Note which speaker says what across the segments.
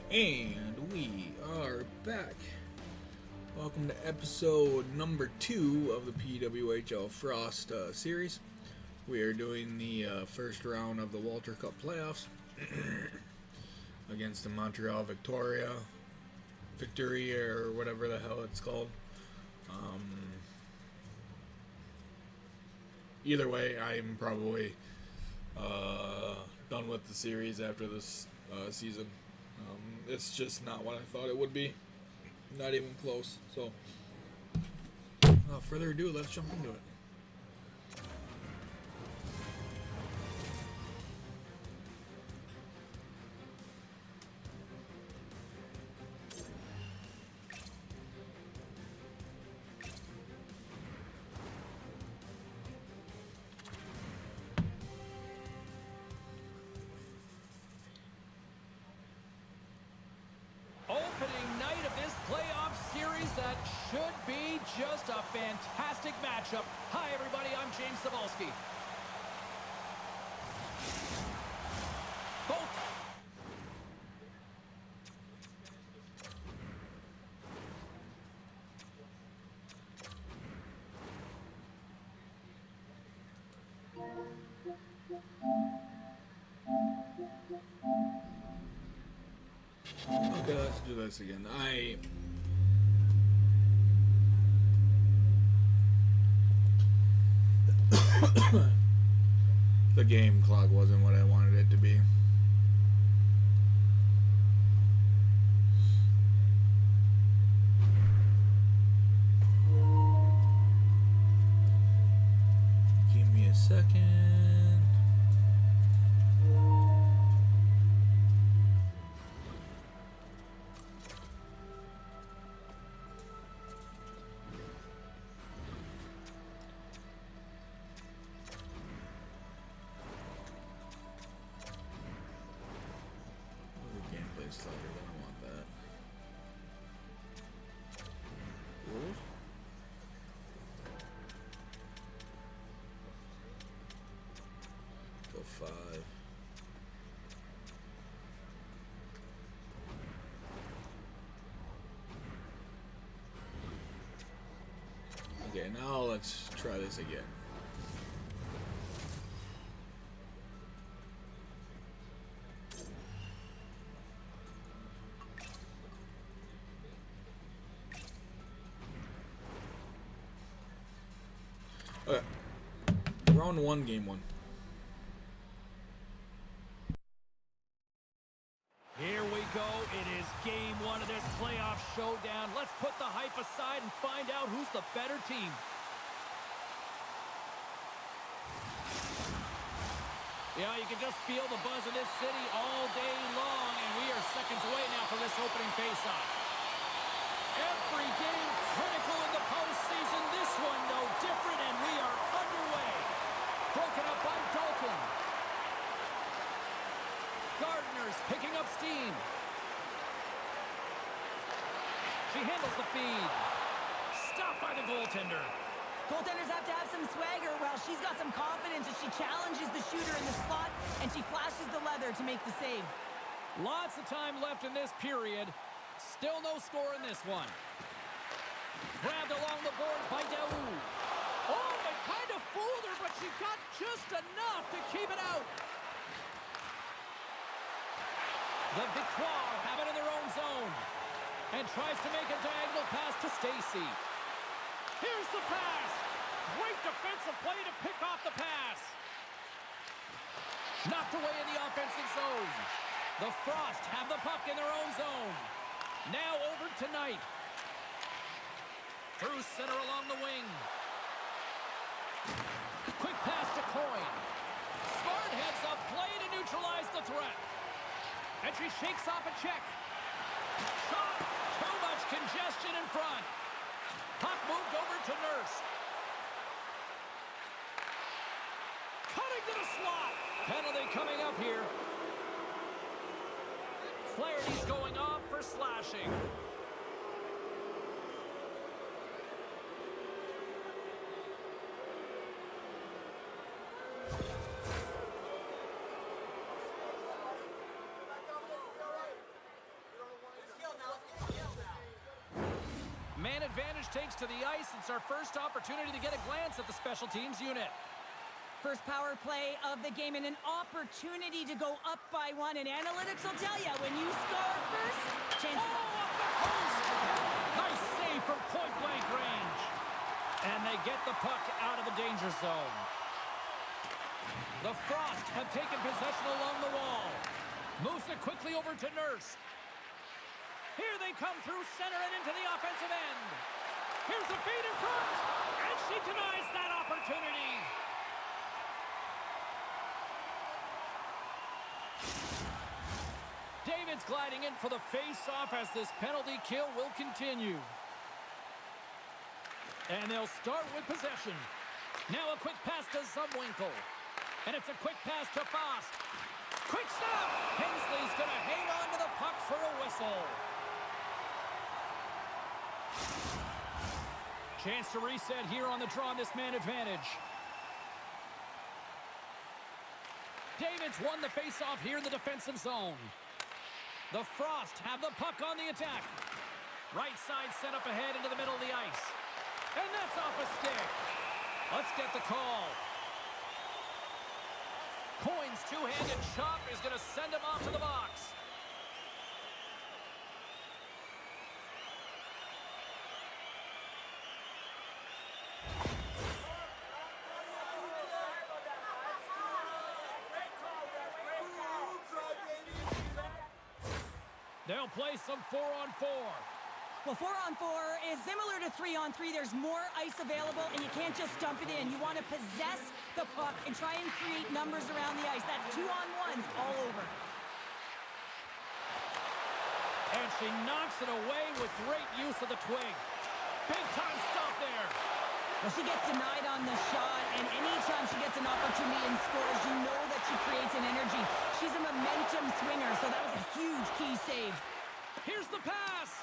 Speaker 1: And we are back. Welcome to episode number 2 of the PWHL Frost series. We are doing the first round of the Walter Cup playoffs against the Montreal Victory, or whatever the hell it's called. Either way, I'm probably done with the series after this season. It's just not what I thought it would be. Not even close. So, without further ado, let's jump into it.
Speaker 2: Opening night of this playoff series that should be just a fantastic matchup. Hi, everybody. I'm James Cebulski. Both.
Speaker 1: Okay, let's do this again. The game clock wasn't what I wanted it to be. Give me a second. Slider, I don't want that. Rules? Go 5. Okay, now let's try this again. Okay. Round 1, game 1.
Speaker 2: Here we go. It is game 1 of this playoff showdown. Let's put the hype aside and find out who's the better team. Yeah, you can just feel the buzz of this city all day long, and we are seconds away now from this opening faceoff. Every game critical in the postseason. This one no different, and we are underway. Broken up by Dalton. Gardner's picking up steam. She handles the feed. Stopped by the goaltender.
Speaker 3: Goaltenders have to have some swagger. Well, she's got some confidence as she challenges the shooter in the slot, and she flashes the leather to make the save.
Speaker 2: Lots of time left in this period. Still no score in this one. Grabbed along the boards by Daoud. Oh, it kind of fooled her, but she got just enough to keep it out. The Victoire have it in their own zone. And tries to make a diagonal pass to Stacy. Here's the pass. Great defensive play to pick off the pass. Knocked away in the offensive zone. The Frost have the puck in their own zone. Now over to Knight. Through center along the wing. Quick pass to Coyne. Smart heads up play to neutralize the threat. And she shakes off a check. Shot. Too much congestion in front. Puck moved over to Nurse. Cutting to the slot. Penalty coming up here. Flaherty's going off for slashing. advantage takes to the ice. It's our first opportunity to get a glance at the special teams unit.
Speaker 3: First power play of the game and an opportunity to go up by one. And analytics will tell you, when you score first, chances...
Speaker 2: Oh, up the post! Nice save from point-blank range. And they get the puck out of the danger zone. The Frost have taken possession along the wall. Moves it quickly over to Nurse. Here they come through center and into the offensive end. Here's a feed in front, and she denies that opportunity. David's gliding in for the face-off as this penalty kill will continue. And they'll start with possession. Now a quick pass to Zumwinkle. And it's a quick pass to Frost. Quick snap! Hensley's going to hang on to the puck for a whistle. Chance to reset here on the draw on this man advantage. David's won the face-off here in the defensive zone. The Frost have the puck on the attack. Right side set up ahead into the middle of the ice. And that's off a stick. Let's get the call. Coyne's two-handed chop is going to send him off to the box. They'll play some 4-on-4.
Speaker 3: Well, 4-on-4 is similar to 3-on-3. There's more ice available, and you can't just dump it in. You want to possess the puck and try and create numbers around the ice. That's 2-on-1s all over.
Speaker 2: And she knocks it away with great use of the twig. Big-time stop there.
Speaker 3: Well, she gets denied on the shot, and anytime she gets an opportunity and scores, you know that she creates an energy. She's a momentum swinger, so that was a huge key save.
Speaker 2: Here's the pass.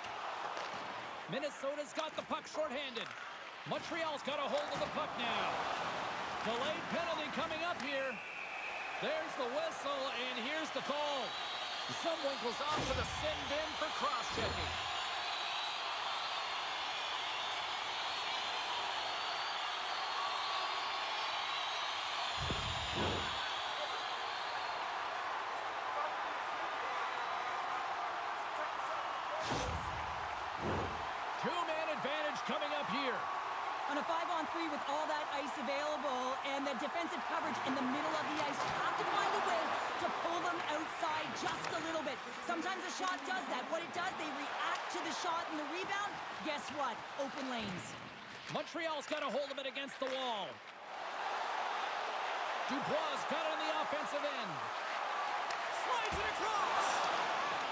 Speaker 2: Minnesota's got the puck shorthanded. Montreal's got a hold of the puck now. Delayed penalty coming up here. There's the whistle, and here's the call. Zumwinkle's off to the sin bin for cross-checking. Two-man advantage coming up here.
Speaker 3: On a 5-on-3 with all that ice available and the defensive coverage in the middle of the ice, you have to find a way to pull them outside just a little bit. Sometimes a shot does that. What it does, they react to the shot and the rebound. Guess what? Open lanes.
Speaker 2: Montreal's got a hold of it against the wall. Dubois got it on the offensive end. Slides it across.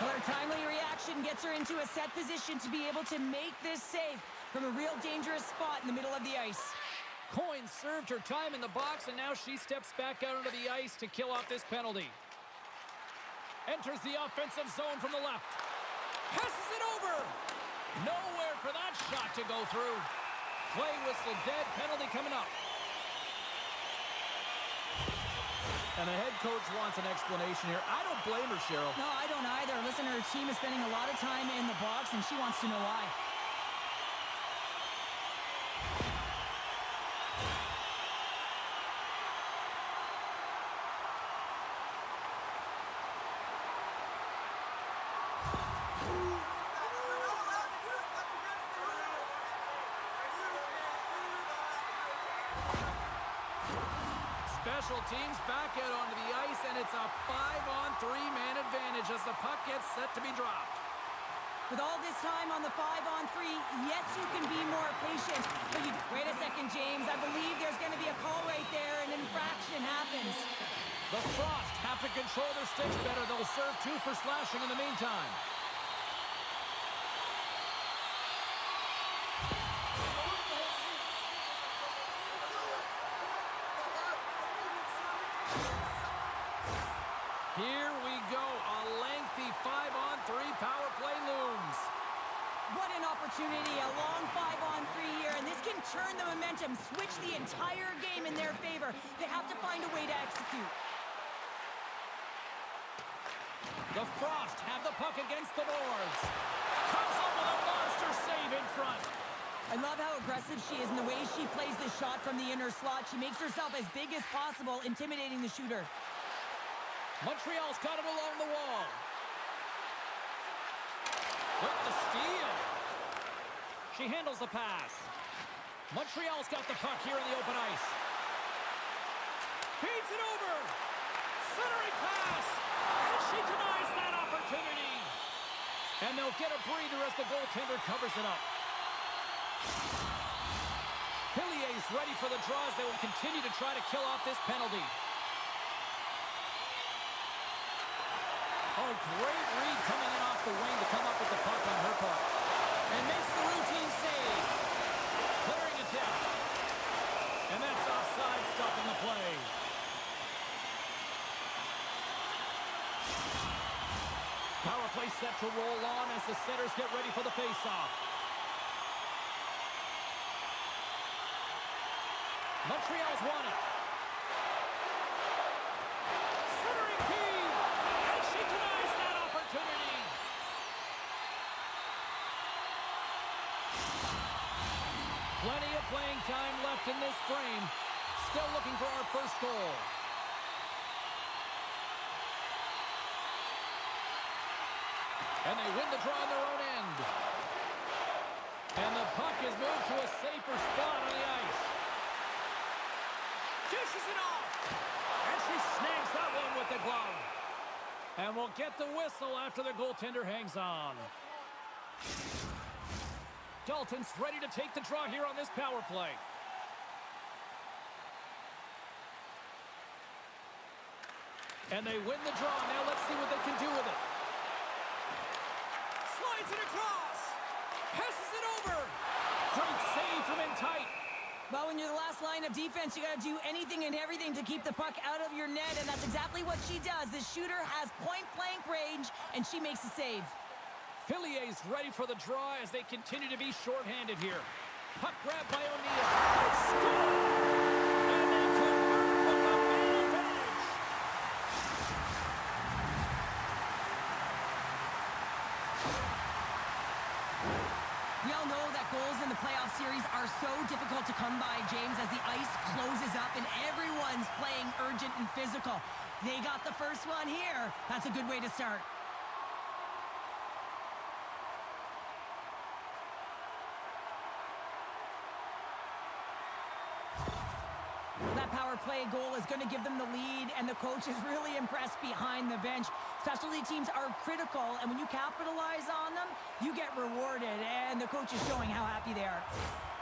Speaker 3: Well, her timely reaction gets her into a set position to be able to make this save from a real dangerous spot in the middle of the ice.
Speaker 2: Coyne served her time in the box, and now she steps back out onto the ice to kill off this penalty. Enters the offensive zone from the left. Passes it over. Nowhere for that shot to go through. Play whistle dead. Penalty coming up. And the head coach wants an explanation here. I don't blame her, Cheryl.
Speaker 3: No, I don't either. Listen, her team is spending a lot of time in the box, and she wants to know why.
Speaker 2: Special teams back out onto the ice, and it's a 5-on-3 man advantage as the puck gets set to be dropped.
Speaker 3: With all this time on the 5-on-3, yes, you can be more patient. But wait a second, James. I believe there's going to be a call right there. An infraction happens.
Speaker 2: The Frost have to control their sticks better. They'll serve 2 for slashing in the meantime. Here we go. A lengthy 5-on-3 power play looms.
Speaker 3: What an opportunity. A long 5-on-3 here, and this can turn the momentum, switch the entire game in their favor. They have to find a way to execute.
Speaker 2: The Frost have the puck against the boards. Comes up with a monster save in front.
Speaker 3: aggressive she is in the way she plays this shot from the inner slot. She makes herself as big as possible, intimidating the shooter.
Speaker 2: Montreal's got it along the wall. With the steal. She handles the pass. Montreal's got the puck here in the open ice. Feeds it over. Centering pass. And she denies that opportunity. And they'll get a breather as the goaltender covers it up. Phillier's ready for the draws. They will continue to try to kill off this penalty. Oh, great read coming in off the wing to come up with the puck on her part. And makes the routine save. Clearing attempt. And that's offside, stopping the play. Power play set to roll on as the setters get ready for the face-off. Montreal's won it. Centering feed. And she denies that opportunity. Plenty of playing time left in this frame. Still looking for our first goal. And they win the draw on their own end. And the puck is moved to a safer spot on the ice. Dishes it off. And she snags that one with the glove. And we'll get the whistle after the goaltender hangs on. Dalton's ready to take the draw here on this power play. And they win the draw. Now let's see what they can do with it. Slides it across. Passes it over. Great save from in tight.
Speaker 3: Well, when you're the last line of defense, you got to do anything and everything to keep the puck out of your net, and that's exactly what she does. This shooter has point-blank range, and she makes a save.
Speaker 2: Phillier's ready for the draw as they continue to be shorthanded here. Puck grab by O'Neill. They score! And they convert with the man advantage.
Speaker 3: We all know that goals in the playoff series are so difficult to come by, James, as the ice closes up and everyone's playing urgent and physical. They got the first one here. That's a good way to start. That power play goal is going to give them the lead, and the coach is really impressed behind the bench. Specialty teams are critical, and when you capitalize on them, you get rewarded, and the coach is showing how happy they are.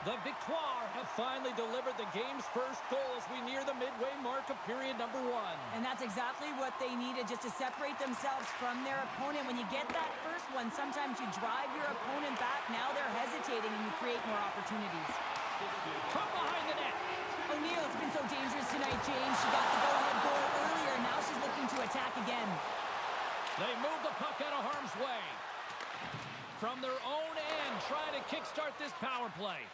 Speaker 2: The Victoire have finally delivered the game's first goal as we near the midway mark of period number 1.
Speaker 3: And that's exactly what they needed, just to separate themselves from their opponent. When you get that first one, sometimes you drive your opponent back. Now they're hesitating, and you create more opportunities.
Speaker 2: From behind the net.
Speaker 3: O'Neill's been so dangerous tonight, James. She got the go-ahead goal earlier, and now she's looking to attack again.
Speaker 2: They move the puck out of harm's way. From their own end, trying to kickstart this power play.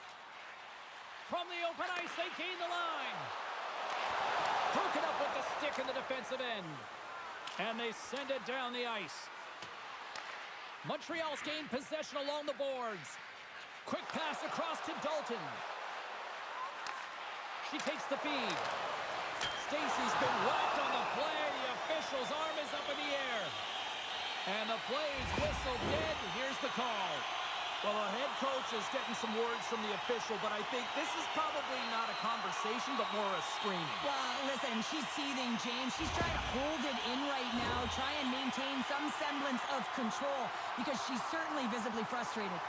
Speaker 2: From the open ice, they gain the line. Broken up with the stick in the defensive end. And they send it down the ice. Montreal's gained possession along the boards. Quick pass across to Dalton. She takes the feed. Stacy's been whacked on the play. The official's arm is up in the air. And the play's whistled dead. Here's the call. Well, the head coach is getting some words from the official, but I think this is probably not a conversation, but more a screaming.
Speaker 3: Well, listen, she's seething, James. She's trying to hold it in right now, try and maintain some semblance of control, because she's certainly visibly frustrated.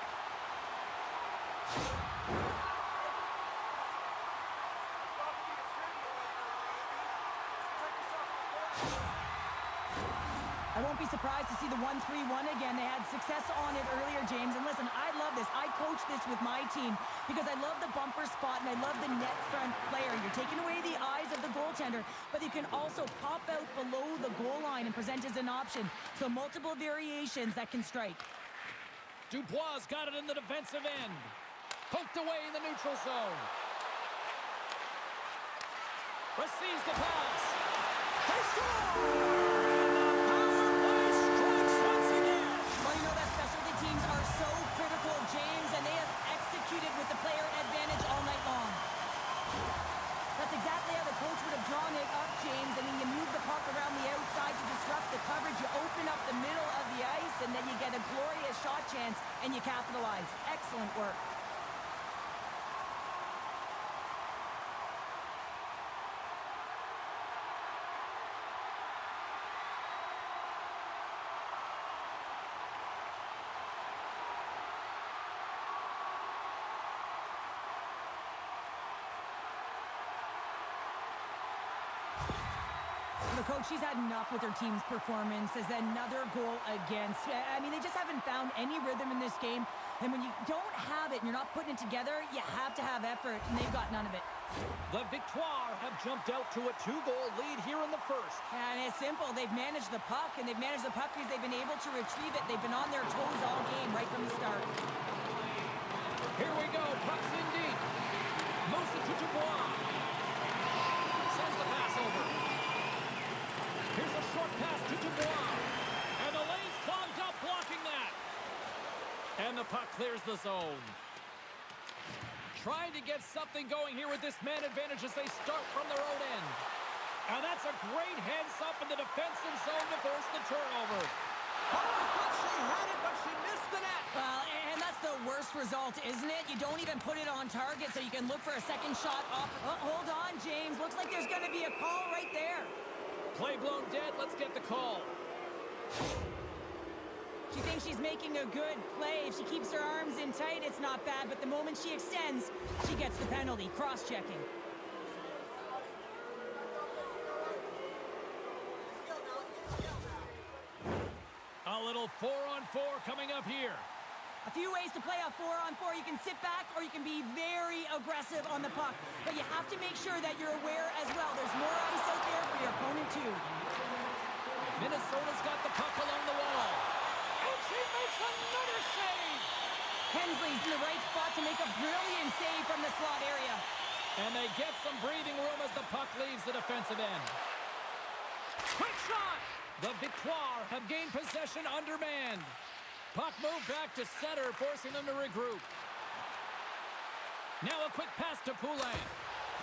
Speaker 3: I won't be surprised to see the 1-3-1 again. They had success on it earlier, James. And listen, I love this. I coach this with my team because I love the bumper spot and I love the net front player. You're taking away the eyes of the goaltender, but you can also pop out below the goal line and present as an option. So multiple variations that can strike.
Speaker 2: Dubois got it in the defensive end. Poked away in the neutral zone. Receives the pass. They score!
Speaker 3: Teams are so critical, James, and they have executed with the player advantage a glorious shot chance, and you capitalize. Excellent work. The coach, she's had enough with her team's performance as another goal against. I mean, they just haven't found any rhythm in this game. And when you don't have it and you're not putting it together, you have to have effort, and they've got none of it.
Speaker 2: The Victoire have jumped out to a 2-goal lead here in the first.
Speaker 3: And it's simple. They've managed the puck, and they've managed the puck because they've been able to retrieve it. They've been on their toes all game right from the start.
Speaker 2: Here we go. Puck's in deep. Moves it to Dubois. Sends the pass over. Here's a short pass to Dubois. And the lane's clogged up, blocking that. And the puck clears the zone. Trying to get something going here with this man advantage as they start from their own end. And that's a great heads-up in the defensive zone to force the turnover. Oh, I thought she had it, but she missed the net.
Speaker 3: Well, and that's the worst result, isn't it? You don't even put it on target so you can look for a second shot off. Oh, hold on, James. Looks like there's going to be a call right there.
Speaker 2: Play blown dead. Let's get the call.
Speaker 3: She thinks she's making a good play. If she keeps her arms in tight, it's not bad. But the moment she extends, she gets the penalty. Cross-checking.
Speaker 2: A little 4-on-4 coming up here.
Speaker 3: A few ways to play a 4-on-4. You can sit back or you can be very aggressive on the puck. But you have to make sure that you're aware as well. There's more ice out there for your opponent too.
Speaker 2: Minnesota's got the puck along the wall. And she makes another save.
Speaker 3: Hensley's in the right spot to make a brilliant save from the slot area.
Speaker 2: And they get some breathing room as the puck leaves the defensive end. Quick shot! The Victoire have gained possession undermanned. Puck moved back to center, forcing them to regroup. Now a quick pass to Poulin.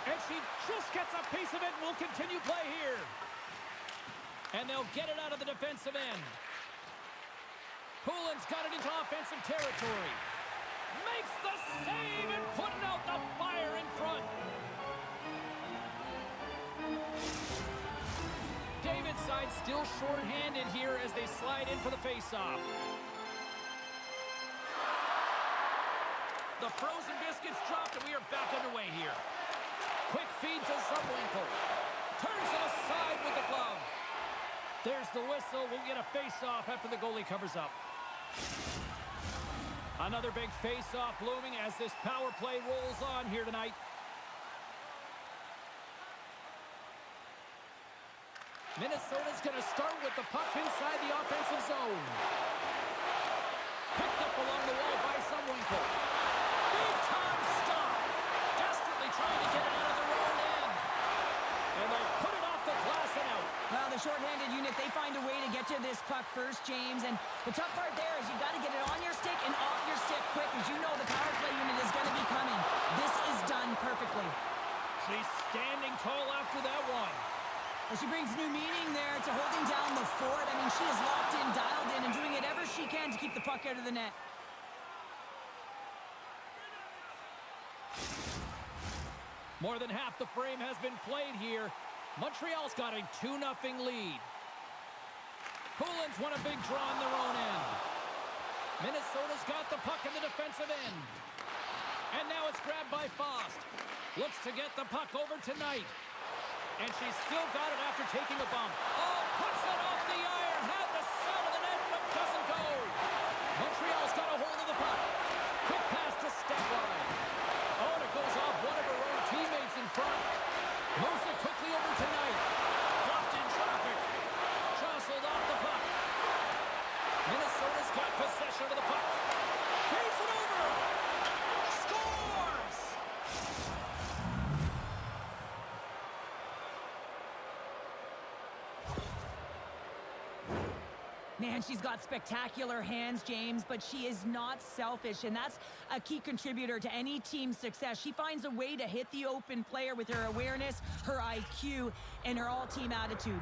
Speaker 2: And she just gets a piece of it and will continue play here. And they'll get it out of the defensive end. Poulin's got it into offensive territory. Makes the save and putting out the fire in front. David's side still short-handed here as they slide in for the face-off. The frozen biscuits dropped, and we are back underway here. Quick feed to Zumwinkle. Turns it aside with the glove. There's the whistle. We'll get a face-off after the goalie covers up. Another big face-off looming as this power play rolls on here tonight. Minnesota's going to start with the puck inside the offensive zone. Picked up along the wall by Zumwinkle. Big-time stop. Desperately trying to get it out of their own end. And they put it off the glass and out.
Speaker 3: Well, the short-handed unit, they find a way to get to this puck first, James. And the tough part there is you got to get it on your stick and off your stick quick, as you know the power play unit is going to be coming. This is done perfectly.
Speaker 2: She's standing tall after that one.
Speaker 3: Well, she brings new meaning there to holding down the fort. I mean, she is locked in, dialed in, and doing whatever she can to keep the puck out of the net.
Speaker 2: More than half the frame has been played here. Montreal's got a 2-0 lead. Poulin's won a big draw on their own end. Minnesota's got the puck in the defensive end. And now it's grabbed by Faust. Looks to get the puck over tonight. And she's still got it after taking a bump. Oh, puts it off the iron. Had the side of the net, but doesn't go. Montreal's got a hold of the puck. Quick pass to Stepline. Oh, and it goes off one of her own teammates in front. Moves it quickly over tonight. Blocked in traffic. Jostled off the puck. Minnesota's got possession of the puck. Takes it over. Scores!
Speaker 3: Man, she's got spectacular hands, James, but she is not selfish, and that's a key contributor to any team's success. She finds a way to hit the open player with her awareness, her IQ, and her all-team attitude.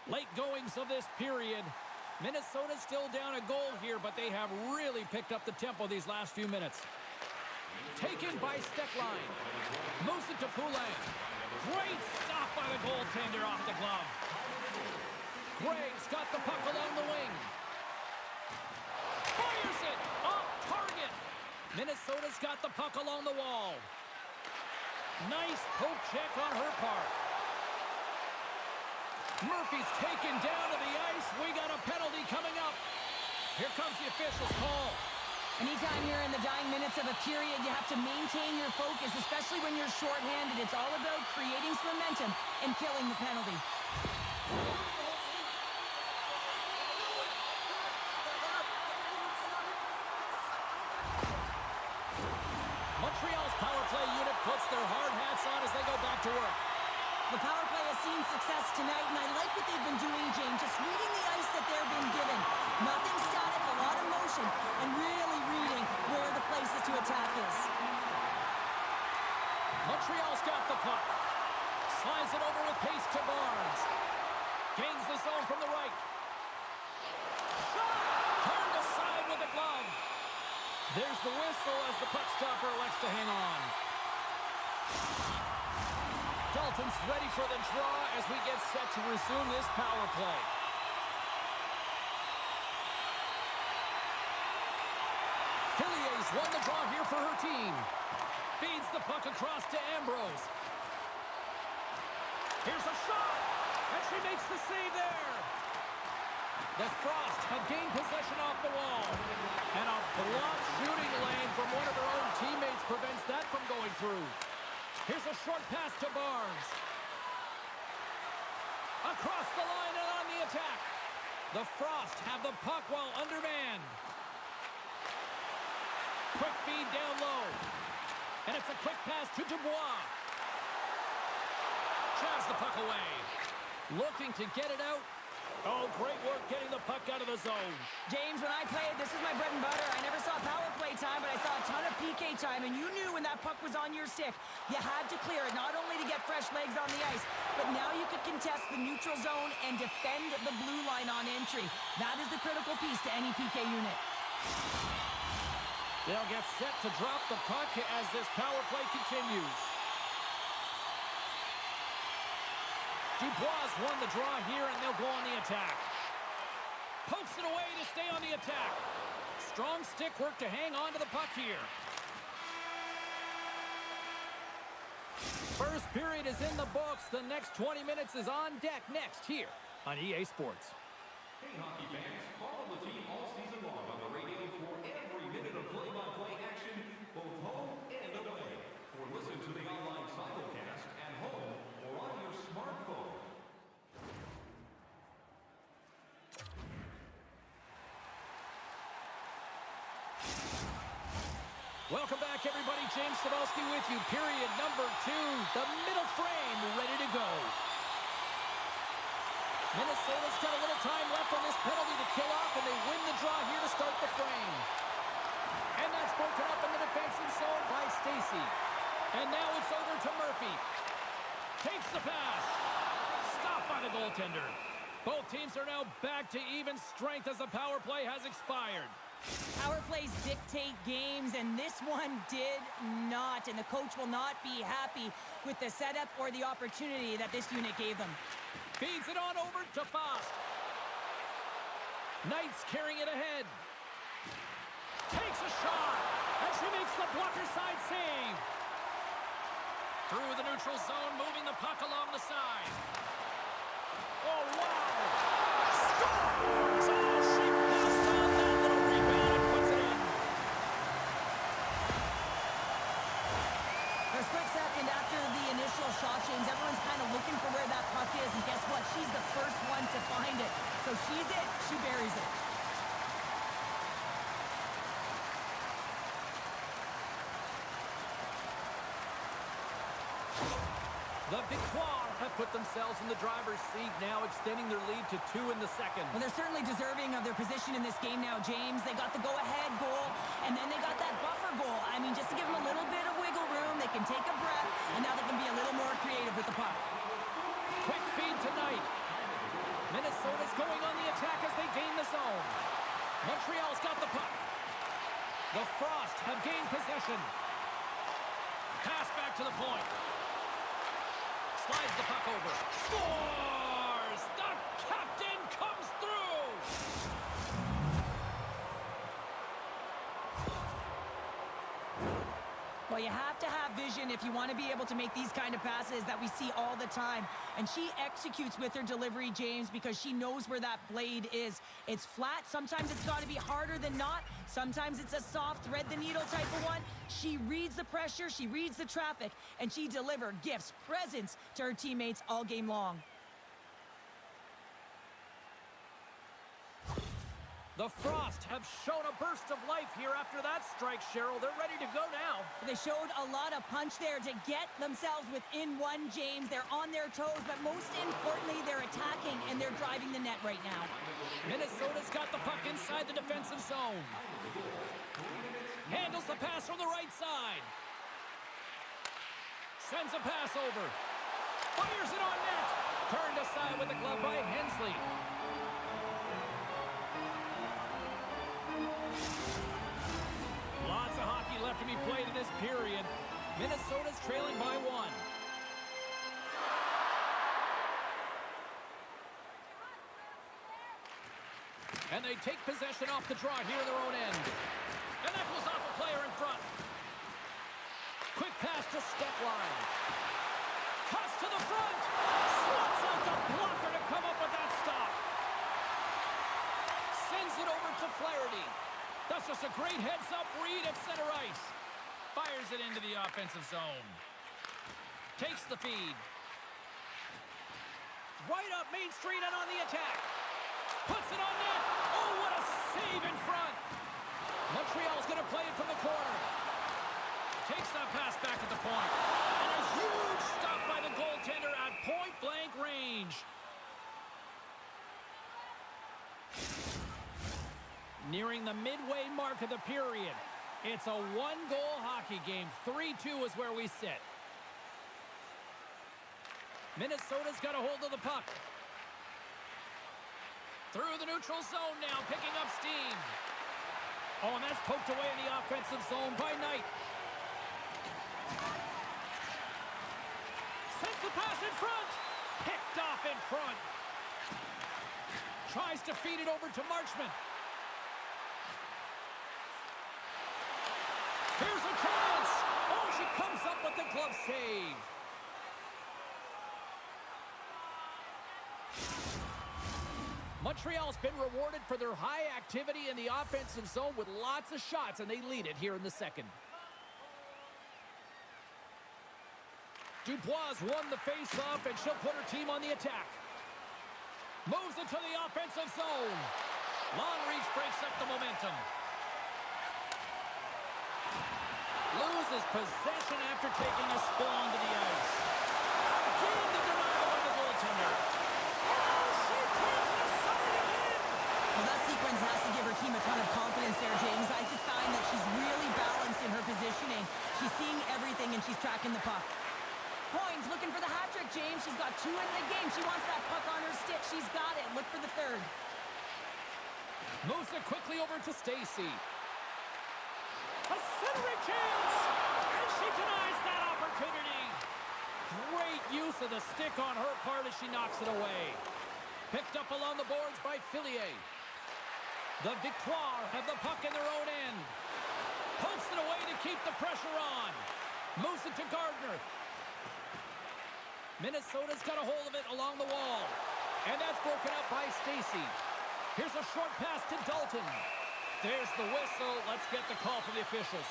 Speaker 2: Late goings of this period. Minnesota's still down a goal here, but they have really picked up the tempo these last few minutes. Taken by Steckline. Moves it to Poulin. Great stop by the goaltender off the glove. Gregg's got the puck along the wing. Fires it off target. Minnesota's got the puck along the wall. Nice poke check on her part. Murphy's taken down to the ice. We got a penalty coming up. Here comes the official's call.
Speaker 3: Anytime you're in the dying minutes of a period, you have to maintain your focus, especially when you're shorthanded. It's all about creating some momentum and killing the penalty.
Speaker 2: Montreal's power play unit puts their hard hats on as they go back to work.
Speaker 3: The power play has seen success tonight, and I like what they've been doing, James, just reading the ice that they're being given. Nothing static, a lot of motion, and really reading where the places to attack is.
Speaker 2: Montreal's got the puck. Slides it over with pace to Barnes. Gains the zone from the right. Shot! Turned aside with a glove. There's the whistle as the puck stopper elects to hang on. Dalton's ready for the draw as we get set to resume this power play. Phillier's won the draw here for her team. Feeds the puck across to Ambrose. Here's a shot, and she makes the save there. The Frost have gained possession off the wall. And a blocked shooting lane from one of their own teammates prevents that from going through. Here's a short pass to Barnes. Across the line and on the attack. The Frost have the puck while undermanned. Quick feed down low. And it's a quick pass to Dubois. Jabs the puck away. Looking to get it out. Oh, great work getting the puck out of the zone.
Speaker 3: James, when I played, this is my bread and butter. I never saw power play time, but I saw a ton of PK time, and you knew when that puck was on your stick, you had to clear it, not only to get fresh legs on the ice, but now you could contest the neutral zone and defend the blue line on entry. That is the critical piece to any PK unit.
Speaker 2: They'll get set to drop the puck as this power play continues. Dubois won the draw here, and they'll go on the attack. Pokes it away to stay on the attack. Strong stick work to hang on to the puck here. First period is in the books. The next 20 minutes is on deck next here on EA Sports.
Speaker 4: Hey, hockey fans, follow the team all season long on the radio for every minute of play-by-play action, both home and away. Or listen to the online simulcast at home or on your smartphone.
Speaker 2: Welcome back, everybody. James Cebulski with you. Period number 2. The middle frame ready to go. Minnesota's got a little time left on this penalty to kill off, and they win the draw here to start the frame. And that's broken up in the defensive zone by Stacey. And now it's over to Murphy. Takes the pass. Stopped by the goaltender. Both teams are now back to even strength as the power play has expired.
Speaker 3: Power plays dictate games, and this one did not. And the coach will not be happy with the setup or the opportunity that this unit gave them.
Speaker 2: Feeds it on over to Faust. Knights carrying it ahead. Takes a shot, and she makes the blocker side save. Through the neutral zone, moving the puck along the side. Oh, wow! Scores! Oh, she passed on that little rebound and puts it in.
Speaker 3: For a split second after the initial shot change, everyone's kind of looking for where that puck is, and guess what? She's the first one to find it. So she's it, she buries it.
Speaker 2: The Victoire have put themselves in the driver's seat now, extending their lead to 2 in the second.
Speaker 3: Well, they're certainly deserving of their position in this game now, James. They got the go-ahead goal, and then they got that buffer goal. I mean, just to give them a little bit of wiggle room, they can take a breath, and now they can be a little more creative with the puck.
Speaker 2: Quick feed tonight. Minnesota's going on the attack as they gain the zone. Montreal's got the puck. The Frost have gained possession. Pass back to the point. Slides the puck over. Scores! The captain comes through!
Speaker 3: Well, you have to have vision if you want to be able to make these kind of passes that we see all the time. And she executes with her delivery, James, because she knows where that blade is. It's flat. Sometimes it's got to be harder than not. Sometimes it's a soft thread-the-needle type of one. She reads the pressure, she reads the traffic, and she delivers gifts, presents to her teammates all game long.
Speaker 2: The Frost have shown a burst of life here after that strike, Cheryl. They're ready to go now.
Speaker 3: They showed a lot of punch there to get themselves within one, James. They're on their toes, but most importantly, they're attacking and they're driving the net right now.
Speaker 2: Minnesota's got the puck inside the defensive zone. Handles the pass from the right side. Sends a pass over. Fires it on net. Turned aside with the glove by Hensley. Lots of hockey left to be played in this period. Minnesota's trailing by 1. And they take possession off the draw here in their own end. And that goes off a player in front. Quick pass to step line. Cuts to the front. Swats out the blocker to come up with that stop. Sends it over to Flaherty. That's just a great heads-up read at center ice. Fires it into the offensive zone. Takes the feed. Right up Main Street and on the attack. Puts it on net. Oh, what a save in front. Montreal's going to play it from the corner. Takes that pass back at the point. And a huge stop by the goaltender at point-blank range. Nearing the midway mark of the period. It's a one-goal hockey game. 3-2 is where we sit. Minnesota's got a hold of the puck. Through the neutral zone now, picking up steam. Oh, and that's poked away in the offensive zone by Knight. Sends the pass in front. Picked off in front. Tries to feed it over to Marchment. Here's a chance. Oh, she comes up with the glove save. Montreal's been rewarded for their high activity in the offensive zone with lots of shots, and they lead it here in the second. Dubois won the face-off, and she'll put her team on the attack. Moves it to the offensive zone. Long reach breaks up the momentum. Loses possession after taking a spill onto the ice. Again, the denial by the goaltender. Oh, she turns it aside again.
Speaker 3: Well, that sequence has to give her team a ton of confidence there, James. I just find that she's really balanced in her positioning. She's seeing everything, and she's tracking the puck. Points looking for the hat trick, James. She's got 2 in the game. She wants that puck on her stick. She's got it. Look for the third.
Speaker 2: Moves it quickly over to Stacy. A centering chance! And she denies that opportunity. Great use of the stick on her part as she knocks it away. Picked up along the boards by Fillier. The Victoire have the puck in their own end. Pokes it away to keep the pressure on. Moves it to Gardner. Minnesota's got a hold of it along the wall. And that's broken up by Stacy. Here's a short pass to Dalton. There's the whistle. Let's get the call from the officials.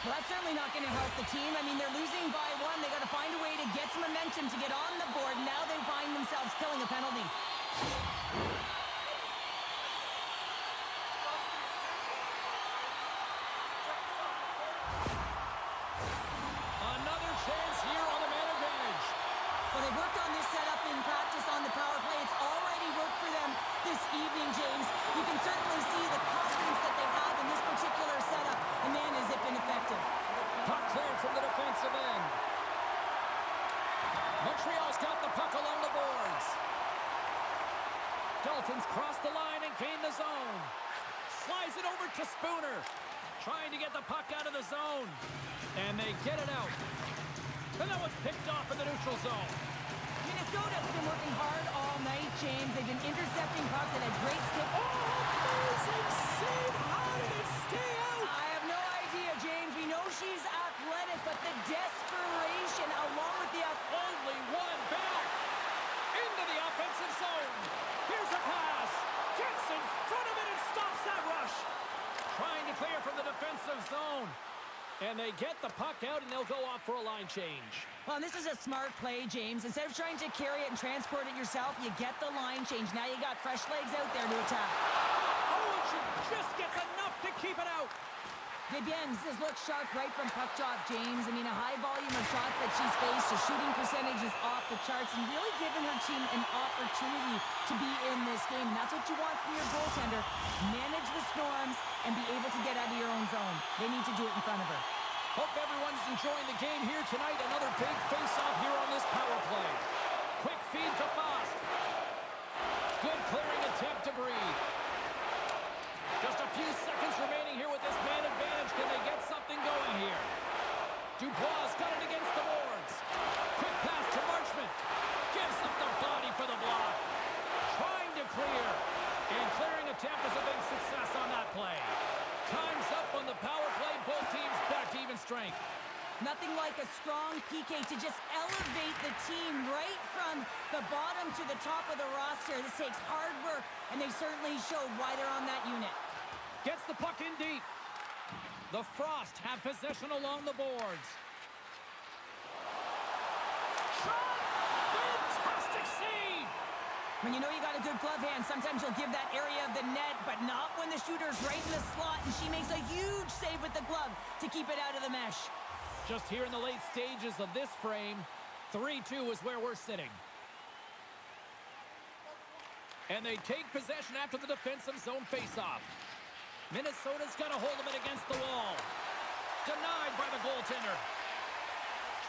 Speaker 3: Well, that's certainly not going to help the team. I mean, they're losing by 1. They got to find a way to get some momentum to get on the board. Now they find themselves killing a penalty.
Speaker 2: Another chance here on the man advantage.
Speaker 3: Well, they've worked on this setup in practice on the power play. It's already worked for them this evening, James. You can certainly see the confidence that they have in this particular setup. And man, has it been effective.
Speaker 2: Puck cleared from the defensive end. Montreal's got the puck along the boards. And they get it out. And that one's picked off in the neutral zone.
Speaker 3: Minnesota's been working hard all night, James. They've been intercepting pucks and had great stick.
Speaker 2: Oh, amazing save! How did it stay out?
Speaker 3: I have no idea, James. We know she's athletic, but the desperation along with the...
Speaker 2: Only one back. Into the offensive zone. Here's a pass. Gets in front of it and stops that rush. Trying to clear from the defensive zone. And they get the puck out, and they'll go off for a line change.
Speaker 3: Well, this is a smart play, James. Instead of trying to carry it and transport it yourself, you get the line change. Now you got fresh legs out there to attack.
Speaker 2: Oh, and she just gets enough to keep it out.
Speaker 3: Again, this looks sharp right from puck drop, James. I mean, a high volume of shots that she's faced. Her shooting percentage is off the charts and really giving her team an opportunity to be in this game. And that's what you want from your goaltender. Manage the storms and be able to get out of your own zone. They need to do it in front of her.
Speaker 2: Hope everyone's enjoying the game here tonight. Another big face-off here on this power play. Quick feed to Fost. Good clearing attempt to breathe. Just a few seconds remaining here with this man advantage. Can they get something going here? Dubois got it against the boards. Quick pass to Marchment. Gives up the body for the block. Trying to clear. And clearing attempt is a big success on that play. Time's up on the power play. Both teams back to even strength.
Speaker 3: Nothing like a strong PK to just elevate the team right from the bottom to the top of the roster. This takes hard work, and they certainly showed why they're on that unit.
Speaker 2: Gets the puck in deep. The Frost have possession along the boards. Shot! Fantastic save!
Speaker 3: When you know you got a good glove hand, sometimes you'll give that area of the net, but not when the shooter's right in the slot, and she makes a huge save with the glove to keep it out of the mesh.
Speaker 2: Just here in the late stages of this frame, 3-2 is where we're sitting. And they take possession after the defensive zone faceoff. Minnesota's got a hold of it against the wall. Denied by the goaltender.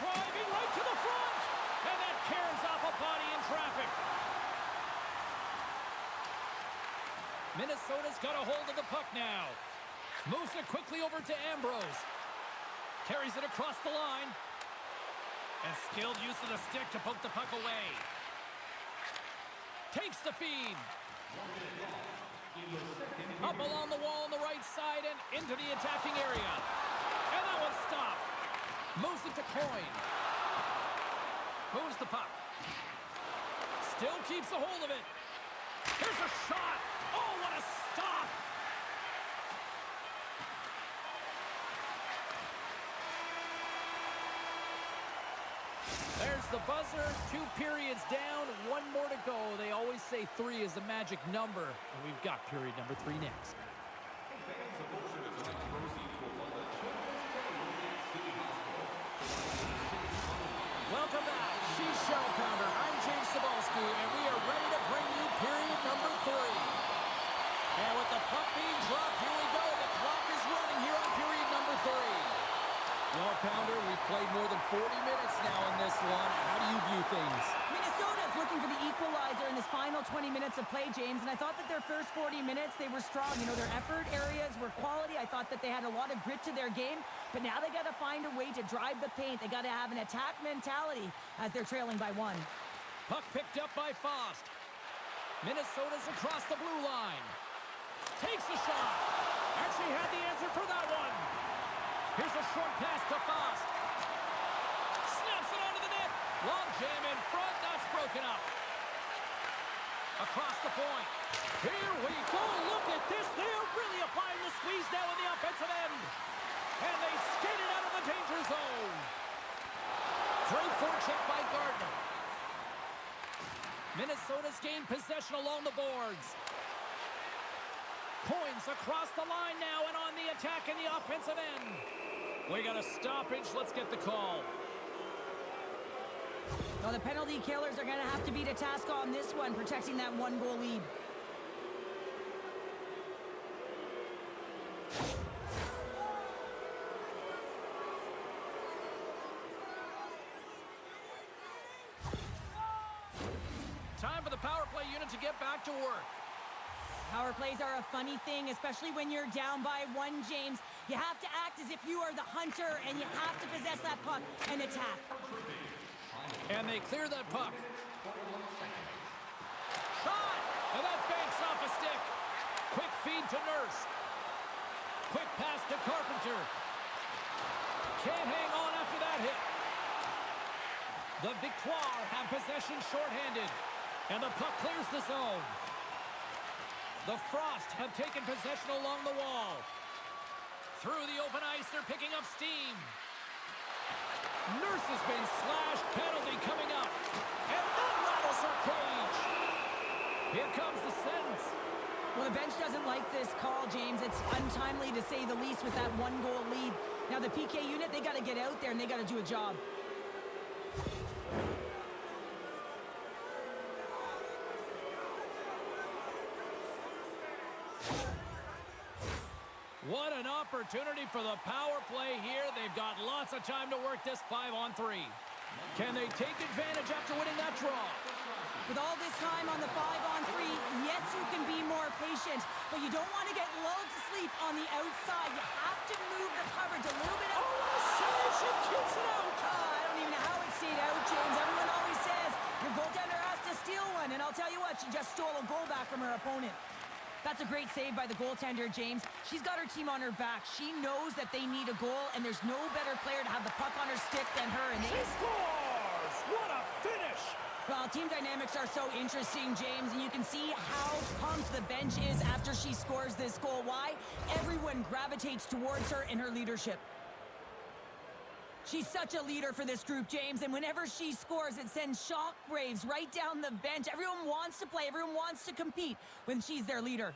Speaker 2: Driving right to the front. And that caroms off a body in traffic. Minnesota's got a hold of the puck now. Moves it quickly over to Ambrose. Carries it across the line. And skilled use of the stick to poke the puck away. Takes the feed. Up along the wall on the right side and into the attacking area. And that one's stopped. Moves it to Coyne. Moves the puck. Still keeps a hold of it. Here's a shot. Oh, what a stop. There's the buzzer. 2 periods down, 1 more to go. They always say 3 is the magic number. And we've got period number 3 next. Welcome back. She's Shell Pounder. I'm James Cebulski, and we are ready to bring you period number 3. And with the puck being dropped, here we go. The clock is running here on period number 3. Well, Pounder, we've played more than 40 minutes now in this one. How do you view things?
Speaker 3: Minnesota's looking for the equalizer in this final 20 minutes of play, James, and I thought that their first 40 minutes, they were strong. You know, their effort areas were quality. I thought that they had a lot of grit to their game, but now they got to find a way to drive the paint. They got to have an attack mentality as they're trailing by 1.
Speaker 2: Puck picked up by Fost. Minnesota's across the blue line. Takes a shot. Actually had the answer for that one. Here's a short pass to Fost. Snaps it onto the net. Long jam in front. That's broken up. Across the point. Here we go. Look at this. They are really applying the squeeze now in the offensive end. And they skated out of the danger zone. Great forecheck by Gardner. Minnesota's gained possession along the boards. Coins across the line now and on the attack in the offensive end. We got a stoppage. Let's get the call.
Speaker 3: Well, the penalty killers are going to have to beat a task on this one, protecting that 1-goal lead.
Speaker 2: Time for the power play unit to get back to work.
Speaker 3: Power plays are a funny thing, especially when you're down by 1, James. You have to act as if you are the hunter, and you have to possess that puck and attack.
Speaker 2: And they clear that puck. Shot! And that banks off a stick. Quick feed to Nurse. Quick pass to Carpenter. Can't hang on after that hit. The Victoire have possession shorthanded. And the puck clears the zone. The Frost have taken possession along the wall. Through the open ice, they're picking up steam. Nurse has been slashed. Penalty coming up. And that rattles her cage. Here comes the sentence.
Speaker 3: Well, the bench doesn't like this call, James. It's untimely to say the least with that one-goal lead. Now, the PK unit, they got to get out there and they got to do a job.
Speaker 2: What an opportunity for the power play here. They've got lots of time to work this 5-on-3. Can they take advantage after winning that draw?
Speaker 3: With all this time on the 5-on-3, yes, you can be more patient, but you don't want to get lulled to sleep on the outside. You have to move the coverage a little bit out.
Speaker 2: She keeps it out.
Speaker 3: I don't even know how it stayed out, James. Everyone always says your goaltender has to steal one, and I'll tell you what, she just stole a goal back from her opponent. That's a great save by the goaltender, James. She's got her team on her back. She knows that they need a goal, and there's no better player to have the puck on her stick than her. And
Speaker 2: She scores! What a finish!
Speaker 3: Well, team dynamics are so interesting, James, and you can see how pumped the bench is after she scores this goal. Why? Everyone gravitates towards her and her leadership. She's such a leader for this group, James, and whenever she scores, it sends shockwaves right down the bench. Everyone wants to play. Everyone wants to compete when she's their leader.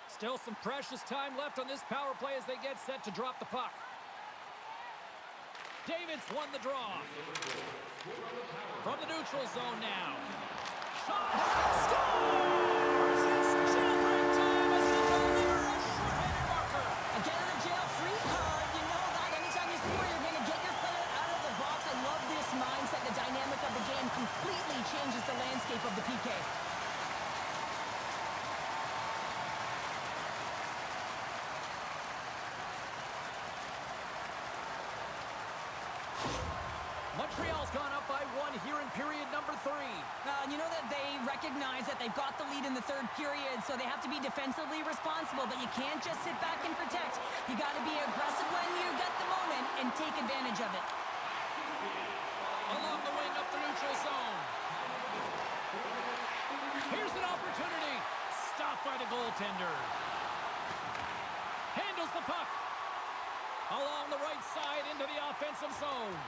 Speaker 2: Still some precious time left on this power play as they get set to drop the puck. Davids won the draw. From the neutral zone now. Shot! Scores! It's jailbreak time as they deliver a short-handed marker.
Speaker 3: Again on a jail-free card. You know that anytime you score, you're going to get your player out of the box. I love this mindset. The dynamic of the game completely changes the landscape of the PK.
Speaker 2: Montreal's gone up by 1 here in period number 3.
Speaker 3: You know that they recognize that they've got the lead in the third period, so they have to be defensively responsible, but you can't just sit back and protect. You got to be aggressive when you get the moment and take advantage of it.
Speaker 2: Along the wing up the neutral zone. Here's an opportunity. Stopped by the goaltender. Handles the puck. Along the right side into the offensive zone.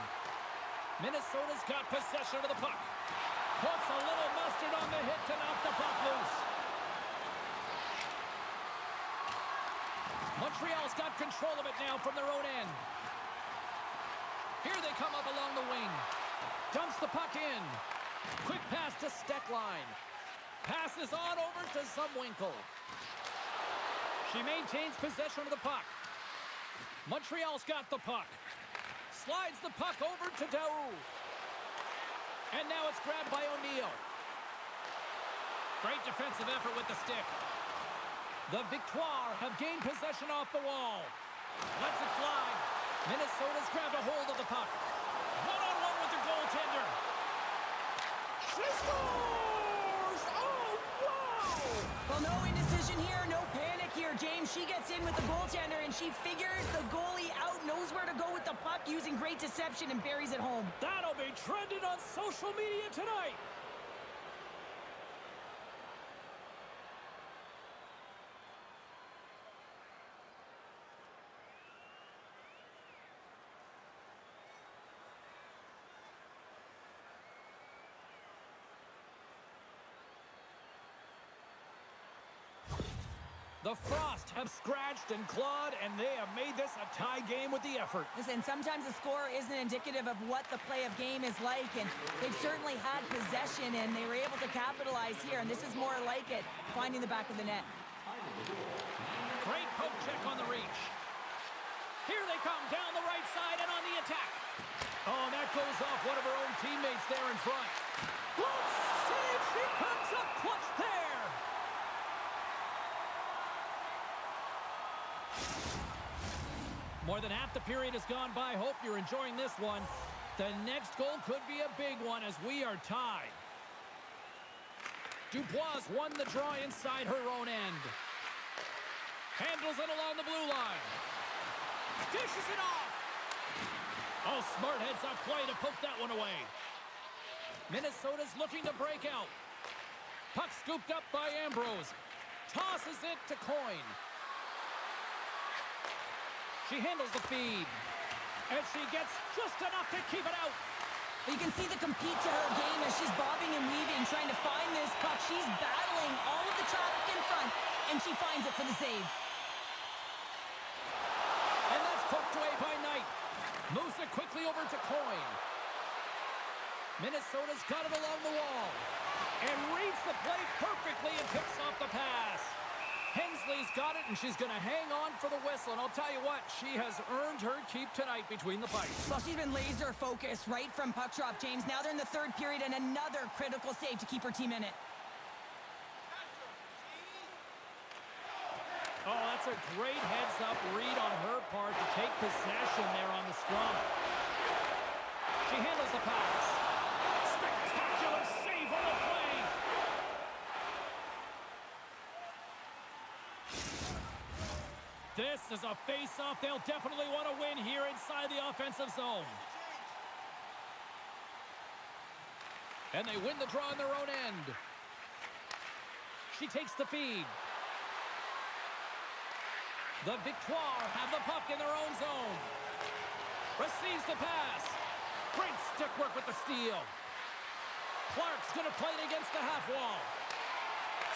Speaker 2: Minnesota's got possession of the puck. Puts a little mustard on the hit to knock the puck loose. Montreal's got control of it now from their own end. Here they come up along the wing. Dumps the puck in. Quick pass to Steckline. Passes on over to Zumwinkle. She maintains possession of the puck. Montreal's got the puck. Slides the puck over to Daou. And now it's grabbed by O'Neill. Great defensive effort with the stick. The Victoire have gained possession off the wall. Lets it fly. Minnesota's grabbed a hold of the puck. One-on-one with the goaltender. She scores! Oh, wow!
Speaker 3: Well, no indecision here, no panic here, James. She gets in with the goaltender, and she figures the goalie out, knows where to go with the puck, using great deception, and buries it home.
Speaker 2: That'll be trending on social media tonight. The Frost have scratched and clawed, and they have made this a tie game with the effort.
Speaker 3: Listen, sometimes the score isn't indicative of what the play of game is like, and they've certainly had possession, and they were able to capitalize here, and this is more like it, finding the back of the net.
Speaker 2: Great poke check on the reach. Here they come down the right side and on the attack. Oh, and that goes off one of her own teammates there in front. Glove save! She comes up clutch there! More than half the period has gone by. Hope you're enjoying this one. The next goal could be a big one as we are tied. Dubois won the draw inside her own end. Handles it along the blue line. Dishes it off. Oh, smart heads-up play to poke that one away. Minnesota's looking to break out. Puck scooped up by Ambrose. Tosses it to Coyne. She handles the feed. And she gets just enough to keep it out.
Speaker 3: You can see the compete to her game as she's bobbing and weaving, trying to find this puck. She's battling all of the traffic in front, and she finds it for the save.
Speaker 2: And that's poked away by Knight. Moves it quickly over to Coyne. Minnesota's got it along the wall. And reads the play perfectly and picks off the pass. Hensley's got it, and she's going to hang on for the whistle. And I'll tell you what, she has earned her keep tonight between the pipes.
Speaker 3: Well, she's been laser focused right from puck drop, James. Now they're in the third period, and another critical save to keep her team in it.
Speaker 2: Oh, that's a great heads-up read on her part to take possession there on the scrum. She handles the pass. Spectacular save on the play. This is a face-off they'll definitely want to win here inside the offensive zone. And they win the draw on their own end. She takes the feed. The Victoire have the puck in their own zone. Receives the pass. Great stick work with the steal. Clark's going to play it against the half wall.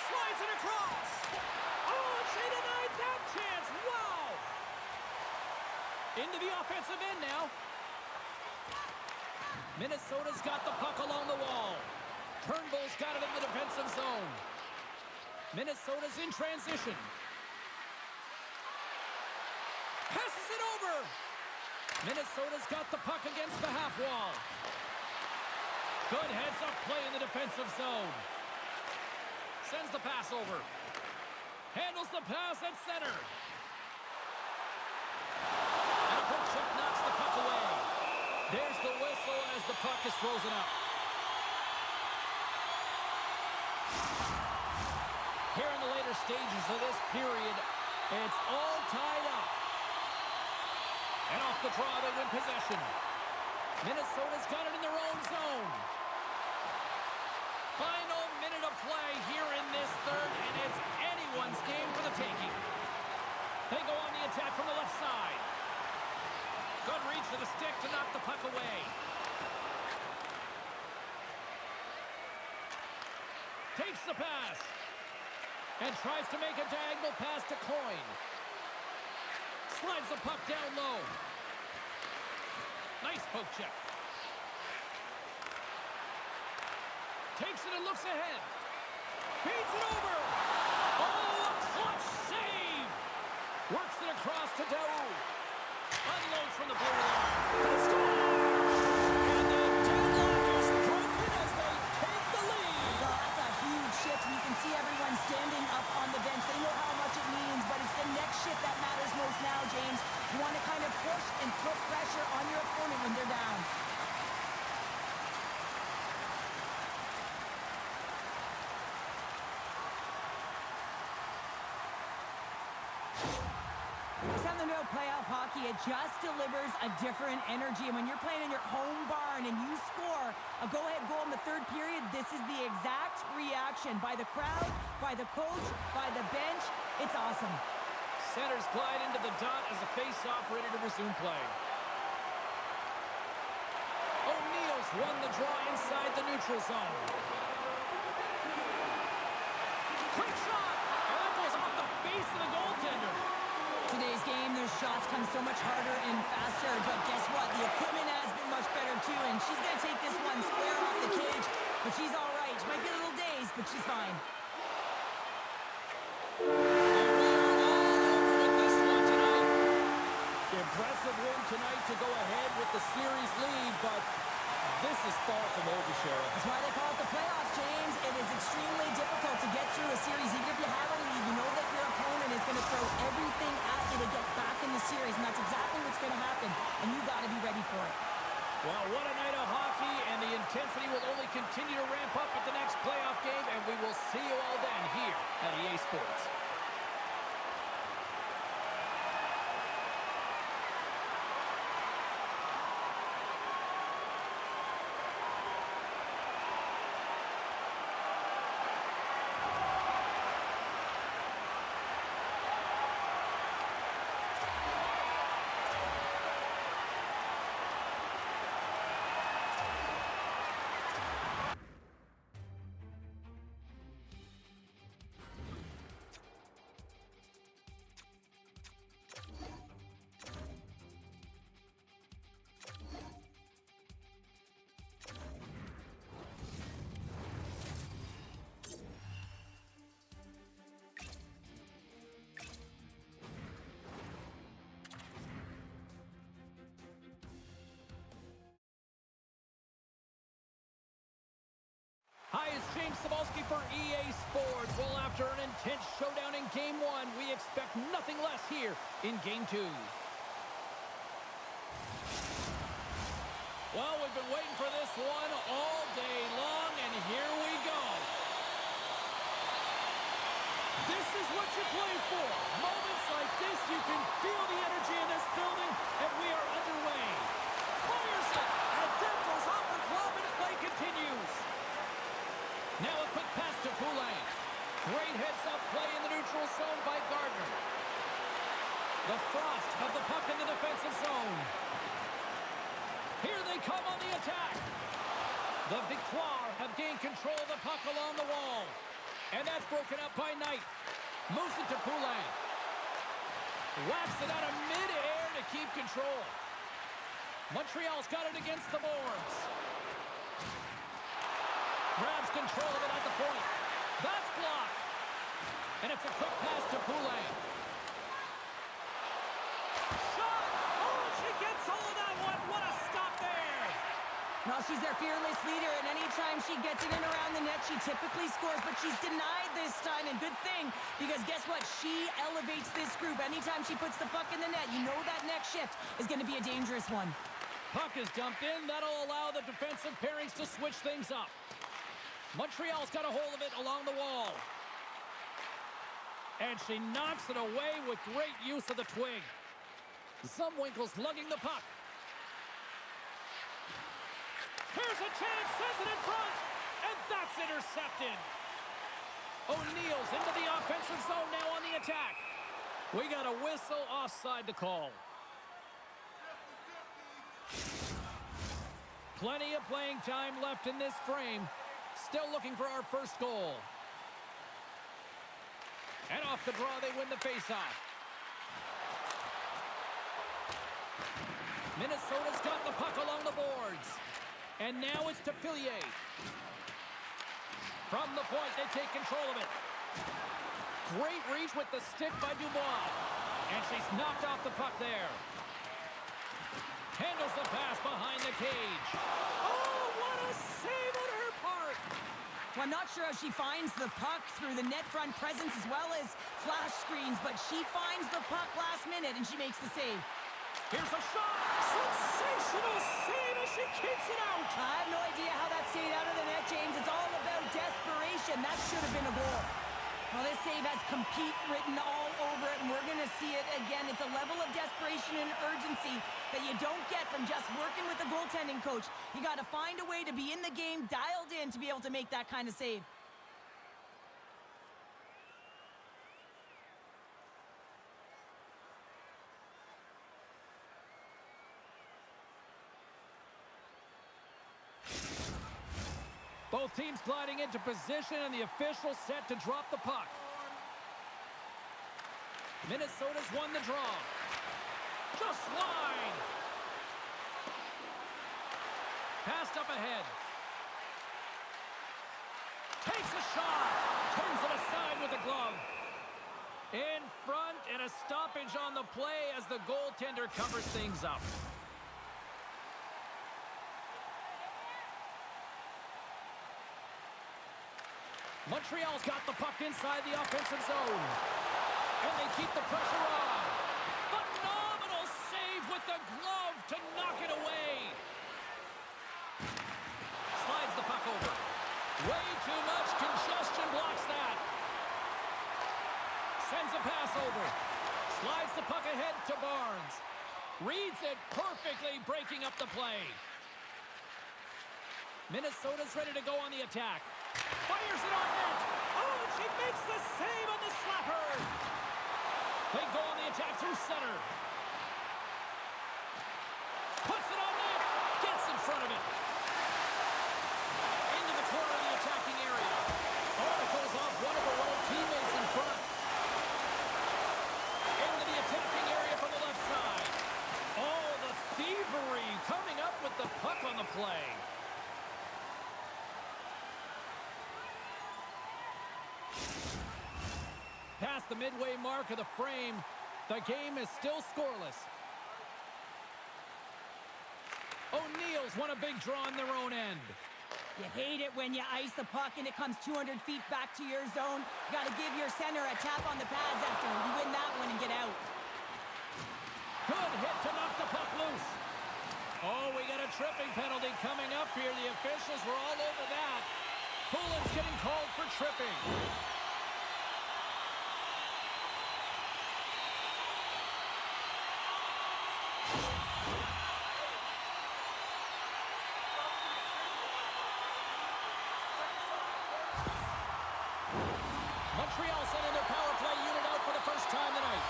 Speaker 2: Slides it across. Oh, she denied that chance. Wow. Into the offensive end now. Minnesota's got the puck along the wall. Turnbull's got it in the defensive zone. Minnesota's in transition. Passes it over. Minnesota's got the puck against the half wall. Good heads-up play in the defensive zone. Sends the pass over. Handles the pass at center. And a poke check knocks the puck away. There's the whistle as the puck is frozen up. Here in the later stages of this period, it's all tied up. And off the draw, they win possession. Minnesota's got it in their own zone. Final minute of play here in this third, and it's anyone's game for the taking. They go on the attack from the left side. Good reach for the stick to knock the puck away. Takes the pass. And tries to make a diagonal pass to Coyne. Slides the puck down low. Nice poke check. Takes it and looks ahead. Feeds it over. Oh, a clutch save. Works it across to Daou. Unloads from the blue line. They score! And the deadlock is broken as they take the lead.
Speaker 3: Well, that's a huge shift, and you can see everyone standing up on the bench. They know how much it means, but it's the next shift that matters most now, James. You want to kind of push and put pressure on your opponent when they're down. Something about playoff hockey, it just delivers a different energy. And when you're playing in your home barn and you score a go-ahead goal in the third period, this is the exact reaction by the crowd, by the coach, by the bench. It's awesome.
Speaker 2: Centers glide into the dot as a face-off ready to resume play. O'Neill's won the draw inside the neutral zone. Quick shot! And that goes off the face of the goaltender.
Speaker 3: Today's game, those shots come so much harder and faster, but guess what? The equipment has been much better too, and she's going to take this one square off the cage, but she's all right. She might be a little dazed, but she's fine.
Speaker 2: Impressive win tonight to go ahead with the series lead, but this is far from over, Shara.
Speaker 3: That's why they call it the playoffs, James. It is extremely difficult to get through a series. Even if you have a lead, you know that your opponent is going to throw everything at you to get back in the series, and that's exactly what's going to happen, and you got to be ready for it.
Speaker 2: Well, what a night of hockey, and the intensity will only continue to ramp up at the next playoff game, and we will see you all then here at EA Sports. Hi, it's James Cebulski for EA Sports. Well, after an intense showdown in Game 1, we expect nothing less here in Game 2. Well, we've been waiting for this one all day long, and here we go. This is what you play for. Moments like this, you can feel the energy in this building, and we are underway. Fires it, and that goes off the glove, and play continues. Now a quick pass to Poulin. Great heads-up play in the neutral zone by Gardner. The Frost have the puck in the defensive zone. Here they come on the attack. The Victoire have gained control of the puck along the wall. And that's broken up by Knight. Moves it to Poulin. Whacks it out of mid-air to keep control. Montreal's got it against the boards. Grabs control of it at the point. That's blocked. And it's a quick pass to Poulin. Shot! Oh, she gets all of that one. What a stop there!
Speaker 3: Well, she's their fearless leader, and anytime she gets it in around the net, she typically scores, but she's denied this time, and good thing, because guess what? She elevates this group. Anytime she puts the puck in the net, you know that next shift is going to be a dangerous one.
Speaker 2: Puck is dumped in. That'll allow the defensive pairings to switch things up. Montreal's got a hold of it along the wall. And she knocks it away with great use of the twig. Zumwinkle's lugging the puck. Here's a chance, sends it in front, and that's intercepted. O'Neill's into the offensive zone now on the attack. We got a whistle offside to call. Plenty of playing time left in this frame. Still looking for our first goal. And off the draw, they win the faceoff. Minnesota's got the puck along the boards. And now it's to Fillier. From the point, they take control of it. Great reach with the stick by Dubois. And she's knocked off the puck there. Handles the pass behind the cage. Oh, what a save on her part!
Speaker 3: Well, I'm not sure how she finds the puck through the net front presence as well as flash screens, but she finds the puck last minute and she makes the save.
Speaker 2: Here's a shot! Sensational save as she kicks it out!
Speaker 3: I have no idea how that stayed out of the net, James. It's all about desperation. That should have been a goal. Well, this save has compete written all over it, and we're going to see it again. It's a level of desperation and urgency that you don't get from just working with the goaltending coach. You got to find a way to be in the game, dialed in, to be able to make that kind of save.
Speaker 2: Both teams gliding into position, and the official set to drop the puck. Minnesota's won the draw. Just wide. Passed up ahead. Takes a shot. Turns it aside with the glove. In front, and a stoppage on the play as the goaltender covers things up. Montreal's got the puck inside the offensive zone. And they keep the pressure on. Phenomenal save with the glove to knock it away. Slides the puck over. Way too much congestion blocks that. Sends a pass over. Slides the puck ahead to Barnes. Reads it perfectly, breaking up the play. Minnesota's ready to go on the attack. Fires it on net. Oh, and she makes the save on the slapper. They go on the attack through center. Puts it on net. Gets in front of it. Into the corner of the attacking area. Oh, it goes off one of her own teammates in front. Into the attacking area from the left side. Oh, the thievery coming up with the puck on the play. Past the midway mark of the frame, the game is still scoreless. O'Neill's won a big draw in their own end.
Speaker 3: You hate it when you ice the puck and it comes 200 feet back to your zone. You got to give your center a tap on the pads after you win that one and get out.
Speaker 2: Good hit to knock the puck loose. Oh, we got a tripping penalty coming up here. The officials were all over that. Poulin's getting called for tripping. Montreal sending their power play unit out for the first time tonight.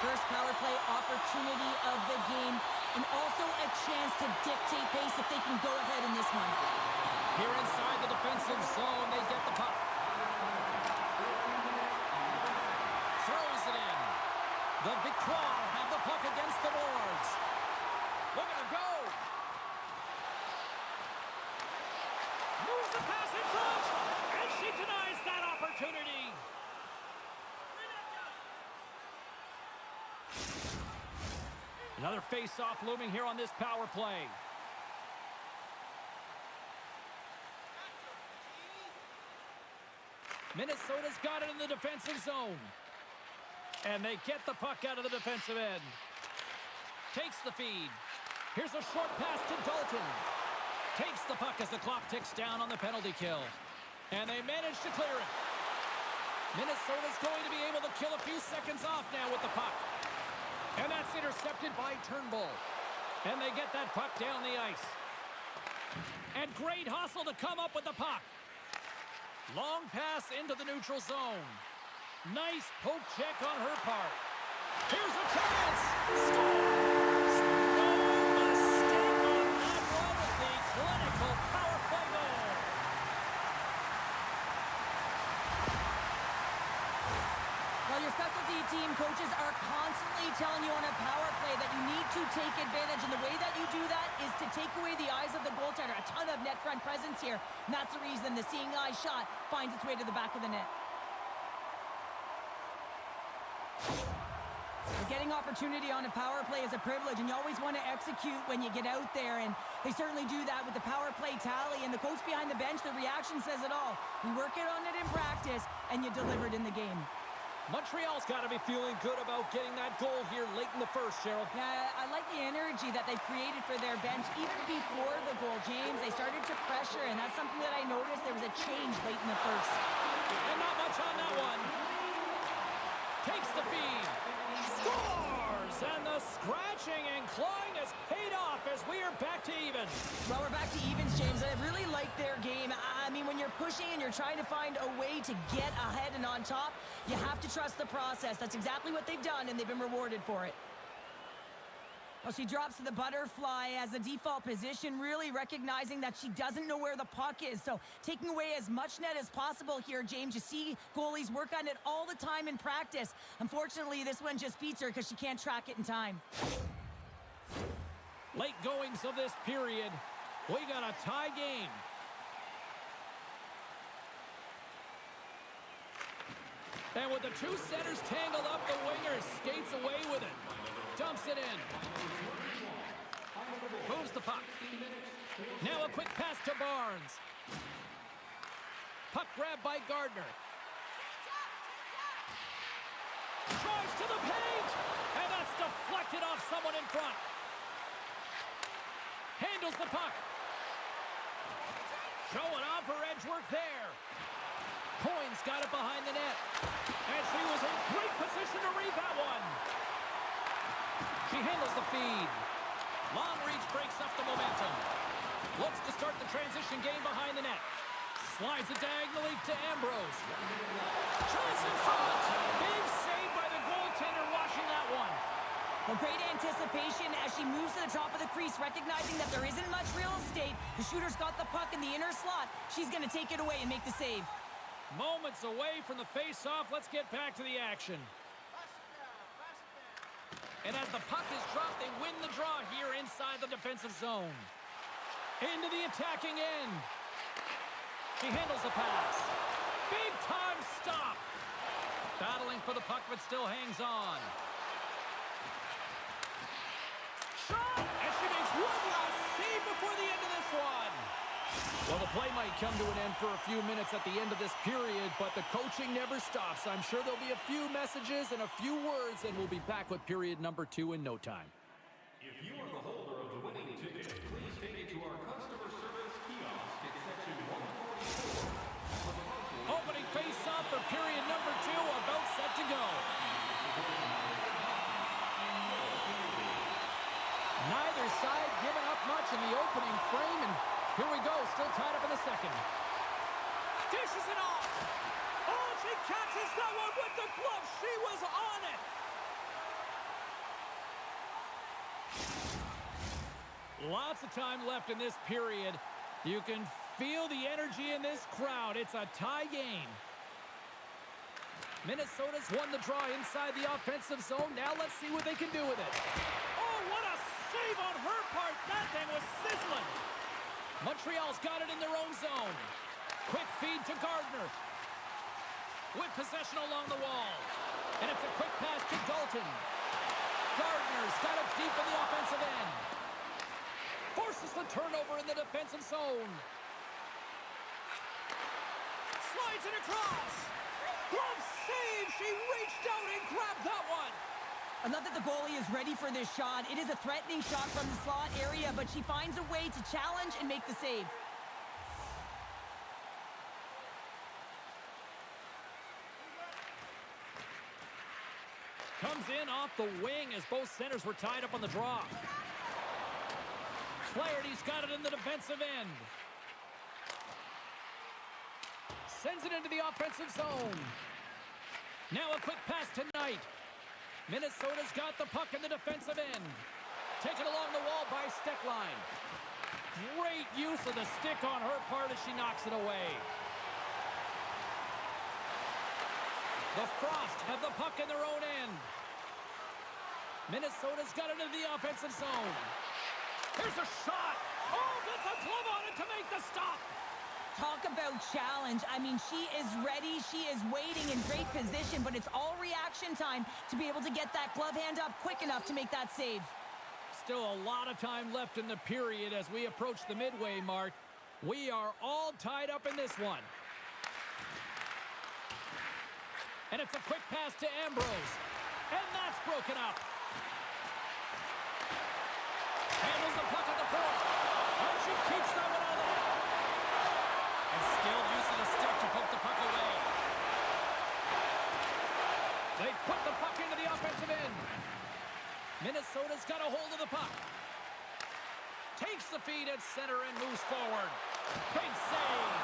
Speaker 3: First power play opportunity of the game, and also a chance to dictate pace if they can go ahead in this one.
Speaker 2: Here inside the defensive zone, they get the puck. Throws it in. The Victoire have the puck against the boards. Look at him go. Moves the pass in front, and she denies that opportunity. Another face-off looming here on this power play. Minnesota's got it in the defensive zone. And they get the puck out of the defensive end. Takes the feed. Here's a short pass to Dalton. Takes the puck as the clock ticks down on the penalty kill. And they manage to clear it. Minnesota's going to be able to kill a few seconds off now with the puck. And that's intercepted by Turnbull. And they get that puck down the ice. And great hustle to come up with the puck. Long pass into the neutral zone. Nice poke check on her part. Here's a chance. Scores! No mistake on that one with the clinical power play goal.
Speaker 3: Well, your specialty team coaches are constantly telling you on a power play that you need to take advantage, and the way that you do that is to take away the eyes of the goaltender. A ton of net front presence here, and that's the reason the seeing eye shot finds its way to the back of the net. Getting opportunity on a power play is a privilege, and you always want to execute when you get out there, and they certainly do that with the power play tally. And the coach behind the bench, the reaction says it all. We work it on it in practice, and you delivered in the game.
Speaker 2: Montreal's got to be feeling good about getting that goal here late in the first, Cheryl.
Speaker 3: Yeah, I like the energy that they created for their bench even before the goal, James. They started to pressure, and that's something that I noticed. There was a change late in the first.
Speaker 2: And not much on that one. Takes the feed. Scores! And the scratching and clawing has paid off as we are back to even.
Speaker 3: Well, we're back to evens, James. I really like their game. I mean, when you're pushing and you're trying to find a way to get ahead and on top, you have to trust the process. That's exactly what they've done, and they've been rewarded for it. Well, she drops to the butterfly as a default position, really recognizing that she doesn't know where the puck is. So taking away as much net as possible here, James. You see goalies work on it all the time in practice. Unfortunately, this one just beats her because she can't track it in time.
Speaker 2: Late goings of this period. We got a tie game. And with the two centers tangled up, the winger skates away with it. Dumps it in. Moves the puck. Now a quick pass to Barnes. Puck grab by Gardner. Drives to the paint, and that's deflected off someone in front. Handles the puck. Showing off her edge work there. Coyne's got it behind the net. And she was in great position to read that one. She handles the feed. Long reach breaks up the momentum. Looks to start the transition game behind the net. Slides it diagonally to Ambrose. Chance in front. Big save by the goaltender washing that one.
Speaker 3: Well, great anticipation as she moves to the top of the crease, recognizing that there isn't much real estate. The shooter's got the puck in the inner slot. She's going to take it away and make the save.
Speaker 2: Moments away from the face-off. Let's get back to the action. And as the puck is dropped, they win the draw here inside the defensive zone. Into the attacking end. She handles the pass. Big-time stop. Battling for the puck, but still hangs on. Shot! And she makes one last save before the end of this one. Well, the play might come to an end for a few minutes at the end of this period, but the coaching never stops. I'm sure there'll be a few messages and a few words, and we'll be back with period number 2 in no time.
Speaker 4: If you are the holder of the winning ticket, please take it to our customer service kiosk at section 144.
Speaker 2: Opening face-off for period number 2, about set to go. Neither side giving up much in the opening frame, and here we go, still tied up in the second. Dishes it off. Oh, she catches that one with the glove. She was on it. Lots of time left in this period. You can feel the energy in this crowd. It's a tie game. Minnesota's won the draw inside the offensive zone. Now let's see what they can do with it. Oh, what a save on her part. That thing was sizzling. Montreal's got it in their own zone. Quick feed to Gardner. With possession along the wall. And it's a quick pass to Dalton. Gardner's got it deep in the offensive end. Forces the turnover in the defensive zone. Slides it across. Glove save. She reached out and grabbed that one.
Speaker 3: Not that the goalie is ready for this shot. It is a threatening shot from the slot area, but she finds a way to challenge and make the save.
Speaker 2: Comes in off the wing as both centers were tied up on the draw. Flaherty's got it in the defensive end. Sends it into the offensive zone. Now a quick pass to Knight. Minnesota's got the puck in the defensive end. Taken along the wall by Steckline. Great use of the stick on her part as she knocks it away. The Frost have the puck in their own end. Minnesota's got it into the offensive zone. Here's a shot. Oh, gets a glove on it to make the stop.
Speaker 3: Talk about challenge. I mean, she is ready. She is waiting in great position, but it's all reaction time to be able to get that glove hand up quick enough to make that save.
Speaker 2: Still a lot of time left in the period as we approach the midway mark. We are all tied up in this one. And it's a quick pass to Ambrose. And that's broken up. Handles the puck at the point. And she keeps that one out of the net. And skilled use of the stick to poke the puck away. They put the puck into the offensive end. Minnesota's got a hold of the puck. Takes the feed at center and moves forward. Big save.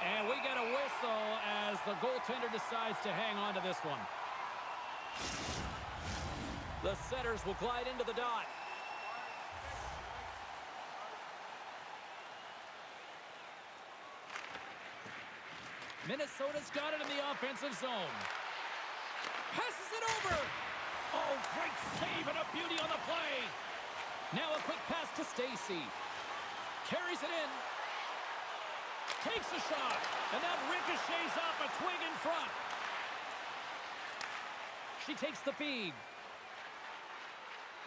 Speaker 2: And we get a whistle as the goaltender decides to hang on to this one. The setters will glide into the dot. Minnesota's got it in the offensive zone. Passes it over. Oh, great save and a beauty on the play. Now a quick pass to Stacy. Carries it in. Takes a shot. And that ricochets off a twig in front. She takes the feed.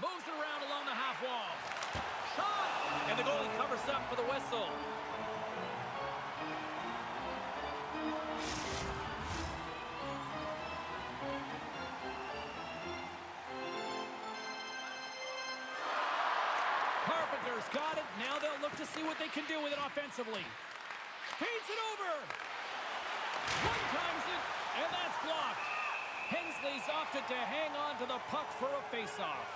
Speaker 2: Moves it around along the half wall. Shot! And the goalie covers up for the whistle. Carpenter's got it. Now they'll look to see what they can do with it offensively. Feeds it over. One times it, and that's blocked. Hensley's opted to hang on to the puck for a face-off.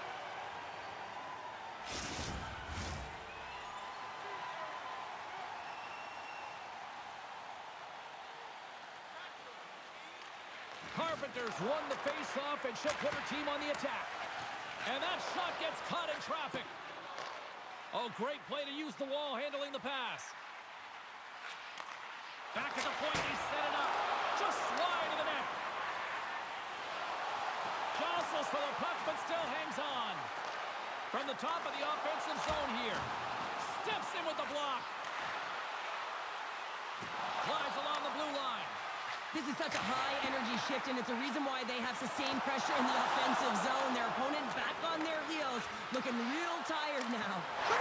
Speaker 2: Carpenter's won the face-off, and she'll put her team on the attack. And that shot gets caught in traffic. Oh, great play to use the wall handling the pass. Back at the point, he set it up. Just wide of the net. Jostles for the puck, but still hangs on. From the top of the offensive zone here. Steps in with the block. Glides along the blue line.
Speaker 3: This is such a high-energy shift, and it's a reason why they have sustained pressure in the offensive zone. Their opponent back on their heels, looking real tired now. Well,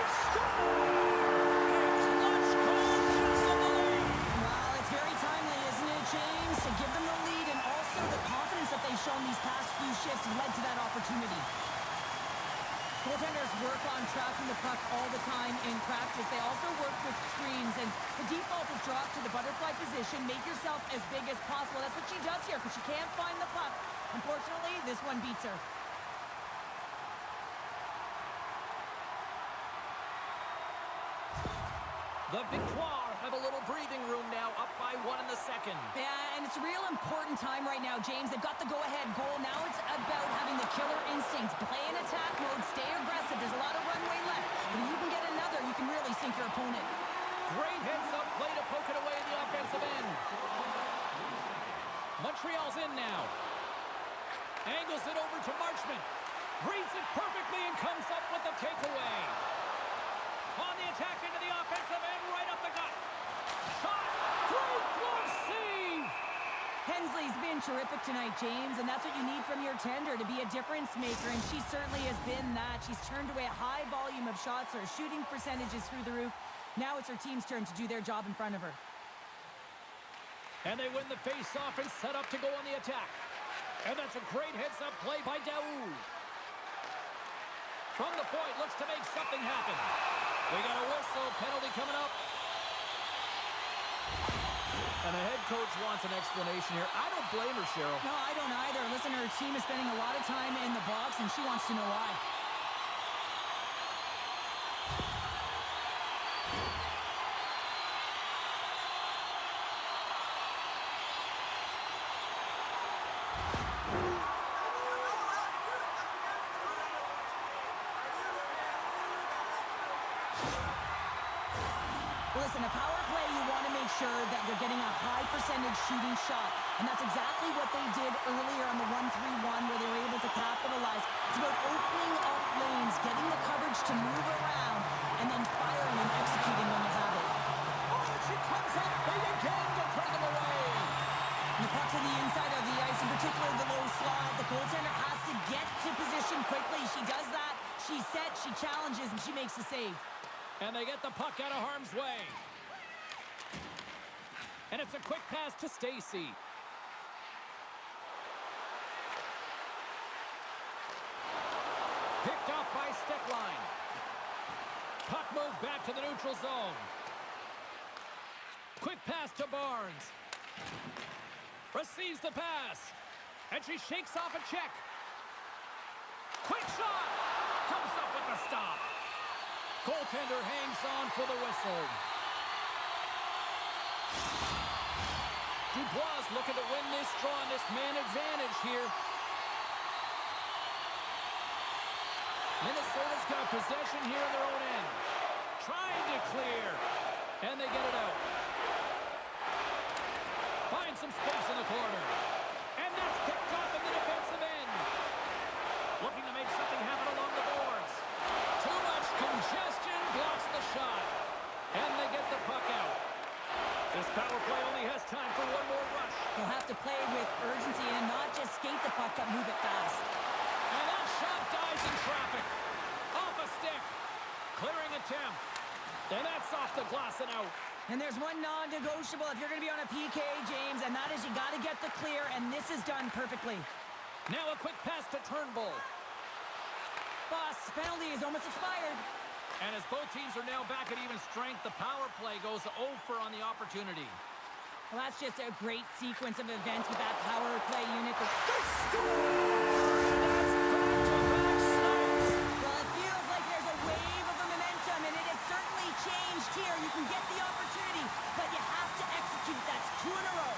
Speaker 3: it's very timely, isn't it, James? To give them the lead, and also the confidence that they've shown these past few shifts led to that opportunity. Goaltenders work on tracking the puck all the time in practice. They also work with screens, and the default is dropped to the butterfly position. Make yourself as big as possible. That's what she does here, because she can't find the puck. Unfortunately, this one beats her.
Speaker 2: The Victoire have a little breathing room now, up by 1 in the second.
Speaker 3: Yeah, and it's a real important time right now, James. They've got the go-ahead goal. Now it's about having the killer instincts. Play in attack mode, stay aggressive. There's a lot of runway left. But if you can get another, you can really sink your opponent.
Speaker 2: Great heads-up play to poke it away at the offensive end. Montreal's in now. Angles it over to Marchment. Reads it perfectly and comes up with the takeaway. On the attack into the offensive end, right up the gut. Shot! Great glove save!
Speaker 3: Hensley's been terrific tonight, James, and that's what you need from your tender, to be a difference maker, and she certainly has been that. She's turned away a high volume of shots. Her shooting percentage is through the roof. Now it's her team's turn to do their job in front of her.
Speaker 2: And they win the face-off and set up to go on the attack. And that's a great heads-up play by Daou. From the point, looks to make something happen. We got a whistle, penalty coming up. And the head coach wants an explanation here. I don't blame her, Cheryl.
Speaker 3: No, I don't either. Listen, her team is spending a lot of time in the box, and she wants to know why. Listen, a power play, you want to make sure that you're getting a high percentage shooting shot. And that's exactly what they did earlier on the 1-3-1, where they were able to capitalize. It's about opening up lanes, getting the coverage to move around, and then firing and executing when you have it.
Speaker 2: Oh, and she comes up big again to bring them away.
Speaker 3: And the puck to the inside of the ice, in particular the low slide. The goaltender has to get to position quickly. She does that. She sets, she challenges, and she makes the save.
Speaker 2: And they get the puck out of harm's way. And it's a quick pass to Stacy. Picked off by Steckline. Puck moved back to the neutral zone. Quick pass to Barnes. Receives the pass. And she shakes off a check. Quick shot. Comes up with the stop. Goaltender hangs on for the whistle. Dubois looking to win this draw on this man advantage here. Minnesota's got possession here in their own end. Trying to clear. And they get it out. Find some space in the corner. And that's picked off in the defensive end. Looking to make something happen along the boards. Too much congestion blocks the shot. And they get the puck out. This power play only has time for one more rush.
Speaker 3: They'll have to play with urgency and not just skate the puck, but move it fast.
Speaker 2: And that shot dies in traffic. Off a stick. Clearing attempt. And that's off the glass and out.
Speaker 3: And there's one non-negotiable if you're going to be on a PK, James, and that is you got to get the clear, and this is done perfectly.
Speaker 2: Now a quick pass to Turnbull.
Speaker 3: Boss, penalty is almost expired.
Speaker 2: And as both teams are now back at even strength, the power play goes over on the opportunity.
Speaker 3: Well, that's just a great sequence of events with that power play unit.
Speaker 2: They score! That's back-to-back stops.
Speaker 3: Well, it feels like there's a wave of momentum, and it has certainly changed here. You can get the opportunity, but you have to execute. That's 2 in a row.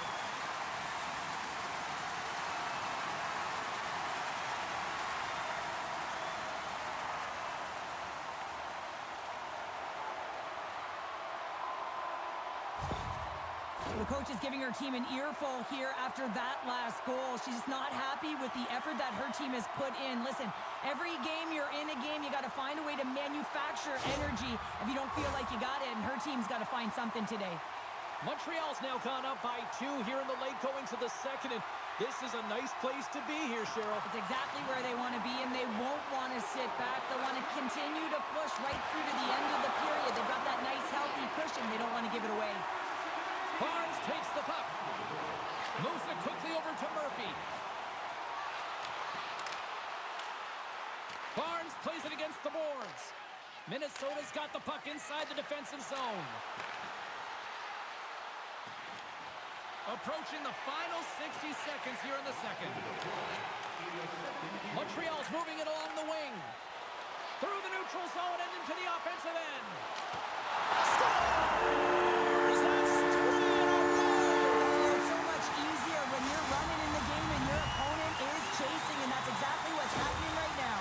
Speaker 3: The coach is giving her team an earful here after that last goal. She's just not happy with the effort that her team has put in. Listen, every game you're in a game, you got to find a way to manufacture energy if you don't feel like you got it, and her team's got to find something today.
Speaker 2: Montreal's now gone up by 2 here in the late going to the second, and this is a nice place to be here, Cheryl.
Speaker 3: It's exactly where they want to be, and they won't want to sit back. They want to continue to push right through to the end of the period. They've got that nice, healthy cushion. They don't want to give it away.
Speaker 2: Barnes takes the puck. Moves it quickly over to Murphy. Barnes plays it against the boards. Minnesota's got the puck inside the defensive zone. Approaching the final 60 seconds here in the second. Montreal's moving it along the wing. Through the neutral zone and into the offensive end. Scores! That's 3 in a row!
Speaker 3: It's so much easier when you're running in the game and your opponent is chasing, and that's exactly what's happening right now.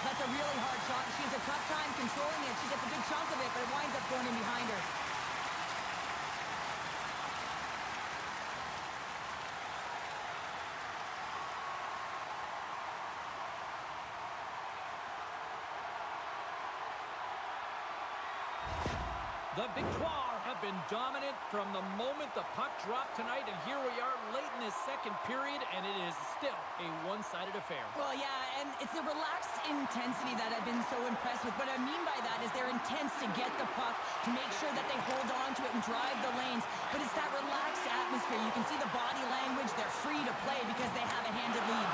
Speaker 3: That's a really hard shot. She has a tough time controlling it. She gets a good chunk of it, but it winds up going in behind her.
Speaker 2: The Victoire have been dominant from the moment the puck dropped tonight, and here we are late in this second period, and it is still a one-sided affair.
Speaker 3: Well, yeah, and it's the relaxed intensity that I've been so impressed with. What I mean by that is they're intense to get the puck, to make sure that they hold on to it and drive the lanes, but it's that relaxed atmosphere. You can see the body language. They're free to play because they have a handed lead.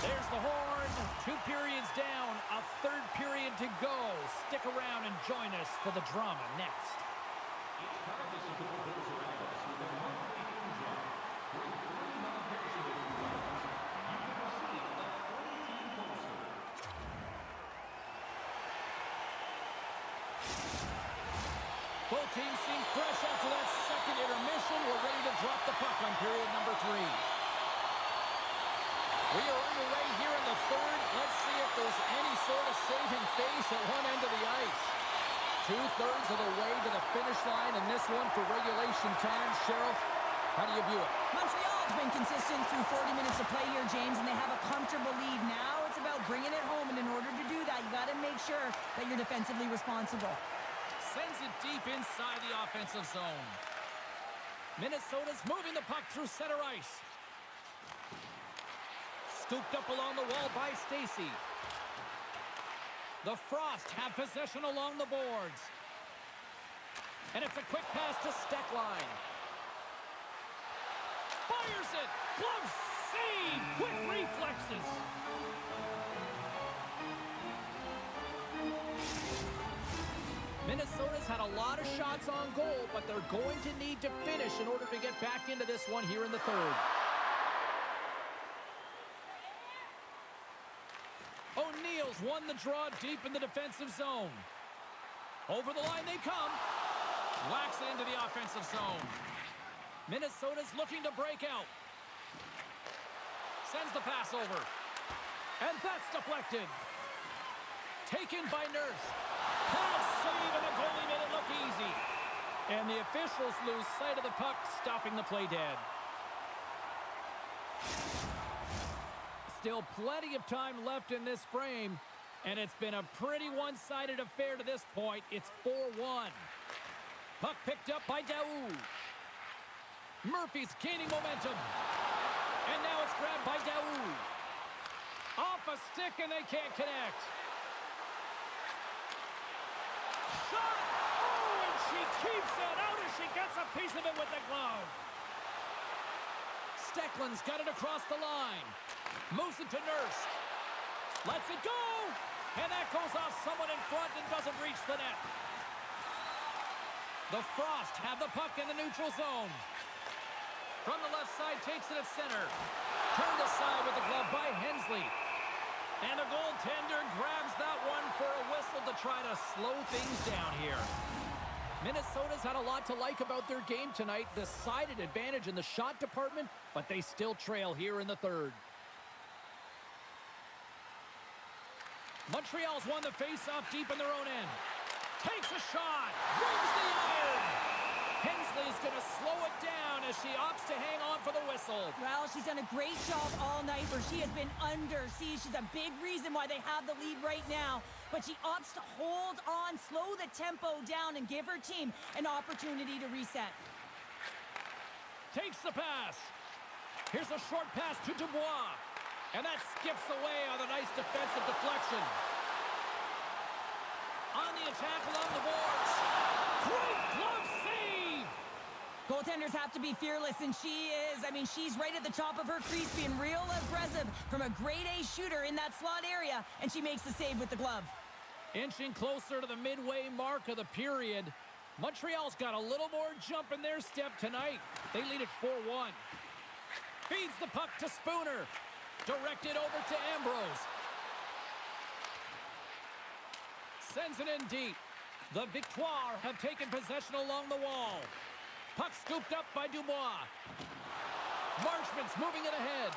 Speaker 2: There's the horn. 2 periods down, a third period to go. Stick around and join us for the drama next.
Speaker 4: It's time to support those around us with a monthly food drive. Bring 3 non-perishable food items. You can receive a free team poster.
Speaker 2: Both teams seem fresh after that second intermission. We're ready to drop the puck on period number 3. We are underway here in the third. Let's see if there's any sort of saving face at one end of the ice. 2/3 of the way to the finish line, and this one for regulation time. Cheryl, how do you view it?
Speaker 3: Montreal's been consistent through 40 minutes of play here, James, and they have a comfortable lead. Now it's about bringing it home, and in order to do that, you got to make sure that you're defensively responsible.
Speaker 2: Sends it deep inside the offensive zone. Minnesota's moving the puck through center ice. Scooped up along the wall by Stacey. The Frost have possession along the boards. And it's a quick pass to Steckline. Fires it! Glove save! Quick reflexes! Minnesota's had a lot of shots on goal, but they're going to need to finish in order to get back into this one here in the third. O'Neill's won the draw deep in the defensive zone. Over the line they come. Whacks it into the offensive zone. Minnesota's looking to break out. Sends the pass over. And that's deflected. Taken by Nurse. Pass save, and the goalie made it look easy. And the officials lose sight of the puck, stopping the play dead. Still plenty of time left in this frame, and it's been a pretty one-sided affair to this point. It's 4-1. Puck picked up by Daou. Murphy's gaining momentum. And now it's grabbed by Daou. Off a stick, and they can't connect. Shot! Oh, and she keeps it out as she gets a piece of it with the glove. Stecklin's got it across the line. Moves it to Nurse. Lets it go! And that goes off someone in front and doesn't reach the net. The Frost have the puck in the neutral zone. From the left side, takes it at center. Turned aside with the glove by Hensley. And the goaltender grabs that one for a whistle to try to slow things down here. Minnesota's had a lot to like about their game tonight. Decided advantage in the shot department, but they still trail here in the third. Montreal's won the face-off deep in their own end. Takes a shot. Rings the iron. Hensley's going to slow it down as she opts to hang on for the whistle.
Speaker 3: Well, she's done a great job all night where she has been under siege. She's a big reason why they have the lead right now. But she opts to hold on, slow the tempo down, and give her team an opportunity to reset.
Speaker 2: Takes the pass. Here's a short pass to Dubois. And that skips away on a nice defensive deflection. On the attack along the boards. Great glove save!
Speaker 3: Goaltenders have to be fearless, and she is. I mean, she's right at the top of her crease, being real aggressive from a grade-A shooter in that slot area, and she makes the save with the glove.
Speaker 2: Inching closer to the midway mark of the period. Montreal's got a little more jump in their step tonight. They lead it 4-1. Feeds the puck to Spooner. Directed over to Ambrose. Sends it in deep. The Victoire have taken possession along the wall. Puck scooped up by Dubois. Marchment's moving it ahead.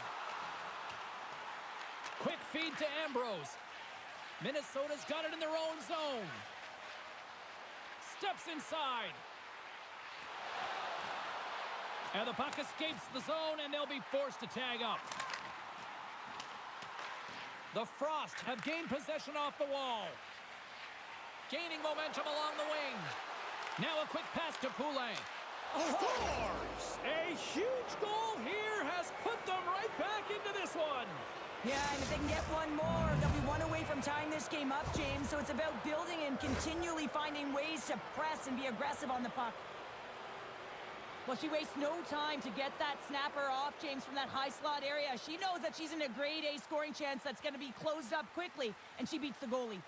Speaker 2: Quick feed to Ambrose. Minnesota's got it in their own zone. Steps inside. And the puck escapes the zone, and they'll be forced to tag up. The Frost have gained possession off the wall. Gaining momentum along the wing. Now a quick pass to Poulet. Scores! A huge goal here has put them right back into this one.
Speaker 3: Yeah, and if they can get one more, they'll be one away from tying this game up, James. So it's about building and continually finding ways to press and be aggressive on the puck. Well, she wastes no time to get that snapper off, James, from that high slot area. She knows that she's in a grade A scoring chance that's going to be closed up quickly, and she beats the goalie.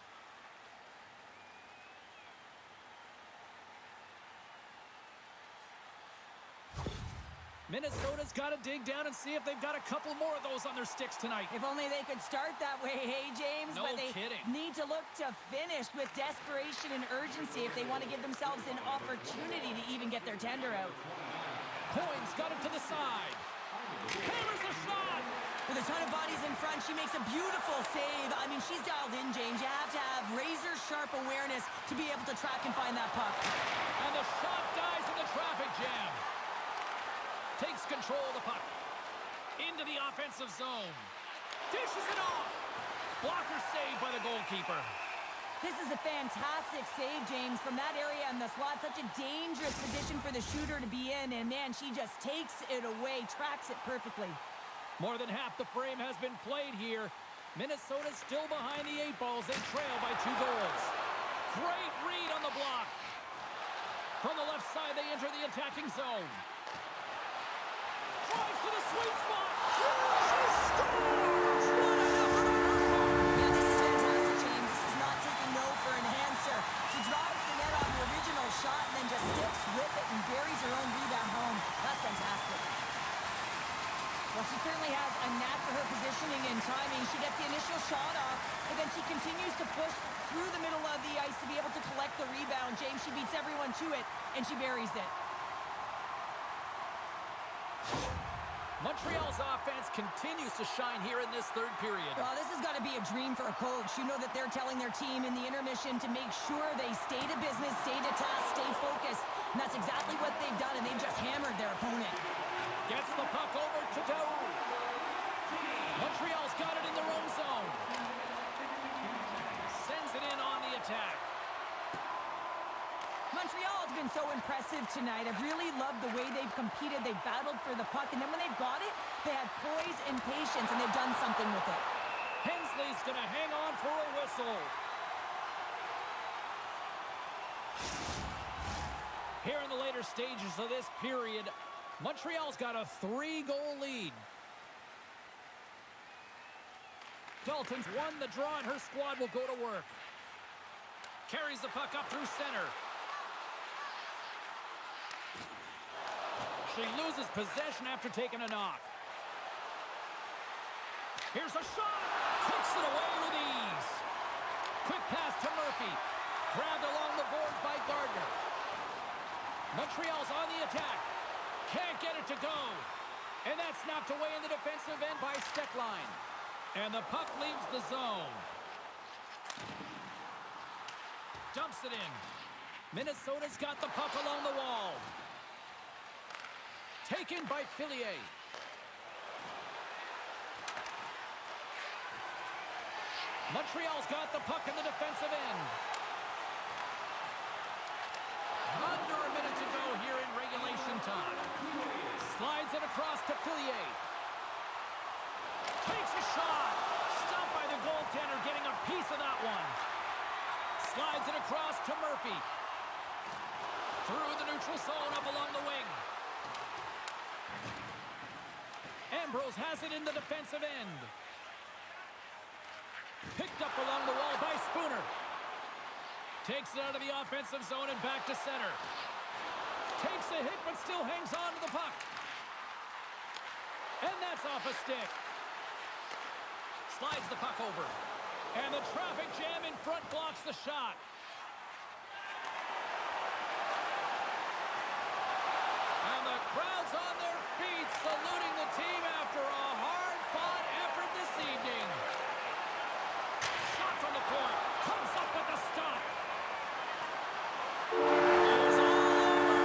Speaker 2: Minnesota's got to dig down and see if they've got a couple more of those on their sticks tonight.
Speaker 3: If only they could start that way, hey, James?
Speaker 2: No
Speaker 3: but they
Speaker 2: kidding.
Speaker 3: need to look to finish with desperation and urgency if they want to give themselves an opportunity to even get their tender out.
Speaker 2: Coyne's got it to the side. Hammers the shot!
Speaker 3: With a ton of bodies in front, she makes a beautiful save. I mean, she's dialed in, James. You have to have razor-sharp awareness to be able to track and find that puck.
Speaker 2: And the shot dies in the traffic jam. Takes control of the puck. Into the offensive zone. Dishes it off. Blocker saved by the goalkeeper.
Speaker 3: This is a fantastic save, James, from that area in the slot. Such a dangerous position for the shooter to be in. And, man, she just takes it away, tracks it perfectly.
Speaker 2: More than half the frame has been played here. Minnesota's still behind the 8 balls. They trail by 2 goals. Great read on the block. From the left side, they enter the attacking zone. Drives to the sweet spot. She scores!
Speaker 3: Yeah, this is fantastic, James. This is not taking no for an answer. She drives the net on the original shot and then just sticks with it and buries her own rebound home. That's fantastic. Well, she certainly has a knack for her positioning and timing. She gets the initial shot off, but then she continues to push through the middle of the ice to be able to collect the rebound. James, she beats everyone to it, and she buries it.
Speaker 2: Montreal's offense continues to shine here in this third period.
Speaker 3: Well, this has got to be a dream for a coach. You know that they're telling their team in the intermission to make sure they stay to business, stay to task, stay focused. And that's exactly what they've done, and they've just hammered their opponent.
Speaker 2: Gets the puck over to Daoud. Montreal's got it in their own zone. Sends it in on the attack.
Speaker 3: Montreal has been so impressive tonight. I've really loved the way they've competed. They've battled for the puck, and then when they've got it, they have poise and patience, and they've done something with it.
Speaker 2: Hensley's going to hang on for a whistle. Here in the later stages of this period, Montreal's got a 3-goal lead. Dalton's won the draw, and her squad will go to work. Carries the puck up through center. She loses possession after taking a knock. Here's a shot. Takes it away with ease. Quick pass to Murphy. Grabbed along the boards by Gardner. Montreal's on the attack. Can't get it to go. And that's knocked away in the defensive end by Steckline. And the puck leaves the zone. Dumps it in. Minnesota's got the puck along the wall. Taken by Fillier. Montreal's got the puck in the defensive end. Under a minute to go here in regulation time. Slides it across to Fillier. Takes a shot. Stopped by the goaltender, getting a piece of that one. Slides it across to Murphy. Through the neutral zone, up along the wing. Ambrose has it in the defensive end. Picked up along the wall by Spooner. Takes it out of the offensive zone and back to center. Takes a hit but still hangs on to the puck. And that's off a stick. Slides the puck over. And the traffic jam in front blocks the shot. And the crowd's on their feet saluting the team after a hard-fought effort this evening. Shot from the point. Comes up with the stop. It's all over.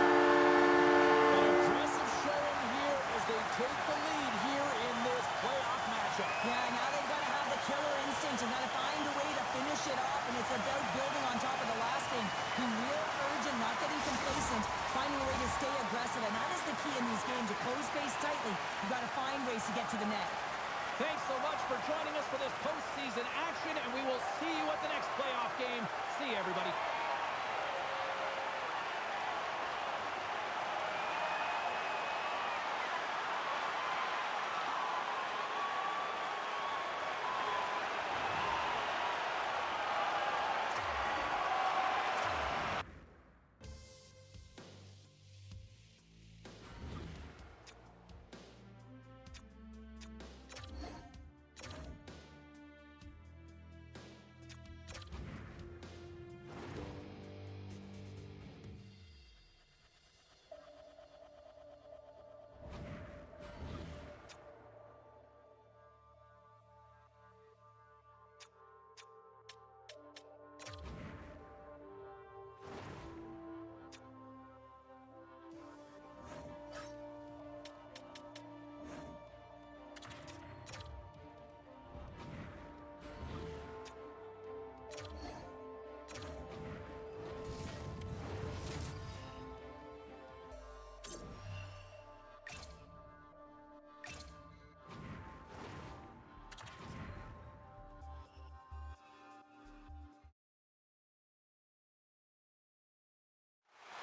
Speaker 2: An impressive showing here as they take the lead here in this playoff matchup.
Speaker 3: Yeah, now they've got to have the killer instinct and got to find a way to finish it off, and it's about building on top of the last game. Being real urgent, not getting complacent, finding a way to stay aggressive, and that is the key in these games. You close space tightly, you've got to find ways to get to the net.
Speaker 2: Thanks so much for joining us for this postseason action, and we will see you at the next playoff game. See you, everybody.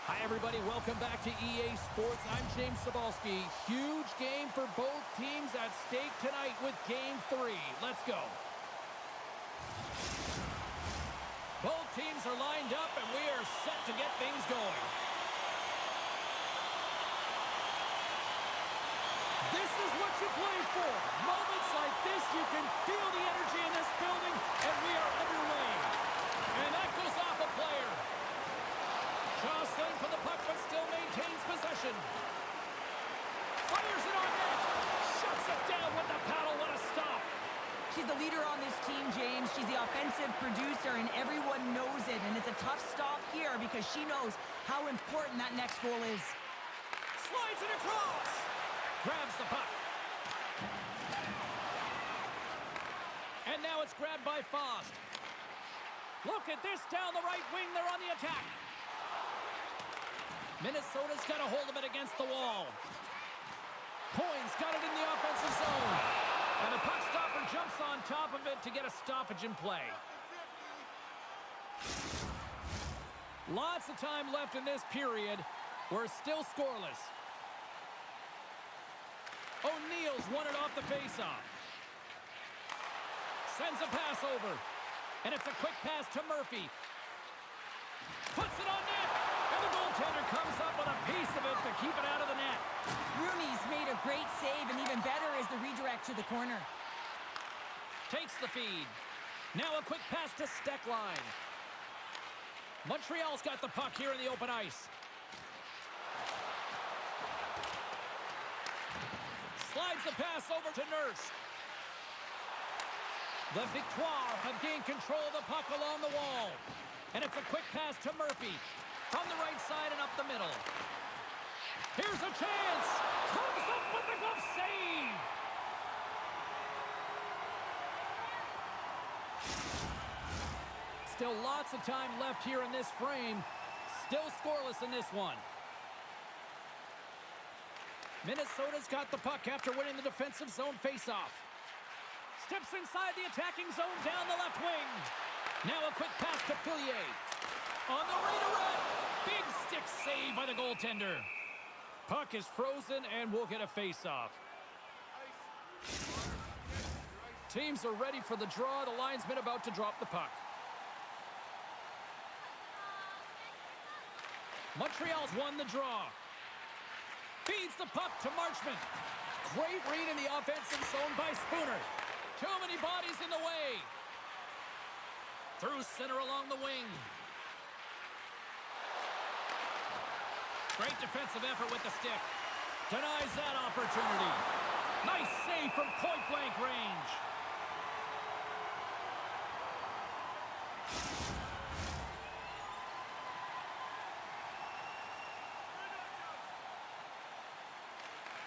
Speaker 2: Hi, everybody. Welcome back to EA Sports. I'm James Cebulski. Huge game for both teams at stake tonight with Game 3. Let's go. Both teams are lined up, and we are set to get things going. This is what you play for. Moments like this, you can feel the energy in this building, and we are underway. And that goes off a player. Jostling for the puck, but still maintains possession. Fires it on net. Shuts it down with the paddle. What a stop.
Speaker 3: She's the leader on this team, James. She's the offensive producer, and everyone knows it. And it's a tough stop here because she knows how important that next goal is.
Speaker 2: Slides it across. Grabs the puck. And now it's grabbed by Faust. Look at this down the right wing. They're on the attack. Minnesota's got a hold of it against the wall. Coyne's got it in the offensive zone. And the puck stopper jumps on top of it to get a stoppage in play. Lots of time left in this period. We're still scoreless. O'Neill's won it off the faceoff. Sends a pass over. And it's a quick pass to Murphy. Puts it on net. And the goaltender comes up with a piece of it to keep it out of the net.
Speaker 3: Rooney's made a great save, and even better is the redirect to the corner.
Speaker 2: Takes the feed. Now a quick pass to Steckline. Montreal's got the puck here in the open ice. Slides the pass over to Nurse. The Victoire have gained control of the puck along the wall. And it's a quick pass to Murphy. From the right side and up the middle. Here's a chance. Comes up with the glove save. Still lots of time left here in this frame. Still scoreless in this one. Minnesota's got the puck after winning the defensive zone faceoff. Steps inside the attacking zone down the left wing. Now a quick pass to Fillier. On the redirect. Big stick save by the goaltender. Puck is frozen and we'll get a faceoff. Teams are ready for the draw. The linesman about to drop the puck. Montreal's won the draw. Feeds the puck to Marchment. Great read in the offensive zone by Spooner. Too many bodies in the way. Through center along the wing. Great defensive effort with the stick. Denies that opportunity. Nice save from point-blank range.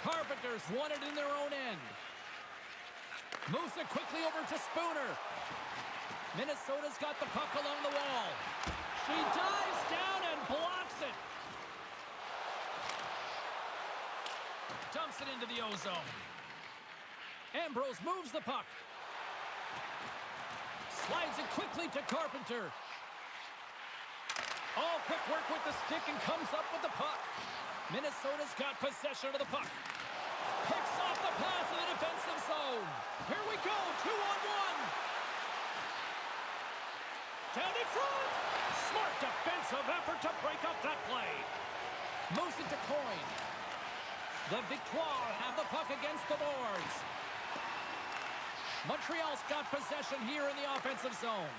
Speaker 2: Carpenters won it in their own end. Moves it quickly over to Spooner. Minnesota's got the puck along the wall. She dives down and blocks it. Dumps it into the O-zone. Ambrose moves the puck. Slides it quickly to Carpenter. All quick work with the stick and comes up with the puck. Minnesota's got possession of the puck. Picks off the pass in the defensive zone. Here we go, 2-on-1. Down in front. Smart defensive effort to break up that play. Moves it to Coyne. The Victoire have the puck against the boards. Montreal's got possession here in the offensive zone.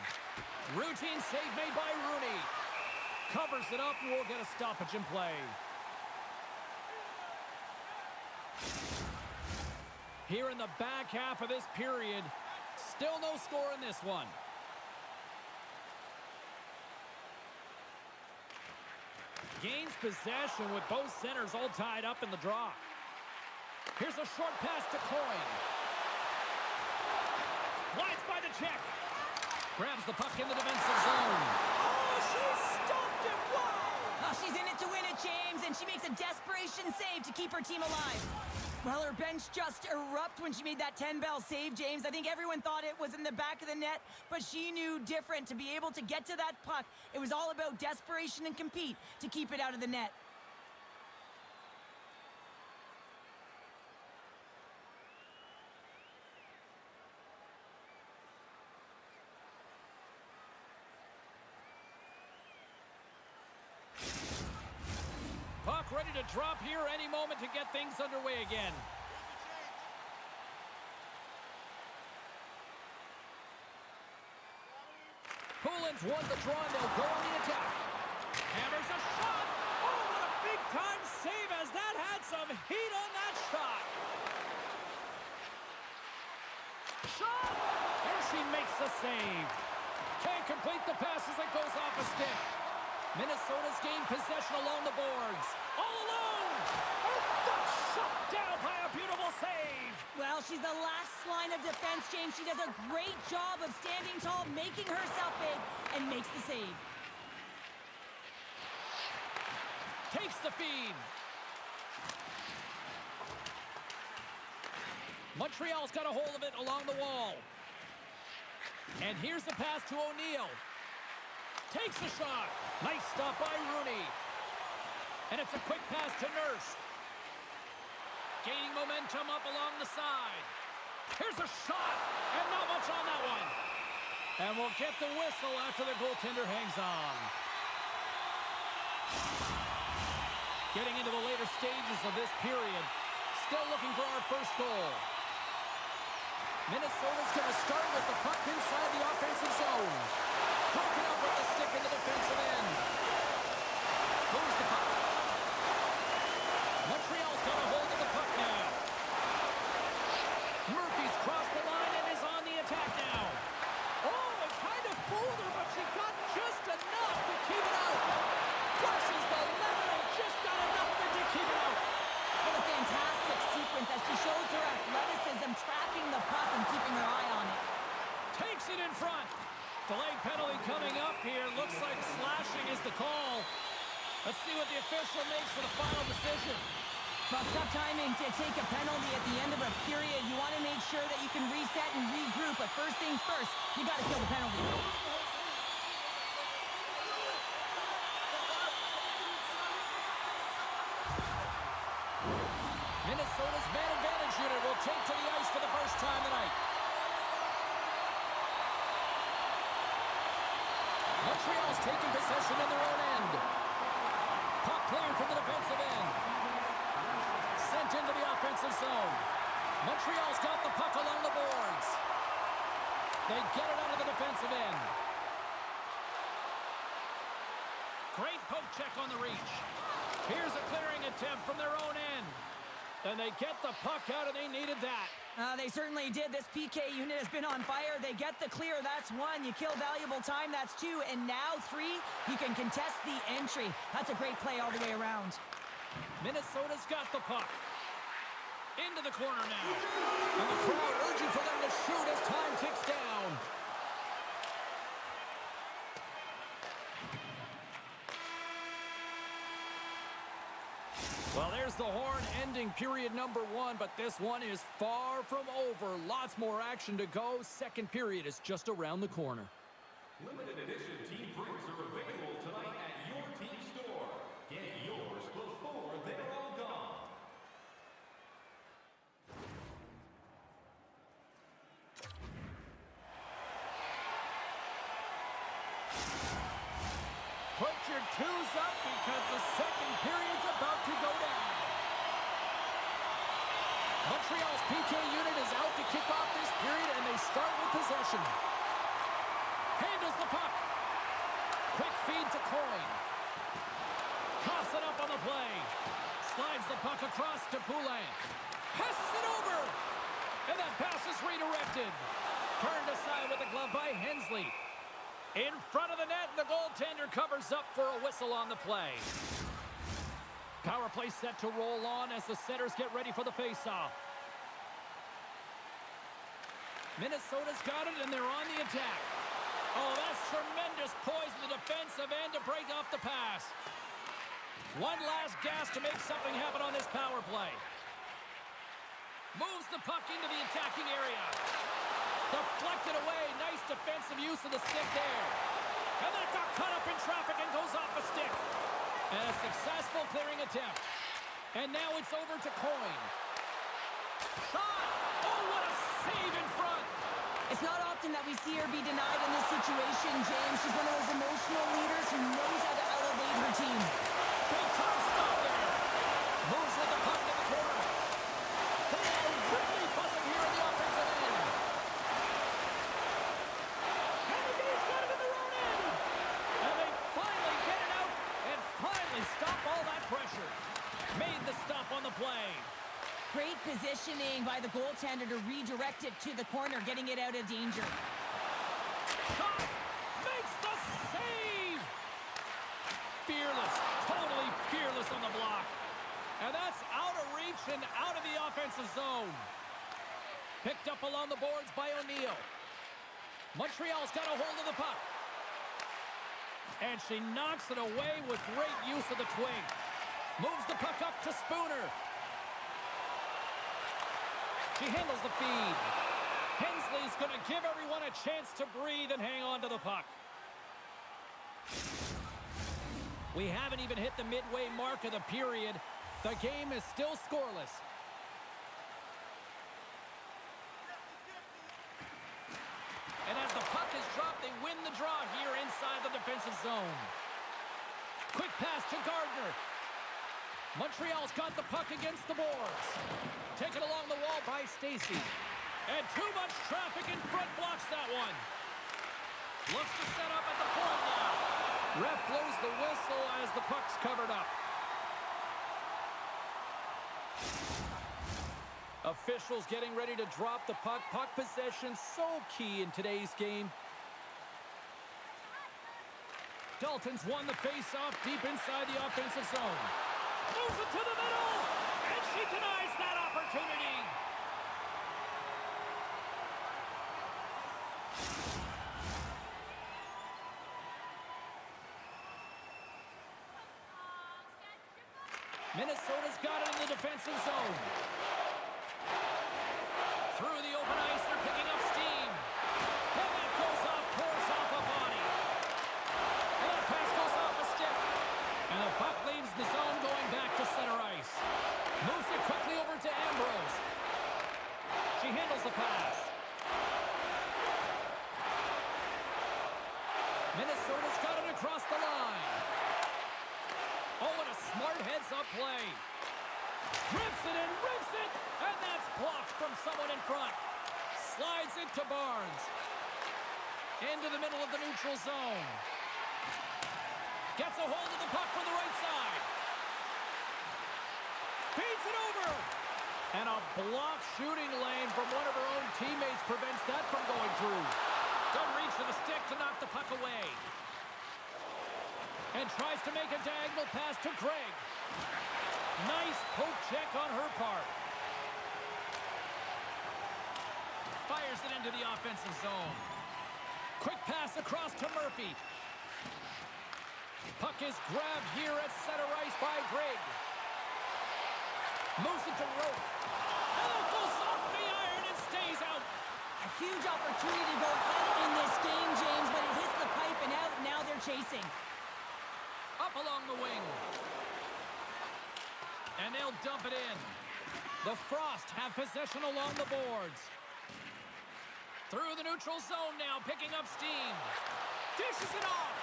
Speaker 2: Routine save made by Rooney. Covers it up and we'll get a stoppage in play. Here in the back half of this period, still no score in this one. Gains possession with both centers all tied up in the draw. Here's a short pass to Coyne. Glides by the check. Grabs the puck in the defensive zone.
Speaker 3: Oh, she stopped it! Whoa! Oh, she's in it to win it, James, and she makes a desperation save to keep her team alive. Well, her bench just erupted when she made that 10-bell save, James. I think everyone thought it was in the back of the net, but she knew different. To be able to get to that puck, it was all about desperation and compete to keep it out of the net.
Speaker 2: Puck ready to drop here any moment to get things underway again. Poulin's won the draw and they'll go on the attack. Hammers a shot. Oh, what a big-time save as that had some heat on that shot. Shot! And she makes the save. Can't complete the pass as it goes off a stick. Minnesota's gained possession along the boards. All alone! And that's shut down by a beautiful save!
Speaker 3: Well, she's the last line of defense, James. She does a great job of standing tall, making herself big, and makes the save.
Speaker 2: Takes the feed. Montreal's got a hold of it along the wall. And here's the pass to O'Neill. Takes the shot. Nice stop by Rooney. And it's a quick pass to Nurse. Gaining momentum up along the side. Here's a shot, and not much on that one. And we'll get the whistle after the goaltender hangs on. Getting into the later stages of this period. Still looking for our first goal. Minnesota's going to start with the puck inside the offensive zone. Broken up with the stick in the defensive end. Moves the puck. Montreal's got a hold of the puck now. Murphy's crossed the line and is on the attack now. Oh, it kind of fooled her, but she got just enough to keep it out. Brushes the letter and just got enough of it to keep it out.
Speaker 3: What a fantastic sequence as she shows her athleticism, tracking the puck and keeping her eye on it.
Speaker 2: Takes it in front. Delayed penalty coming up here. Looks like slashing is the call. Let's see what the official makes for the final decision.
Speaker 3: Well, it's tough timing to take a penalty at the end of a period. You want to make sure that you can reset and regroup, but first things first, you got to kill the penalty.
Speaker 2: Minnesota's man advantage unit will take to the ice for the first time tonight. Montreal's taking possession in their own end. Puck cleared from the defensive end. Sent into the offensive zone. Montreal's got the puck along the boards. They get it out of the defensive end. Great poke check on the reach. Here's a clearing attempt from their own end. And they get the puck out, and they needed that.
Speaker 3: They certainly did. This PK unit has been on fire. They get the clear. That's one. You kill valuable time. That's two. And now three, you can contest the entry. That's a great play all the way around.
Speaker 2: Minnesota's got the puck. Into the corner now. And the crowd urging for them to shoot as time ticks down. Well, there's the horn ending period number one, but this one is far from over. Lots more action to go. Second period is just around the corner.
Speaker 4: Limited edition team drinks are available tonight at your team store. Get yours before they're all gone.
Speaker 2: Put your twos up because the second period's about to go down. Montreal's PK unit is out to kick off this period, and they start with possession. Handles the puck. Quick feed to Coyne. Coughs it up on the play. Slides the puck across to Poulin. Passes it over. And that pass is redirected. Turned aside with a glove by Hensley. In front of the net, the goaltender covers up for a whistle on the play. Power play set to roll on as the setters get ready for the faceoff. Minnesota's got it, and they're on the attack. Oh, that's tremendous poise in the defensive end to break off the pass. One last gas to make something happen on this power play. Moves the puck into the attacking area. Deflected away. Nice defensive use of the stick there. And then it got caught up in traffic and goes off the stick. And a successful clearing attempt. And now it's over to Coyne. Shot! Oh, what a save in front!
Speaker 3: It's not often that we see her be denied in this situation, James. She's one of those emotional leaders who knows how to elevate her team.
Speaker 2: Big time stop there. Moves with the puck in the corner. They are really buzzing here in the offensive end. Hennigan's got it in their own end. And they finally get it out and finally stop all that pressure. Made the stop on the play.
Speaker 3: Great positioning by the goaltender to redirect it to the corner, getting it out of danger.
Speaker 2: Shot! Makes the save! Fearless, totally fearless on the block. And that's out of reach and out of the offensive zone. Picked up along the boards by O'Neill. Montreal's got a hold of the puck. And she knocks it away with great use of the twing. Moves the puck up to Spooner. She handles the feed. Hensley's going to give everyone a chance to breathe and hang on to the puck. We haven't even hit the midway mark of the period. The game is still scoreless. And as the puck is dropped, they win the draw here inside the defensive zone. Quick pass to Gardner. Montreal's got the puck against the boards. Taken along the wall by Stacey. And too much traffic in front blocks that one. Looks to set up at the point now. Ref blows the whistle as the puck's covered up. Officials getting ready to drop the puck. Puck possession so key in today's game. Dalton's won the face-off deep inside the offensive zone. Moves it to the middle, and she denies that opportunity. Minnesota's got it in the defensive zone. Through the open ice, they're picking up steam. And that goes off, pours off a body. And that pass goes off a stick. And the puck leaves the zone going back to center ice. Moves it quickly over to Ambrose. She handles the pass. Minnesota's got it across the line. Oh, and a smart heads-up play. Rips it and rips it, and that's blocked from someone in front. Slides it to Barnes. Into the middle of the neutral zone. Gets a hold of the puck from the right side. Feeds it over. And a blocked shooting lane from one of her own teammates prevents that from going through. Good reach for the stick to knock the puck away. And tries to make a diagonal pass to Craig. Nice poke check on her part. Fires it into the offensive zone. Quick pass across to Murphy. Puck is grabbed here at center ice by Greg. Moves it to Rowe. And it goes off the iron and stays out.
Speaker 3: A huge opportunity to go ahead in this game, James, but it hits the pipe and out. Now they're chasing.
Speaker 2: Up along the wing. And they'll dump it in. The Frost have possession along the boards. Through the neutral zone now, picking up steam. Dishes it off.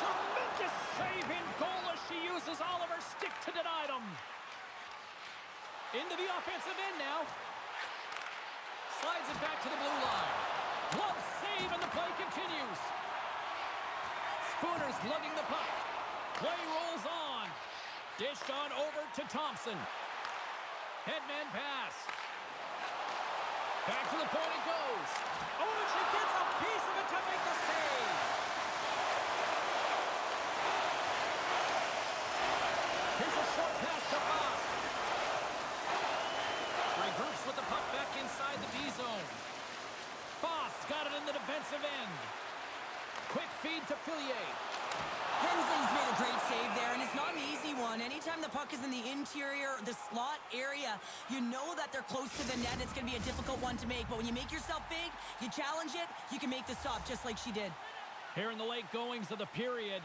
Speaker 2: Tremendous save in goal as she uses all of her stick to deny them. Into the offensive end now. Slides it back to the blue line. Glove save and the play continues. Spooner's lugging the puck. Play rolls on. Dished on over to Thompson. Headman pass. Back to the point it goes. Oh, and she gets a piece of it to make the save. Here's a short pass to Foss. Regroups with the puck back inside the D-zone. Foss got it in the defensive end. Quick feed to Fillier.
Speaker 3: Hensley's made a great save there, and it's not an easy one. Anytime the puck is in the interior, the slot area, you know that they're close to the net. It's going to be a difficult one to make, but when you make yourself big, you challenge it, you can make the stop just like she did.
Speaker 2: Here in the late goings of the period,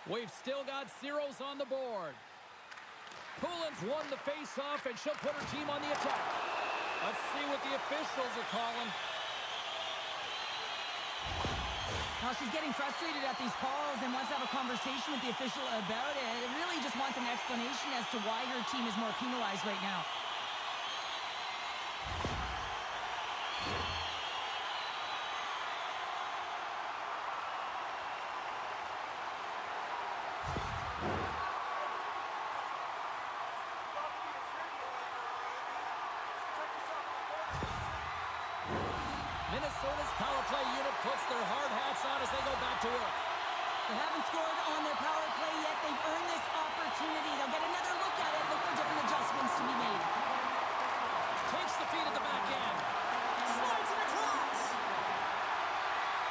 Speaker 2: we've still got zeros on the board. Poulin's won the face-off, and she'll put her team on the attack. Let's see what the officials are calling.
Speaker 3: Now she's getting frustrated at these calls and wants to have a conversation with the official about it. It really just wants an explanation as to why her team is more penalized right now.
Speaker 2: Minnesota's power play unit puts their hard hats on as they go back to work.
Speaker 3: They haven't scored on their power play yet. They've earned this opportunity. They'll get another look at it, look for different adjustments to be made.
Speaker 2: Takes the feed at the back end. Slides it across.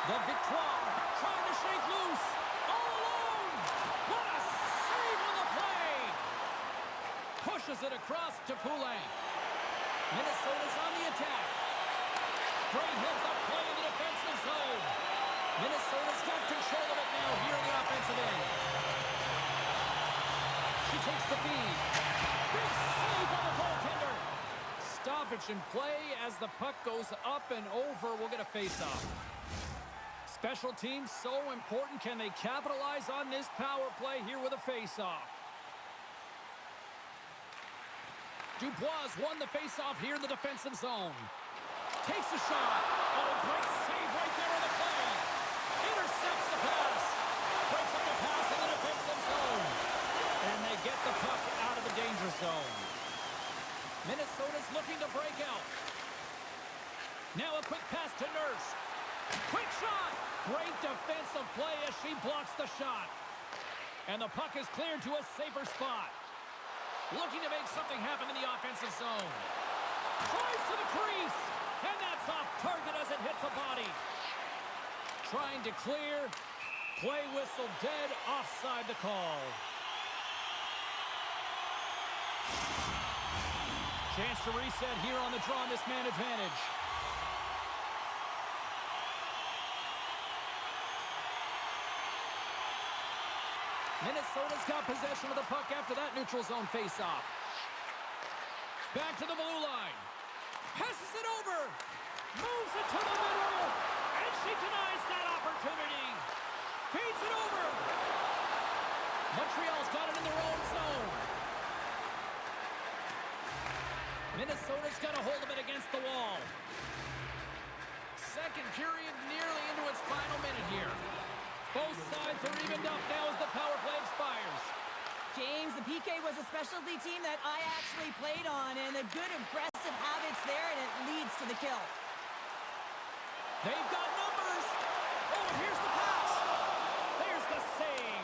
Speaker 2: The Victoire trying to shake loose. All alone. What a save on the play. Pushes it across to Poulin. Minnesota's on the attack. Great heads-up play in the defensive zone. Minnesota's got control of it now here in the offensive end. She takes the feed. Big save on the goaltender. Stoppage in play as the puck goes up and over. We'll get a face-off. Special teams so important. Can they capitalize on this power play here with a face-off? Dubois won the face-off here in the defensive zone. Takes a shot. Oh, great save right there on the play. Intercepts the pass. Breaks up the pass in the defensive zone. And they get the puck out of the danger zone. Minnesota's looking to break out. Now a quick pass to Nurse. Quick shot. Great defensive play as she blocks the shot. And the puck is cleared to a safer spot. Looking to make something happen in the offensive zone. Drives to the crease. And that's off target as it hits a body. Trying to clear. Play whistle dead. Offside the call. Chance to reset here on the draw on this man advantage. Minnesota's got possession of the puck after that neutral zone faceoff. Back to the blue line. Passes it over. Moves it to the middle. And she denies that opportunity. Feeds it over. Montreal's got it in their own zone. Minnesota's got a hold of it against the wall. Second period nearly into its final minute here. Both sides are evened up now as the power play expires.
Speaker 3: James, the PK was a specialty team that I actually played on, and the good aggressive habits there, and it leads to the kill.
Speaker 2: They've got numbers. Oh, and here's the pass. There's the save.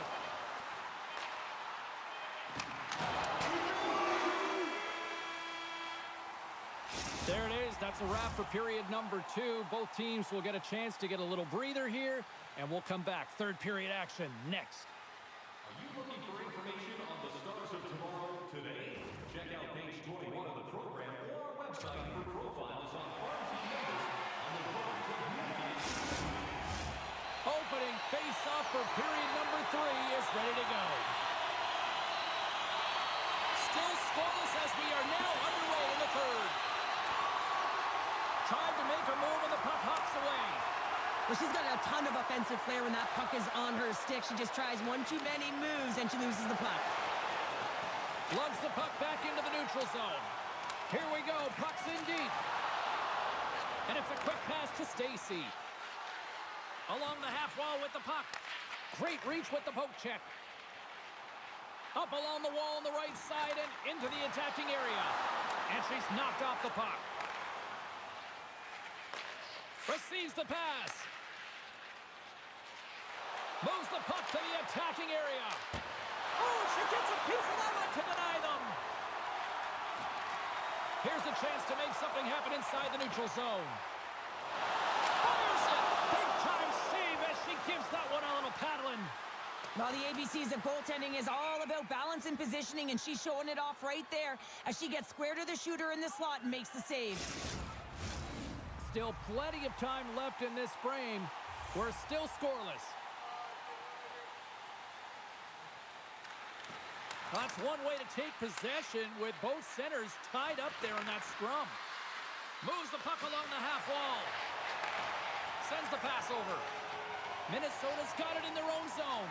Speaker 2: There it is. That's a wrap for period number 2. Both teams will get a chance to get a little breather here, and we'll come back. Third period action next.
Speaker 4: Are you looking for information on the stars of tomorrow today? Check out page 21 of the program or our website for profiles on farm team members on the Farm Community.
Speaker 2: Opening face-off for period number 3 is ready to go. Still scoreless as we are now underway in the third. Tried to make a move and the puck hops away.
Speaker 3: Well, she's got a ton of offensive flair when that puck is on her stick. She just tries one too many moves and she loses the puck.
Speaker 2: Lugs the puck back into the neutral zone. Here we go. Puck's in deep. And it's a quick pass to Stacy. Along the half wall with the puck. Great reach with the poke check. Up along the wall on the right side and into the attacking area. And she's knocked off the puck. Receives the pass. Moves the puck to the attacking area. Oh, she gets a piece of that one to deny them. Here's a chance to make something happen inside the neutral zone. Fires it. Big time save as she gives that one a little paddling.
Speaker 3: Well, the ABCs of goaltending is all about balance and positioning, and she's showing it off right there as she gets square to the shooter in the slot and makes the save.
Speaker 2: Still plenty of time left in this frame. We're still scoreless. That's one way to take possession with both centers tied up there in that scrum. Moves the puck along the half wall. Sends the pass over. Minnesota's got it in their own zone.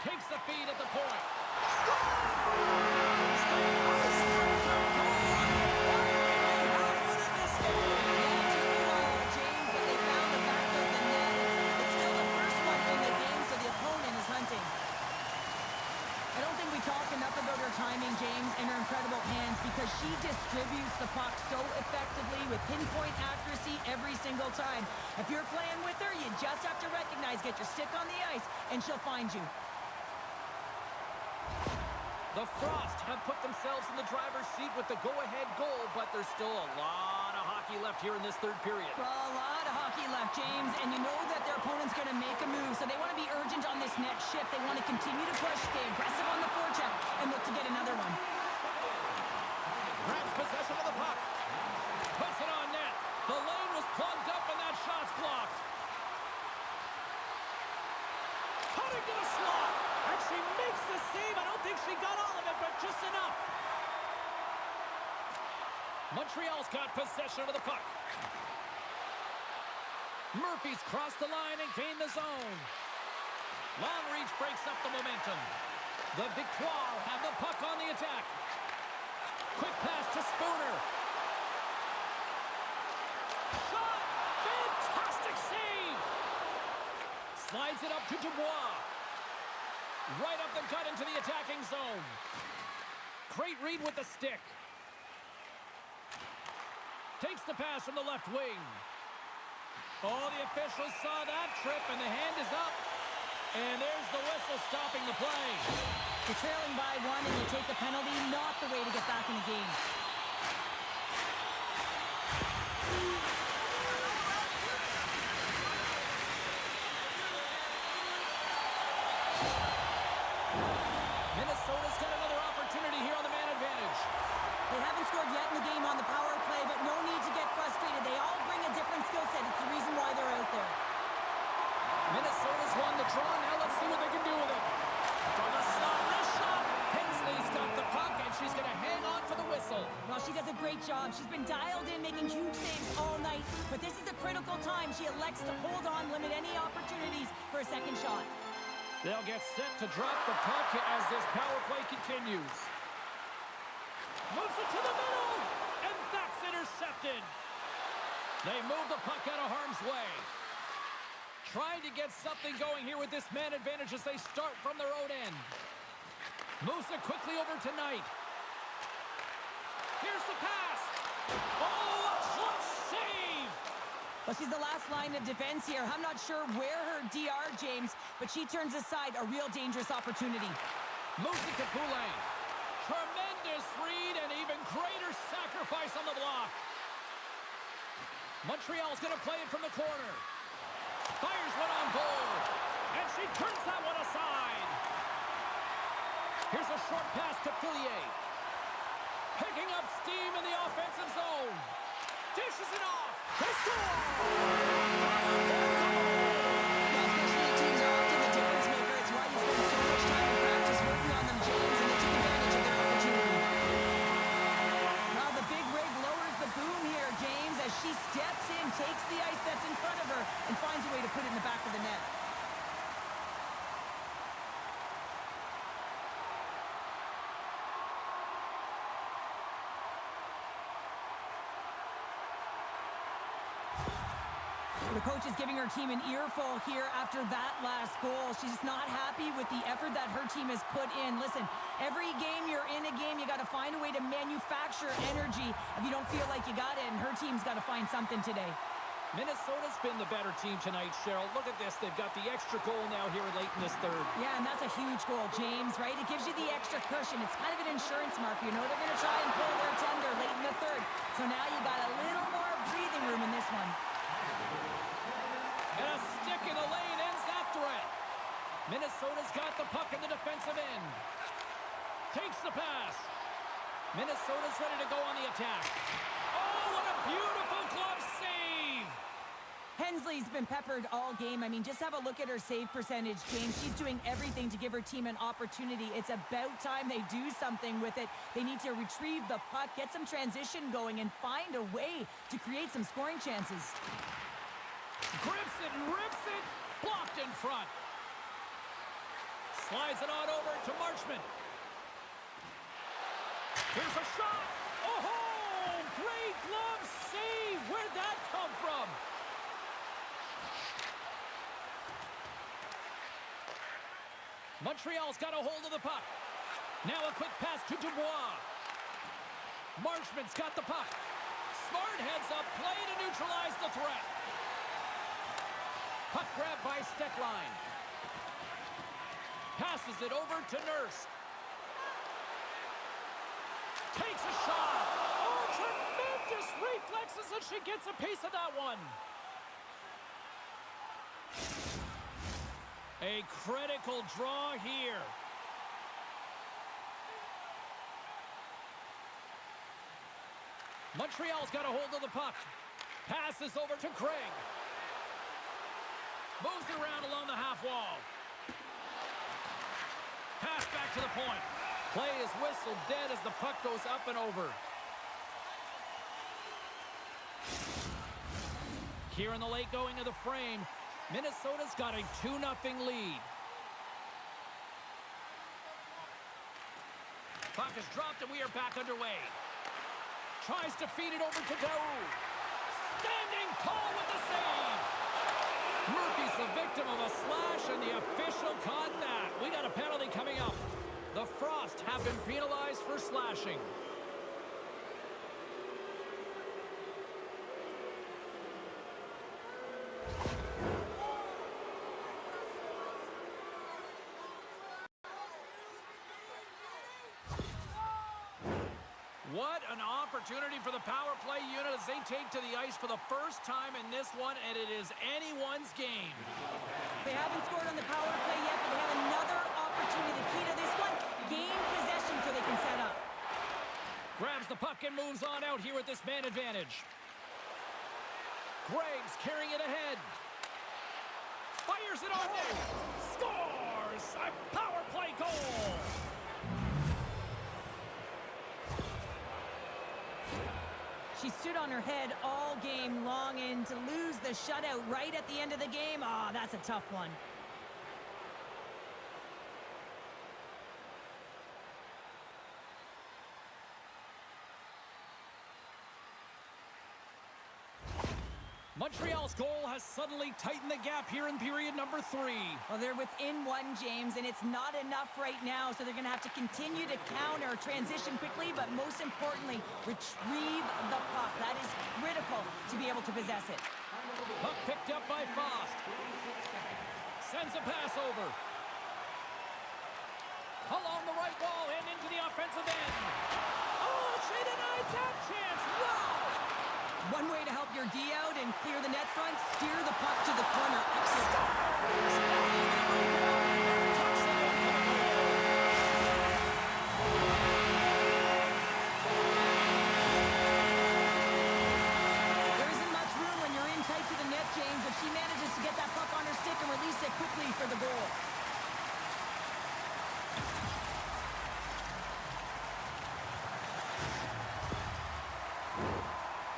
Speaker 2: Takes the feed at the point.
Speaker 3: Timing, James, and her incredible hands because she distributes the puck so effectively with pinpoint accuracy every single time. If you're playing with her, you just have to recognize, get your stick on the ice, and she'll find you.
Speaker 2: The Frost have put themselves in the driver's seat with the go-ahead goal, but there's still a lot of hockey left here in this third period.
Speaker 3: Well, a lot of hockey left, James, and you know that their opponent's going to make a move, so they want to be urgent on this next shift. They want to continue to push, stay aggressive on the forecheck, and look to get another one.
Speaker 2: Grabs possession of the puck. Puts it on net. The lane was plugged up, and that shot's blocked. Cutting to the slot. And she makes the save. I don't think she got all of it, but just enough. Montreal's got possession of the puck. Murphy's crossed the line and gained the zone. Long reach breaks up the momentum. The Victoire have the puck on the attack. Quick pass to Spooner. Shot! Fantastic save! Slides it up to Dubois. Right up the gut into the attacking zone. Great read with the stick. Takes the pass from the left wing. Oh, the officials saw that trip, and the hand is up. And there's the whistle stopping the play.
Speaker 3: You're trailing by one and you take the penalty, not the way to get back in the game.
Speaker 2: Minnesota's got another opportunity here on the man advantage.
Speaker 3: They haven't scored yet in the game on the power play, but no need to get frustrated. They all bring a different skill set. It's the reason why they're out there.
Speaker 2: Minnesota's won the draw. Now let's see what they can do with it. From the slot, wrist shot. Hensley's got the puck, and she's going to hang on for the whistle.
Speaker 3: Well, she does a great job. She's been dialed in, making huge saves all night. But this is a critical time. She elects to hold on, limit any opportunities for a second shot.
Speaker 2: They'll get set to drop the puck as this power play continues. Moves it to the middle, and that's intercepted. They move the puck out of harm's way. Trying to get something going here with this man advantage as they start from their own end. Moves it quickly over to Knight. Here's the pass. Oh, a clutch save!
Speaker 3: Well, she's the last line of defense here. I'm not sure where her DR, James, but she turns aside a real dangerous opportunity.
Speaker 2: Moves it to Poulin. Tremendous read and even greater sacrifice on the block. Montreal's going to play it from the corner. Fires one on goal. And she turns that one aside. Here's a short pass to Fillier. Picking up steam in the offensive zone. Dishes it off. They score!
Speaker 3: Well, special teams are often the difference maker. It's why you spend so much time in practice working on them, James, and they took advantage of their opportunity. Now the big rig lowers the boom here, James, as she steps in, takes the ice that's in front of her, and finds a way to put it in the back of the net. The coach is giving her team an earful here after that last goal. She's just not happy with the effort that her team has put in. Listen, every game you're in a game, you got to find a way to manufacture energy. If you don't feel like you got it, and her team's got to find something today.
Speaker 2: Minnesota's been the better team tonight, Cheryl. Look at this. They've got the extra goal now here late in this third.
Speaker 3: Yeah, and that's a huge goal, James, right? It gives you the extra cushion. It's kind of an insurance marker. You know they're going to try and pull their tender late in the third. So now you got a little more breathing room in this one.
Speaker 2: And a stick in the lane ends that threat. Minnesota's got the puck in the defensive end. Takes the pass. Minnesota's ready to go on the attack. Oh, what a beautiful glove save!
Speaker 3: Hensley's been peppered all game. I mean, just have a look at her save percentage, James. She's doing everything to give her team an opportunity. It's about time they do something with it. They need to retrieve the puck, get some transition going, and find a way to create some scoring chances.
Speaker 2: Grips it and rips it. Blocked in front. Slides it on over to Marchment. Here's a shot. Oh, great glove save. Where'd that come from? Montreal's got a hold of the puck. Now a quick pass to Dubois. Marchment's got the puck. Smart heads up play to neutralize the threat. Puck grab by Steckline. Passes it over to Nurse. Takes a shot. Oh, tremendous reflexes as she gets a piece of that one. A critical draw here. Montreal's got a hold of the puck. Passes over to Craig. Moves it around along the half wall. Pass back to the point. Play is whistled dead as the puck goes up and over. Here in the late going of the frame, Minnesota's got a 2-0 lead. Puck is dropped and we are back underway. Tries to feed it over to Daou. Standing tall with the save. Murphy's the victim of a slash and the official caught that. We got a penalty coming up. The Frost have been penalized for slashing. What an opportunity for the power play unit as they take to the ice for the first time in this one, and it is anyone's game.
Speaker 3: They haven't scored on the power play yet, but they have another opportunity. The key to this one, gain possession so they can set up.
Speaker 2: Grabs the puck and moves on out here with this man advantage. Gregg's carrying it ahead. Fires it on net. Scores! A power play goal!
Speaker 3: She stood on her head all game long, and to lose the shutout right at the end of the game, that's a tough one.
Speaker 2: Montreal's goal has suddenly tightened the gap here in period number 3.
Speaker 3: Well, they're within one, James, and it's not enough right now, so they're going to have to continue to counter, transition quickly, but most importantly, retrieve the puck. That is critical to be able to possess it.
Speaker 2: Puck picked up by Frost. Sends a pass over. Along the right wall and into the offensive end. Oh, she denied that chance. Wow!
Speaker 3: One way to help your D out and clear the net front, steer the puck to the corner. There isn't much room when you're in tight to the net, James. If she manages to get that puck on her stick and release it quickly for the goal.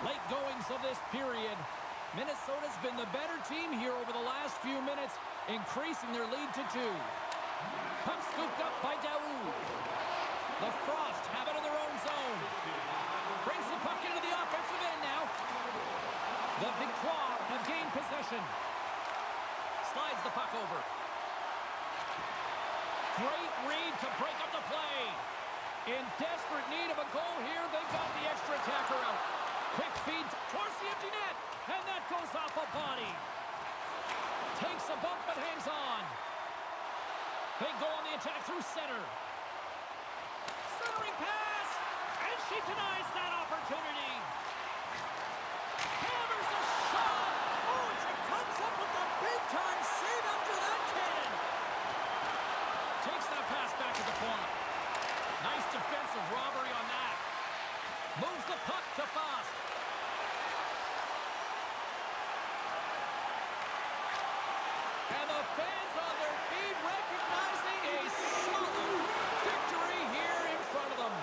Speaker 2: Late goings of this period. Minnesota's been the better team here over the last few minutes, increasing their lead to 2. Puck scooped up by Daou. The Frost have it in their own zone. Brings the puck into the offensive end now. The Victoire have gained possession. Slides the puck over. Great read to break up the play. In desperate need of a goal here, they got the extra attacker out. Quick feed towards the empty net, and that goes off a body. Takes a bump but hangs on. They go on the attack through center. Centering pass, and she denies that opportunity. Hammers a shot. Oh, and she comes up with a big-time save after that cannon. Takes that pass back at the corner. Nice defensive robbery on that. Moves the puck to Frost. And the fans on their feet recognizing a solid victory here in front of them.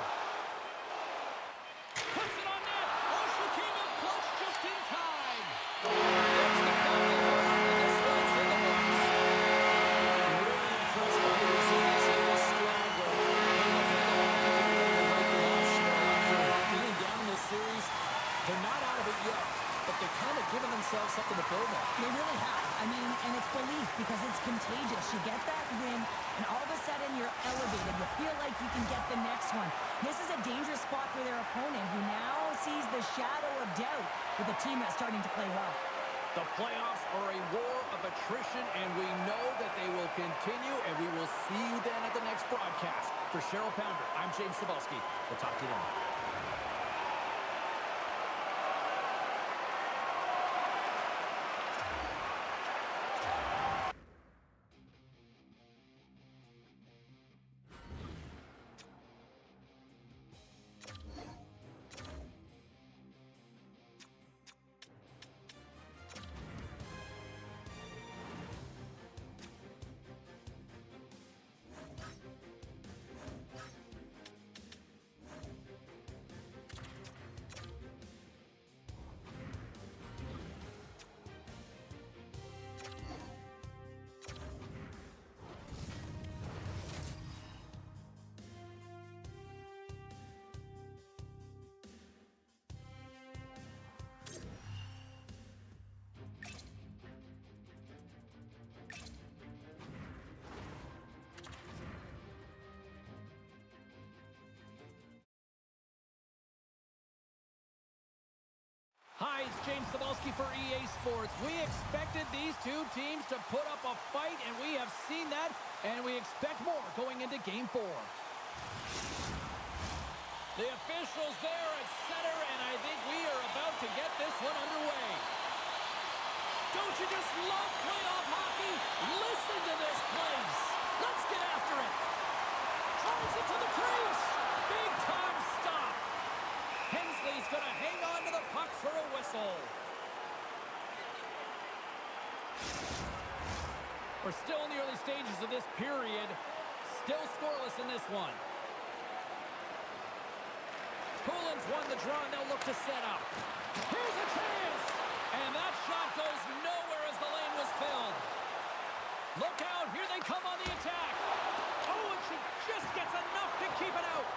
Speaker 2: Puts it on net. Oh, she came in clutch just in time. There's the final goal, and this one's in the books. Really impressed by the resiliency of this strong goal. Being down this series, they're not out of it yet, but they're kind of giving themselves something to build on.
Speaker 3: They really have. I mean, and it's belief because it's contagious. You get that win, and all of a sudden you're elevated. You feel like you can get the next one. This is a dangerous spot for their opponent, who now sees the shadow of doubt with a team that's starting to play well.
Speaker 2: The playoffs are a war of attrition, and we know that they will continue, and we will see you then at the next broadcast. For Cheryl Pounder, I'm James Cebulski. We'll talk to you then. James Cebulski for EA Sports. We expected these two teams to put up a fight, and we have seen that, and we expect more going into Game 4. The officials there at center, and I think we are about to get this one underway. Don't you just love playoff hockey? Listen to this place. Let's get after it. Drives it to the crease. Big time stop. Hensley's going to hang on to the puck for a whistle. We're still in the early stages of this period. Still scoreless in this one. Poulin's won the draw, and they'll look to set up. Here's a chance! And that shot goes nowhere as the lane was filled. Look out, here they come on the attack. Oh, and she just gets enough to keep it out.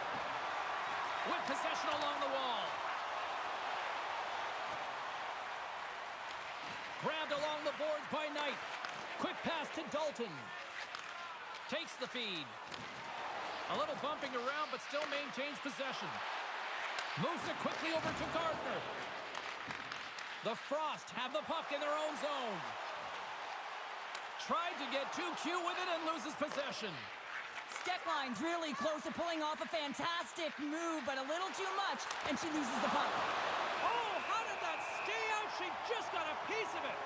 Speaker 2: With possession along the wall. Grabbed along the boards by Knight. Quick pass to Dalton. Takes the feed. A little bumping around, but still maintains possession. Moves it quickly over to Gardner. The Frost have the puck in their own zone. Tried to get too cute with it and loses possession.
Speaker 3: Steckline's really close to pulling off a fantastic move, but a little too much, and she loses the puck.
Speaker 2: Oh, how did that stay out? She just got a piece of it.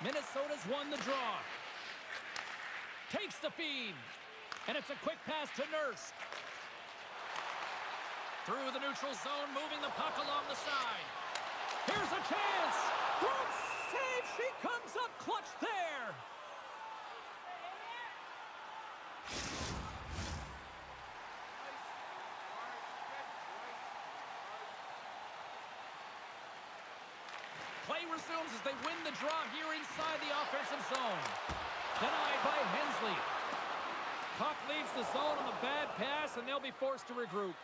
Speaker 2: Minnesota's won the draw. Takes the feed. And it's a quick pass to Nurse. Through the neutral zone, moving the puck along the side. Here's a chance. Good save. She comes up clutch there. Play resumes as they win the draw here inside the offensive zone. Denied by Hensley. Puck leaves the zone on a bad pass, and they'll be forced to regroup.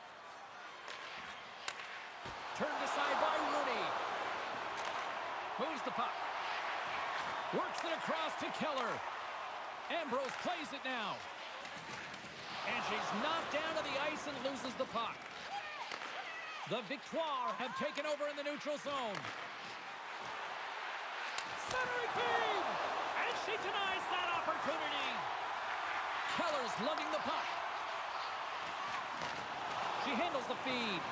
Speaker 2: Turned aside by Rooney. Moves the puck. Works it across to Keller. Ambrose plays it now. And she's knocked down to the ice and loses the puck. The Victoire have taken over in the neutral zone. Centering feed! And she denies that opportunity. Keller's lugging the puck. She handles the feed.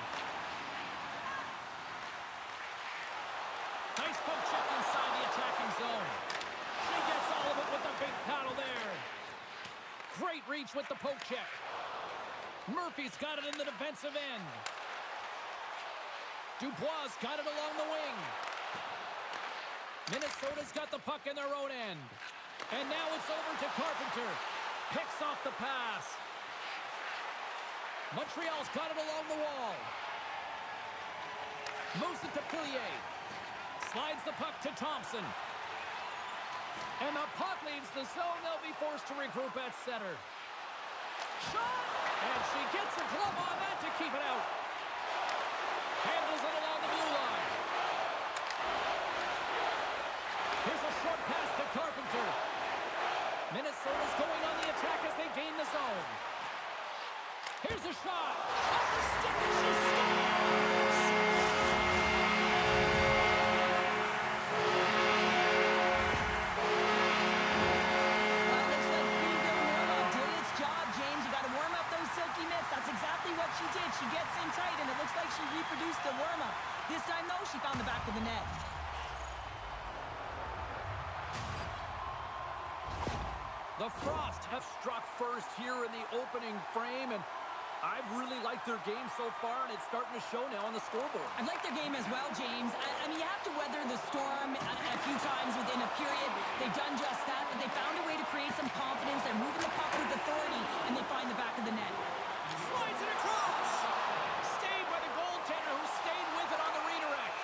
Speaker 2: Nice poke check inside the attacking zone. She gets all of it with the big paddle there. Great reach with the poke check. Murphy's got it in the defensive end. Dubois got it along the wing. Minnesota's got the puck in their own end. And now it's over to Carpenter. Picks off the pass. Montreal's got it along the wall. Moves it to Fillier. Slides the puck to Thompson. And the puck leaves the zone. They'll be forced to regroup at center. Shot! And she gets her glove on that to keep it out. Handles it along the blue line. Here's a short pass to Carpenter. Minnesota's going on the attack as they gain the zone. Here's a shot. Off the stick and she scores!
Speaker 3: Well, looks like Frigo Norma did its job, James. You got to warm up those silky mitts. That's exactly what she did. She gets in tight, and it looks like she reproduced the warm-up. This time, though, she found the back of the net.
Speaker 2: The Frost have struck first here in the opening frame, and I've really liked their game so far, and it's starting to show now on the scoreboard.
Speaker 3: I like their game as well, James. I mean, you have to weather the storm a few times within a period. They've done just that, but they found a way to create some confidence. They're moving the puck with authority, and they find the back of the net.
Speaker 2: Slides it across. Stayed by the goaltender, who stayed with it on the redirect.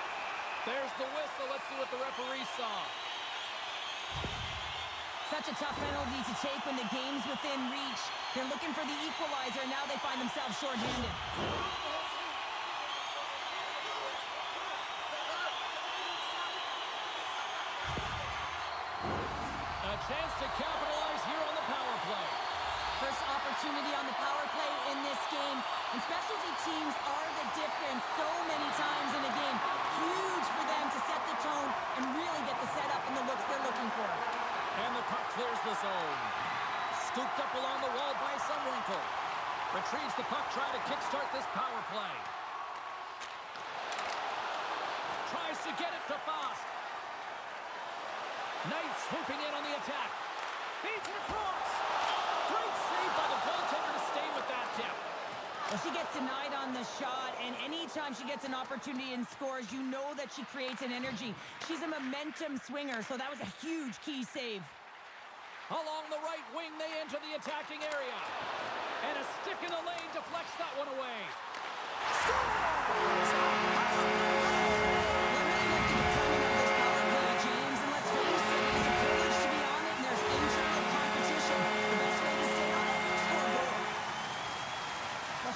Speaker 2: There's the whistle. Let's see what the referee saw.
Speaker 3: Such a tough penalty to take when the game's within reach. They're looking for the equalizer, and now they find themselves shorthanded.
Speaker 2: A chance to capitalize here on the power play.
Speaker 3: First opportunity on the power play in this game. And specialty teams are the difference so many times in a game. Huge for them to set the tone and really get the setup and the looks they're looking for.
Speaker 2: And the puck clears the zone. Scooped up along the wall by Sunwinkle. Retrieves the puck, trying to kickstart this power play. Tries to get it to Fast. Knight swooping in on the attack. Feeds it across. Great save by the goaltender to stay with that tip.
Speaker 3: Well, she gets denied on the shot, and anytime she gets an opportunity and scores, you know that she creates an energy. She's a momentum swinger, so that was a huge key save.
Speaker 2: Along the right wing, they enter the attacking area. And a stick in the lane deflects that one away. Scores!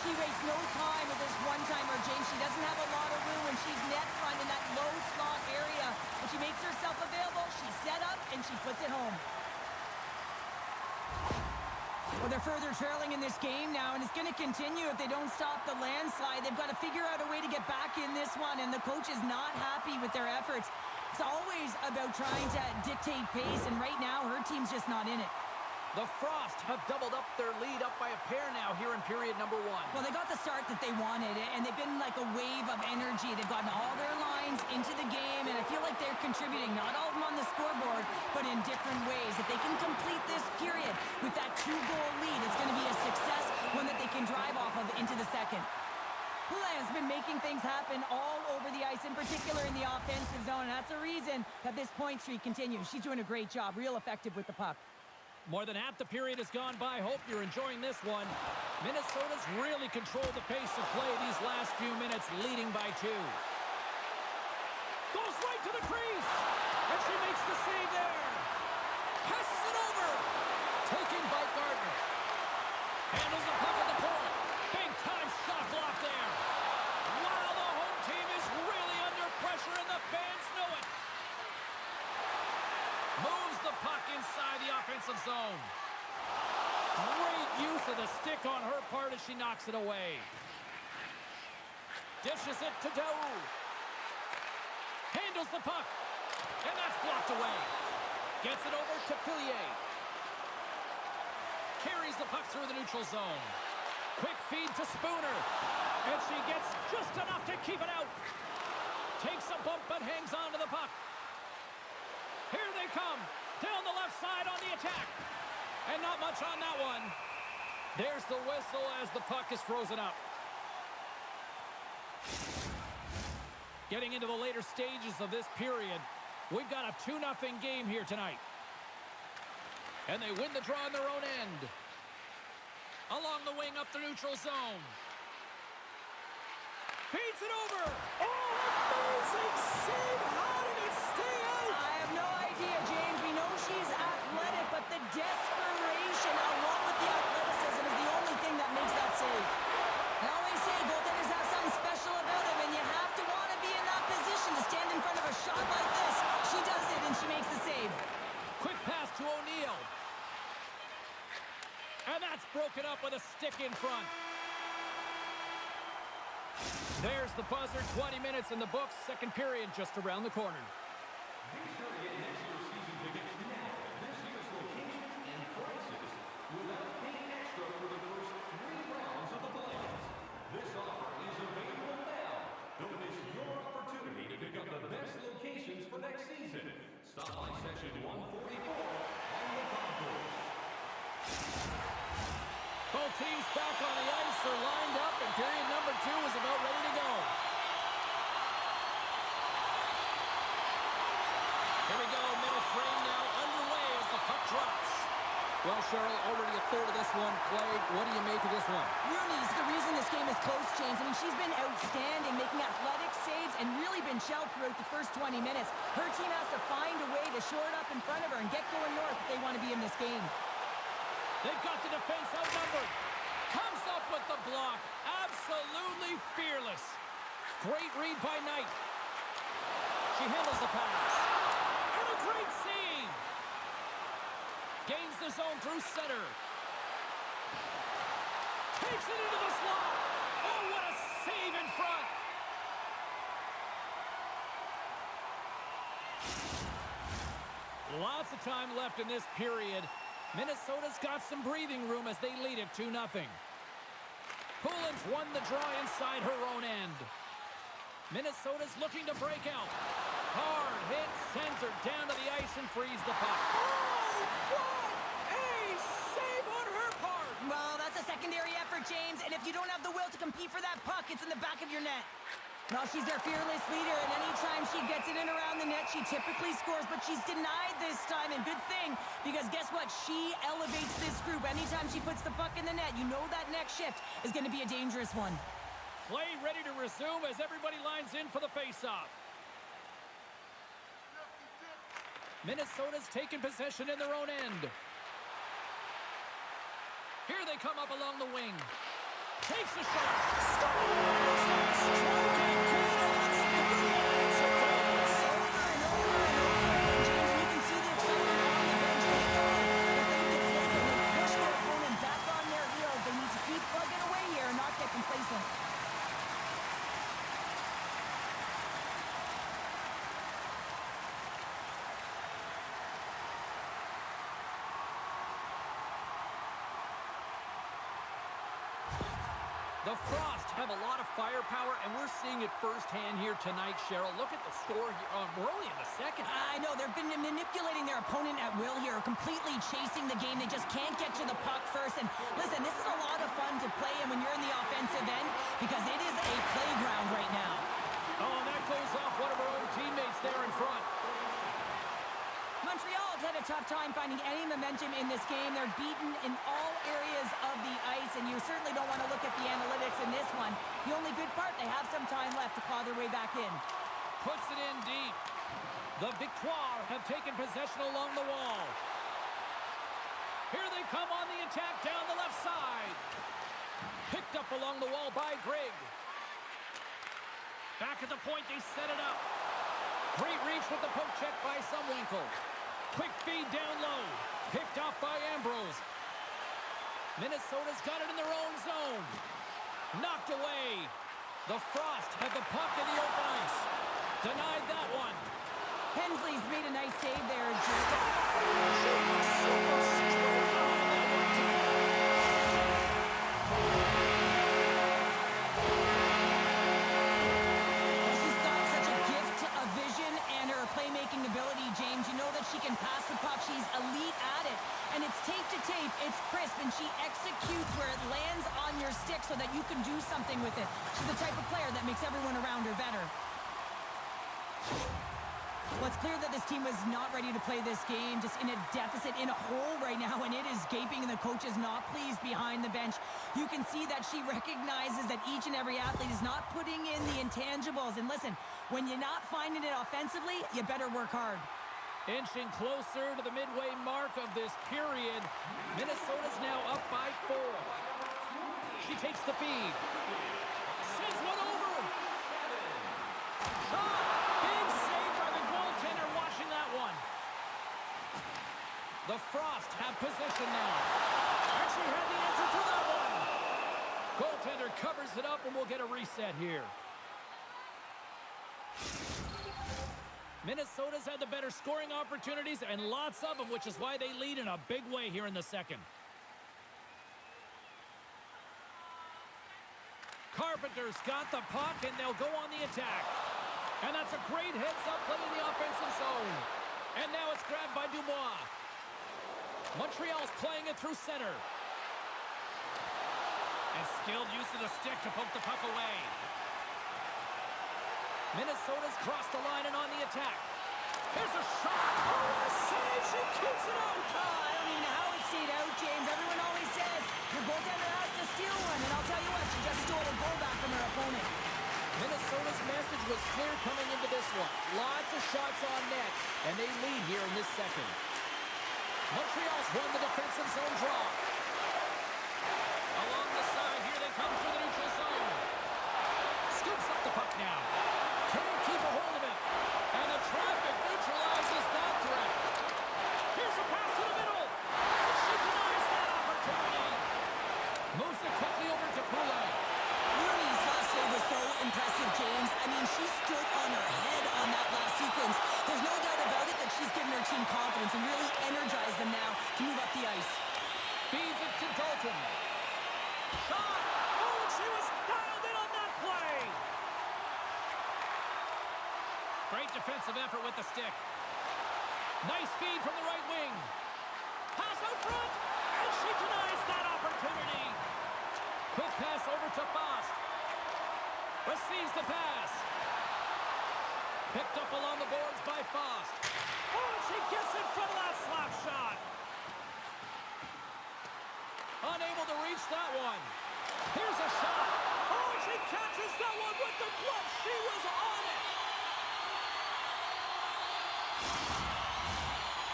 Speaker 3: She wastes no time with this one-timer, James. She doesn't have a lot of room when she's net front in that low slot area. When she makes herself available, she's set up, and she puts it home. Well, they're further trailing in this game now, and it's going to continue if they don't stop the landslide. They've got to figure out a way to get back in this one, and the coach is not happy with their efforts. It's always about trying to dictate pace, and right now, her team's just not in it.
Speaker 2: The Frost have doubled up their lead up by a pair now here in period number 1.
Speaker 3: Well, they got the start that they wanted, and they've been like a wave of energy. They've gotten all their lines into the game, and I feel like they're contributing, not all of them on the scoreboard, but in different ways. If they can complete this period with that 2-goal lead, it's going to be a success, one that they can drive off of into the second. Poulin's been making things happen all over the ice, in particular in the offensive zone, and that's the reason that this point streak continues. She's doing a great job, real effective with the puck.
Speaker 2: More than half the period has gone by. Hope you're enjoying this one. Minnesota's really controlled the pace of play these last few minutes, leading by 2. Goes right to the crease, and she makes the save there. Passes it over. Taking by Gardner. Handles the puck at the point. Big time shot block there. Wow, the home team is really under pressure, and the fans know it. Moves the puck inside the offensive zone. Great use of the stick on her part as she knocks it away. Dishes it to Daou. Handles the puck. And that's blocked away. Gets it over to Fillier. Carries the puck through the neutral zone. Quick feed to Spooner. And she gets just enough to keep it out. Takes a bump but hangs on to the puck. Here they come. Down the left side on the attack. And not much on that one. There's the whistle as the puck is frozen up. Getting into the later stages of this period, we've got a 2-0 game here tonight. And they win the draw on their own end. Along the wing up the neutral zone. Feeds it over. Oh, amazing save. How did it stay out?
Speaker 3: I have no idea, James. We know she's athletic, but the desperation along with the athleticism is the only thing that makes that save. I always say goaltenders have something special about them, and you have to want to be in that position to stand in front of a shot like this. She does it, and she makes the save.
Speaker 2: Quick pass to O'Neill. And that's broken up with a stick in front. There's the buzzer. 20 minutes in the books. Second period just around the corner.
Speaker 4: Be sure to get next year's season tickets now. This year's locations and prices without paying extra for the first 3 rounds of the playoffs. This offer is available now. Don't miss your opportunity to pick up the best locations for next season. Stop by section 144 on the concourse.
Speaker 2: Both teams back on the ice are lined up, and period number 2 is about ready to go. Here we go, middle frame now underway as the puck drops. Well, Cheryl, already a third of this one played. What do you make of this one?
Speaker 3: Rooney's the reason this game is close, James. I mean, she's been outstanding, making athletic saves, and really been shelled throughout the first 20 minutes. Her team has to find a way to shore it up in front of her and get going north if they want to be in this game.
Speaker 2: They've got the defense outnumbered. Comes up with the block. Absolutely fearless. Great read by Knight. She handles the pass. And a great save. Gains the zone through center. Takes it into the slot. Oh, what a save in front. Lots of time left in this period. Minnesota's got some breathing room as they lead it 2-0. Poulin's won the draw inside her own end. Minnesota's looking to break out. Hard hit, sends her down to the ice and frees the puck.
Speaker 3: Oh, what a save on her part! Well, that's a secondary effort, James, and if you don't have the will to compete for that puck, it's in the back of your net. Well, she's their fearless leader, and anytime she gets in and around the net, she typically scores, but she's denied this time, and good thing, because guess what? She elevates this group. Anytime she puts the puck in the net, you know that next shift is going to be a dangerous one.
Speaker 2: Play ready to resume as everybody lines in for the faceoff. Minnesota's taken possession in their own end. Here they come up along the wing. Takes a shot. Scores! Stroking Canada's 3-8 to goals.
Speaker 3: Over and over and over again, James, and you can see the excitement on the bench. They know if they deflate and they push their opponent back on their heels, they need to keep plugging away here and not get complacent.
Speaker 2: The Frost have a lot of firepower, and we're seeing it firsthand here tonight, Cheryl. Look at the score here. We're only in the second.
Speaker 3: I know. They've been manipulating their opponent at will here, completely chasing the game. They just can't get to the puck first. And listen, this is a lot of fun to play in when you're in the offensive end because it is a playground right now.
Speaker 2: Oh, and that goes off one of our own teammates there in front.
Speaker 3: Montreal has had a tough time finding any momentum in this game. They're beaten in all areas of the ice, and you certainly don't want to look at the analytics in this one. The only good part, they have some time left to claw their way back in.
Speaker 2: Puts it in deep. The Victoire have taken possession along the wall. Here they come on the attack down the left side. Picked up along the wall by Grigg. Back at the point, they set it up. Great reach with the poke check by Sumwinkle. Quick feed down low. Picked off by Ambrose. Minnesota's got it in their own zone. Knocked away. The Frost have the puck in the open ice. Denied that one.
Speaker 3: Hensley's made a nice save there, Jake.
Speaker 2: Super straight on that one time.
Speaker 3: She's got such a gift of vision and her playmaking ability, James. You know that she can pass the puck. She's elite at it. And it's tape to tape. It's crisp. And she executes where it lands on your stick so that you can do something with it. She's the type of player that makes everyone around her better. Well, it's clear that this team was not ready to play this game, just in a deficit, in a hole right now, and it is gaping, and the coach is not pleased behind the bench. You can see that she recognizes that each and every athlete is not putting in the intangibles. And listen, when you're not finding it offensively, you better work hard.
Speaker 2: Inching closer to the midway mark of this period. Minnesota's now up by 4. She takes the feed. Sends one over. Shot. Big save by the goaltender watching that one. The Frost have possession now. Actually had the answer to that one. Goaltender covers it up and we'll get a reset here. Minnesota's had the better scoring opportunities and lots of them, which is why they lead in a big way here in the second. Carpenter's got the puck, and they'll go on the attack. And that's a great heads-up play in the offensive zone. And now it's grabbed by Dubois. Montreal's playing it through center. And skilled use of the stick to poke the puck away. Minnesota's crossed the line and on the attack. Here's a shot. Oh, what a save. She keeps it out.
Speaker 3: I don't even know how it stayed out, James. Everyone always says your goaltender has to steal one, and I'll tell you what, she just stole a goal back from her opponent.
Speaker 2: Minnesota's message was clear coming into this one. Lots of shots on net, and they lead here in this second. Montreal's won the defensive zone draw. Along the side, here they come through the neutral zone. Scoops up the puck now. Can't keep a hold of it. And the traffic neutralizes that threat. Here's a pass to the middle. defensive effort with the stick. Nice feed from the right wing. Pass out front, and she denies that opportunity. Quick pass over to Faust. Receives the pass. Picked up along the boards by Faust. Oh, and she gets in front of that slap shot. Unable to reach that one. Here's a shot. Oh, and she catches that one with the glove. She was on it.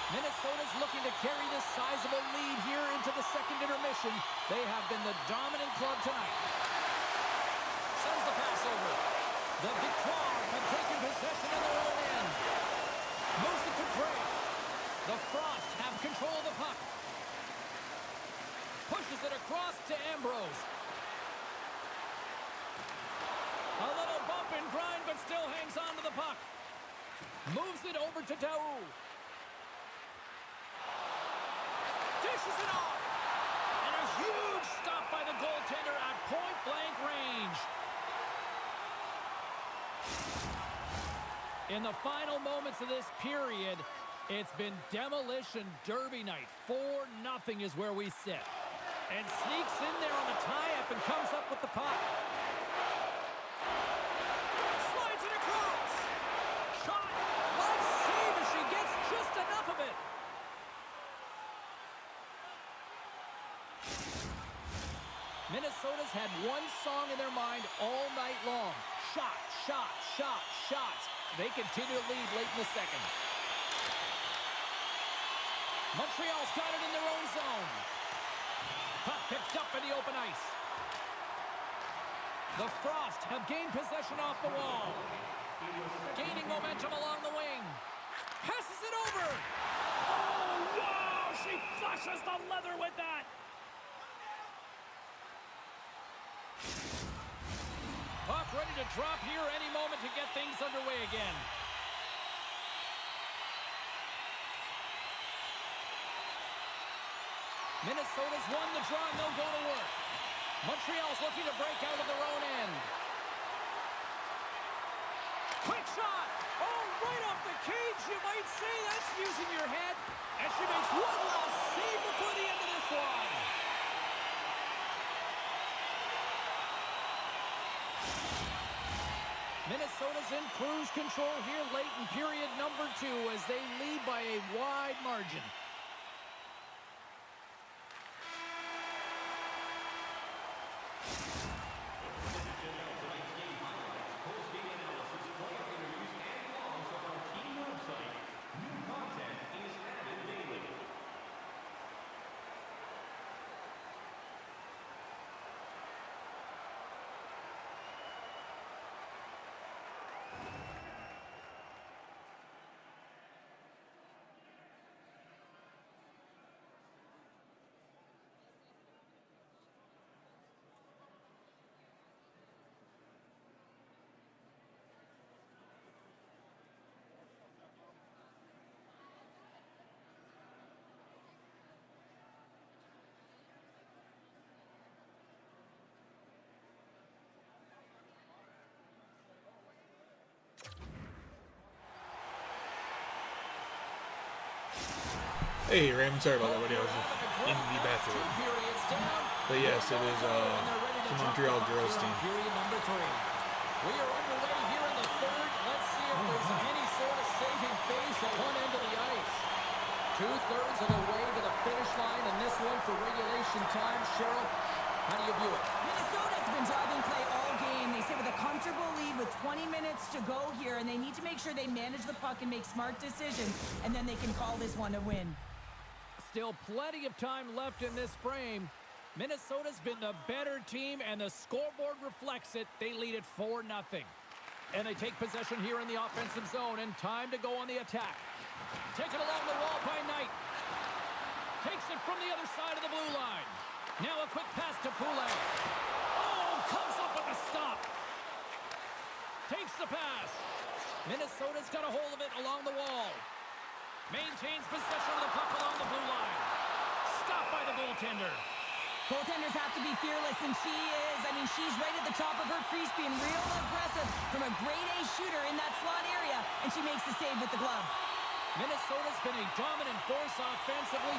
Speaker 2: Minnesota's looking to carry this sizable lead here into the second intermission. They have been the dominant club tonight. Sends the pass over. The Victoire have taken possession of their own end. Moves it to Gray. The Frost have control of the puck. Pushes it across to Ambrose. A little bump and grind, but still hangs on to the puck. Moves it over to Daou. Dishes it off. And a huge stop by the goaltender at point-blank range. In the final moments of this period, it's been demolition derby night. 4-0 is where we sit. And sneaks in there on the tie-up and comes up with the puck. Slides it across. Shot. Nice save as she gets just enough of it. Minnesota's had one song in their mind all night long. Shot, shot, shot, shots. They continue to lead late in the second. Montreal's got it in their own zone. Puck picked up in the open ice. The Frost have gained possession off the wall. Gaining momentum along the wing. Passes it over. Oh, wow! She flushes the leather with that. Puck ready to drop here any moment to get things underway again. Minnesota's won the draw and they'll go to work. Montreal's looking to break out of their own end. Quick shot! Oh, right off the cage, you might say. That's using your head. And she makes one last save before the end of this one. Minnesota's in cruise control here late in period number 2 as they lead by a wide margin.
Speaker 1: Hey, Raymond, sorry about that, buddy. I was in the bathroom. But yes, it is the Montreal girls team.
Speaker 2: Period number 3. We are underway here in the third. Let's see if there's any sort of saving face at one end of the ice. 2/3 of the way to the finish line in this one for regulation time. Cheryl, how do you view it?
Speaker 3: Minnesota's been driving play all game. They sit with a comfortable lead with 20 minutes to go here, and they need to make sure they manage the puck and make smart decisions, and then they can call this one a win.
Speaker 2: Still plenty of time left in this frame. Minnesota's been the better team, and the scoreboard reflects it. They lead it 4-0. And they take possession here in the offensive zone, and time to go on the attack. Taken along the wall by Knight. Takes it from the other side of the blue line. Now a quick pass to Poulet. Oh, comes up with a stop. Takes the pass. Minnesota's got a hold of it along the wall. Maintains possession of the puck along the blue line. Stopped by the goaltender.
Speaker 3: Goaltenders have to be fearless, and she is. I mean, she's right at the top of her crease, being real aggressive from a grade A shooter in that slot area, and she makes the save with the glove.
Speaker 2: Minnesota's been a dominant force offensively.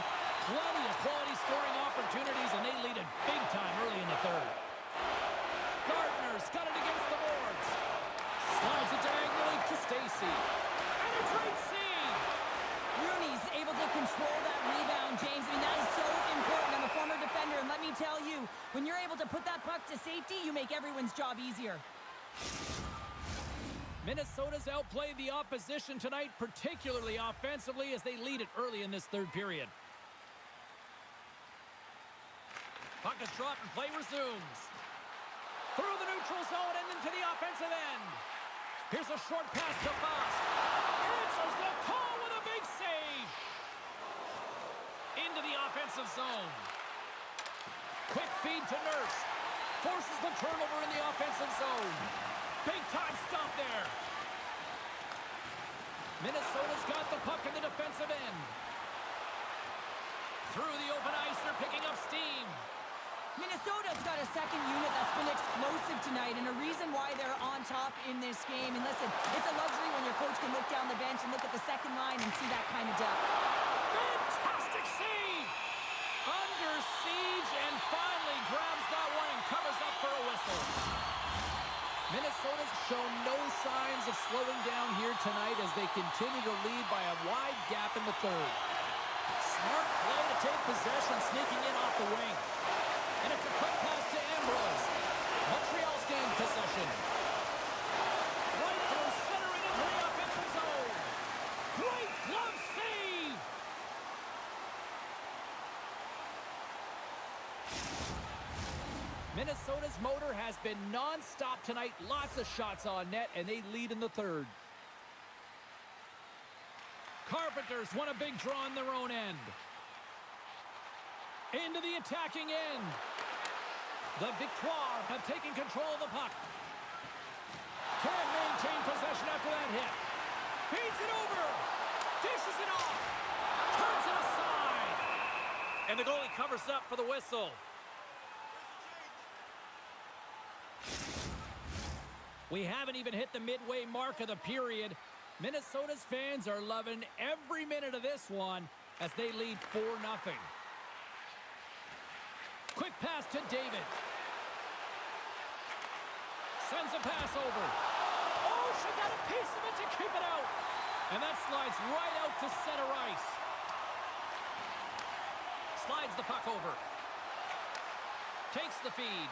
Speaker 2: Plenty of quality scoring opportunities, and they lead it big time early in the third. Gardner's got it against the boards. Slides it diagonally to Stacy. And a great save!
Speaker 3: Rooney's able to control that rebound, James. I mean, that is so important. I'm a former defender, and let me tell you, when you're able to put that puck to safety, you make everyone's job easier.
Speaker 2: Minnesota's outplayed the opposition tonight, particularly offensively, as they lead it early in this third period. Puck is dropped and play resumes. Through the neutral zone and into the offensive end. Here's a short pass to Faust. Answers the call with a big save. Into the offensive zone. Quick feed to Nurse. Forces the turnover in the offensive zone. Big time stop there. Minnesota's got the puck in the defensive end. Through the open ice, they're picking up steam.
Speaker 3: Minnesota's got a second unit that's been explosive tonight, and a reason why they're on top in this game. And listen, it's a luxury when your coach can look down the bench and look at the second line and see that kind of depth.
Speaker 2: Fantastic save! Under siege and finally grabs that one and covers up for a whistle. Minnesota's shown no signs of slowing down here tonight as they continue to lead by a wide gap in the third. Smart play to take possession, sneaking in off the wing. And it's a quick pass to Ambrose. Montreal's gained possession. Right through center and into the offensive zone. Great glove save! Minnesota's motor has been non-stop tonight. Lots of shots on net, and they lead in the third. Carpenters want a big draw on their own end. Into the attacking end. The Victoire have taken control of the puck. Can't maintain possession after that hit. Feeds it over. Dishes it off. Turns it aside. And the goalie covers up for the whistle. We haven't even hit the midway mark of the period. Minnesota's fans are loving every minute of this one as they lead 4-0. Quick pass to David. Sends a pass over. Oh, she got a piece of it to keep it out. And that slides right out to center ice. Slides the puck over. Takes the feed.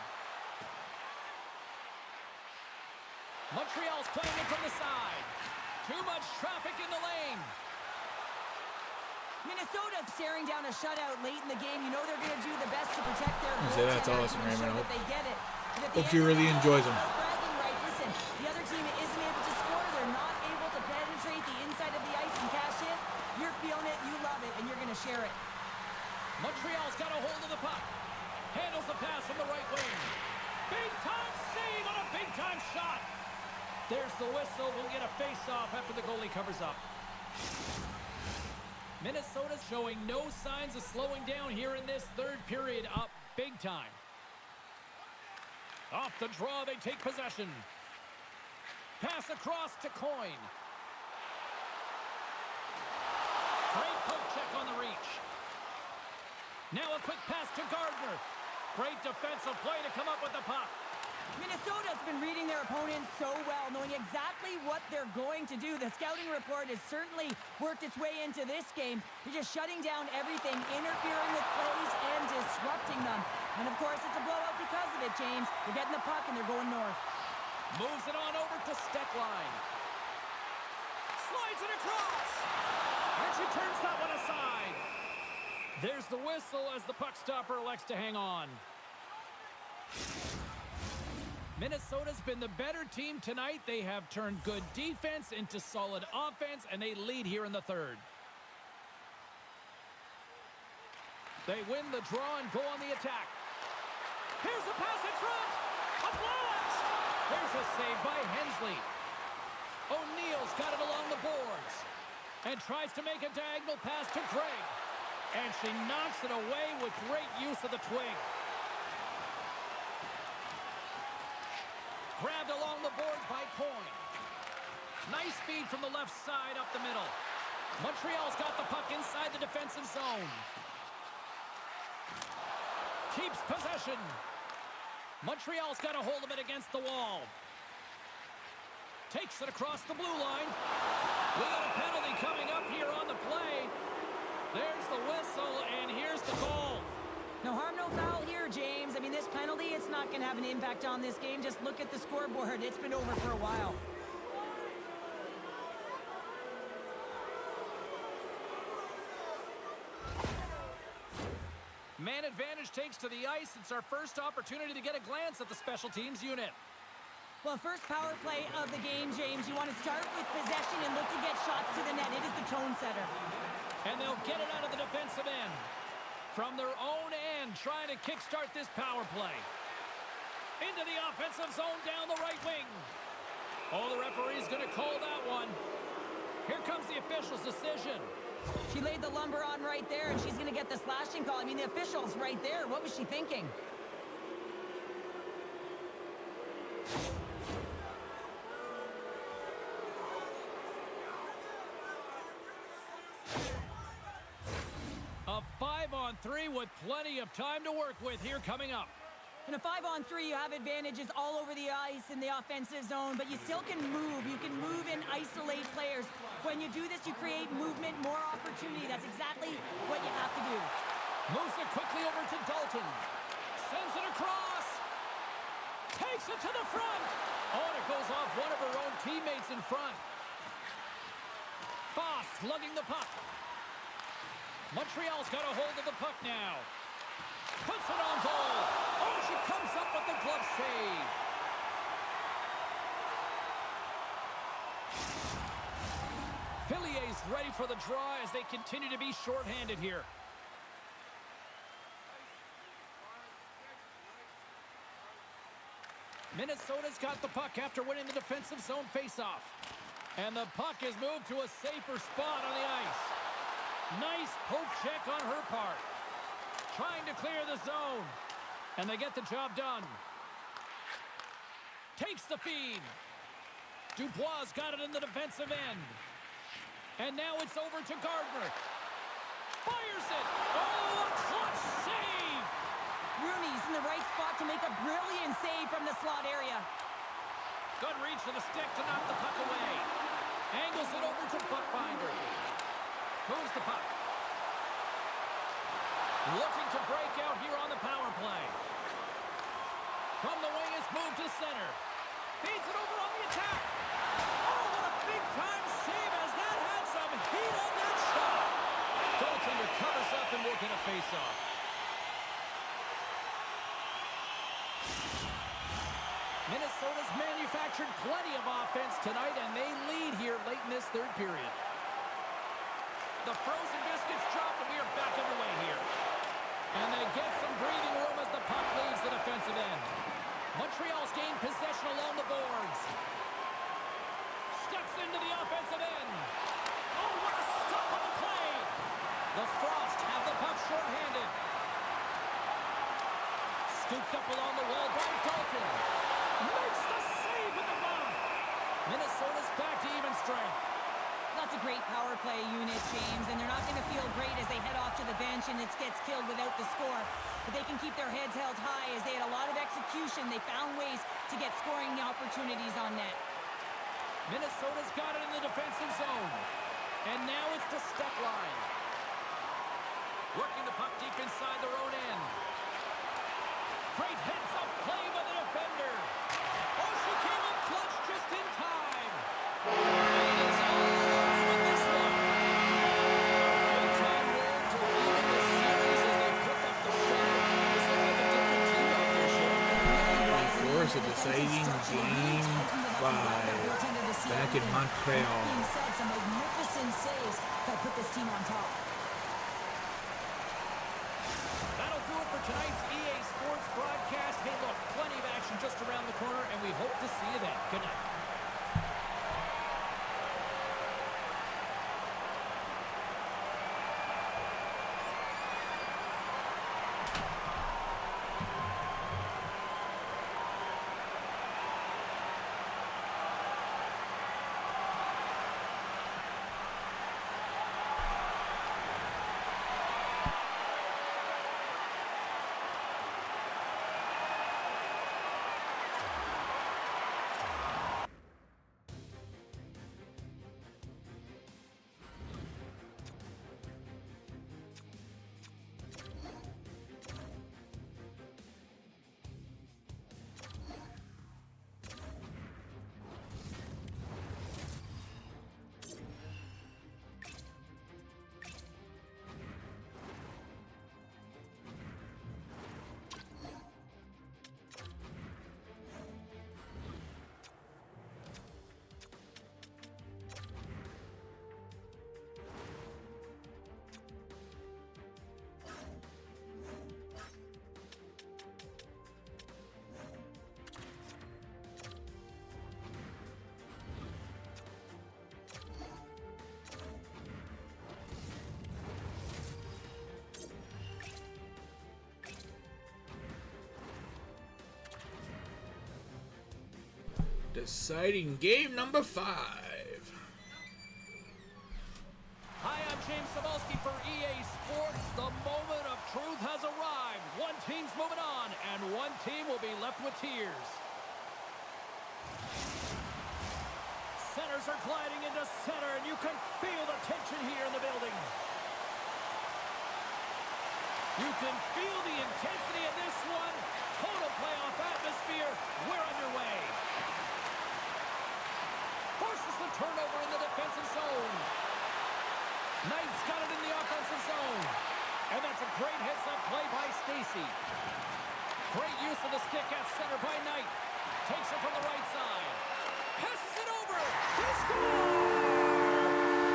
Speaker 2: Montreal's playing it from the side. Too much traffic in the lane.
Speaker 3: Minnesota's staring down a shutout late in the game. You know they're going to do the best to protect their
Speaker 1: So that's
Speaker 3: goaltender
Speaker 1: awesome,
Speaker 3: to ensure
Speaker 1: Raymond.
Speaker 3: that they get it.
Speaker 1: Hope she really enjoys them.
Speaker 3: Bragging rights. Listen, the other team isn't able to score. They're not able to penetrate the inside of the ice and cash in. You're feeling it, you love it, and you're going to share it.
Speaker 2: Montreal's got a hold of the puck. Handles the pass from the right wing. Big time save on a big time shot. There's the whistle. We'll get a face-off after the goalie covers up. Minnesota's showing no signs of slowing down here in this third period, up big time. Off the draw, they take possession. Pass across to Coyne. Great poke check on the reach. Now a quick pass to Gardner. Great defensive play to come up with the puck.
Speaker 3: Minnesota's been reading their opponents so well, knowing exactly what they're going to do. The scouting report has certainly worked its way into this game. They're just shutting down everything, interfering with plays, and disrupting them. And, of course, it's a blowout because of it, James. They're getting the puck, and they're going north.
Speaker 2: Moves it on over to Steckline. Slides it across. And she turns that one aside. There's the whistle as the puck stopper elects to hang on. Minnesota's been the better team tonight. They have turned good defense into solid offense, and they lead here in the third. They win the draw and go on the attack. Here's a pass in front. A blast. There's a save by Hensley. O'Neill's got it along the boards and tries to make a diagonal pass to Craig. And she knocks it away with great use of the twig. Grabbed along the boards by Coyne. Nice feed from the left side up the middle. Montreal's got the puck inside the defensive zone. Keeps possession. Montreal's got a hold of it against the wall. Takes it across the blue line. We got a penalty coming up here on the play. There's the whistle, and here's the goal.
Speaker 3: No harm, no foul here, James. I mean, this penalty, it's not going to have an impact on this game. Just look at the scoreboard. It's been over for a while.
Speaker 2: Man advantage takes to the ice. It's our first opportunity to get a glance at the special teams unit.
Speaker 3: Well, first power play of the game, James. You want to start with possession and look to get shots to the net. It is the tone setter.
Speaker 2: And they'll get it out of the defensive end. From their own end, trying to kickstart this power play. Into the offensive zone down the right wing. Oh, the referee's going to call that one. Here comes the official's decision.
Speaker 3: She laid the lumber on right there, and she's going to get the slashing call. I mean, the official's right there. What was she thinking?
Speaker 2: A 5-on-3 with plenty of time to work with here coming up.
Speaker 3: In a 5-on-3, you have advantages all over the ice in the offensive zone, but you still can move. You can move and isolate players. When you do this, you create movement, more opportunity. That's exactly what you have to do.
Speaker 2: Moves it quickly over to Dalton. Sends it across. Takes it to the front. Oh, and it goes off one of her own teammates in front. Foss lugging the puck. Montreal's got a hold of the puck now. Puts it on goal. Oh, she comes up with the glove save. Fillier's ready for the draw as they continue to be shorthanded here. Minnesota's got the puck after winning the defensive zone faceoff. And the puck is moved to a safer spot on the ice. Nice poke check on her part. Trying to clear the zone. And they get the job done. Takes the feed. Dubois got it in the defensive end. And now it's over to Gardner. Fires it. Oh, a clutch save.
Speaker 3: Rooney's in the right spot to make a brilliant save from the slot area.
Speaker 2: Good reach to the stick to knock the puck away. Angles it over to Buckbinder. Moves the puck. Looking to break out here on the power play. From the wing, it's moved to center. Feeds it over on the attack. Oh, what a big-time save as that had some heat on that shot. Goaltender covers up and will get a face-off. Minnesota's manufactured plenty of offense tonight, and they lead here late in this third period. The frozen biscuits dropped, and we are back underway here. And they get some breathing room as the puck leaves the defensive end. Montreal's gained possession along the boards. Steps into the offensive end. Oh, what a stop on the play! The Frost have the puck shorthanded. Scooped up along the wall by Dalton. Makes the save with the glove. Minnesota's back to even strength.
Speaker 3: That's a great power play unit, James, and they're not going to feel great as they head off to the bench and it gets killed without the score. But they can keep their heads held high as they had a lot of execution. They found ways to get scoring opportunities on net.
Speaker 2: Minnesota's got it in the defensive zone. And now it's the step line. Working the puck deep inside their own end. Great heads-up play by the defender. Oh, she came up clutch just in time. And it is all over with this one. A big-time win to even the series as they pick up the shot. This looks like a different team out there, Sean.
Speaker 1: Of course, a deciding Game 5 back in Montreal.
Speaker 3: Some magnificent saves that put this team on top.
Speaker 2: That'll do it for tonight's EA Sports broadcast. Hey, look, plenty of action just around the corner, and we hope to see you then. Good night.
Speaker 1: Deciding game number 5.
Speaker 2: Hi, I'm James Cebulski for EA Sports. The moment of truth has arrived. One team's moving on, and one team will be left with tears. Centers are gliding into center, and you can feel the tension here in the building. You can feel the intensity in this one. Total playoff atmosphere. We're underway. Forces the turnover in the defensive zone. Knight's got it in the offensive zone. And that's a great heads-up play by Stacy. Great use of the stick at center by Knight. Takes it from the right side. Passes it over. He scores!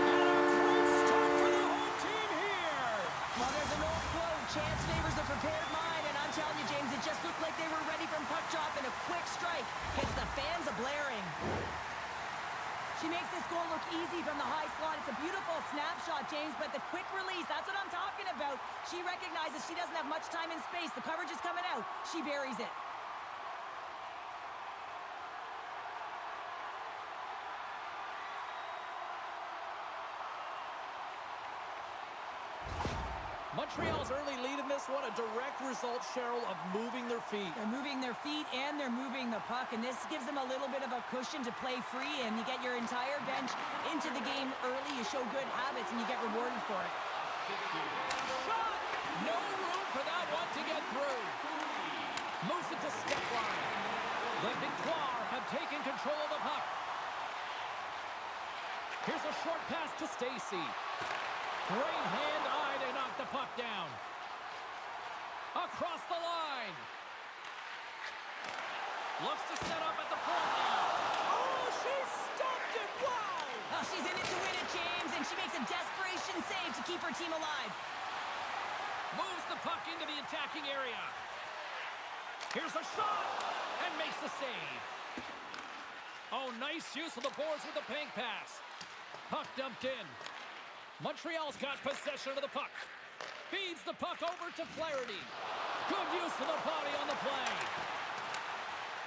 Speaker 2: And a great start for the home team here.
Speaker 3: Well, there's an old quote, chance favors the prepared mind, and I'm telling you, James, it just looked like they were ready from puck drop, and a quick strike hits the fans a-blaring. She makes this goal look easy from the high slot. It's a beautiful snapshot, James, but the quick release, that's what I'm talking about. She recognizes she doesn't have much time and space. The coverage is coming out. She buries it.
Speaker 2: Montreal's early lead in this one, a direct result, Cheryl, of moving their feet.
Speaker 3: They're moving their feet and they're moving the puck, and this gives them a little bit of a cushion to play free, and you get your entire bench into the game early. You show good habits, and you get rewarded for it.
Speaker 2: Shot! No room for that one to get through. Moves it to step line. The Victoire have taken control of the puck. Here's a short pass to Stacy. Great hand-eye to knock the puck down. Across the line. Looks to set up at the point now. Oh, she stopped it. Wow!
Speaker 3: Oh, she's in it to win it, James, and she makes a desperation save to keep her team alive.
Speaker 2: Moves the puck into the attacking area. Here's a shot, and makes the save. Oh, nice use of the boards with the bank pass. Puck dumped in. Montreal's got possession of the puck. Feeds the puck over to Flaherty. Good use of the body on the play.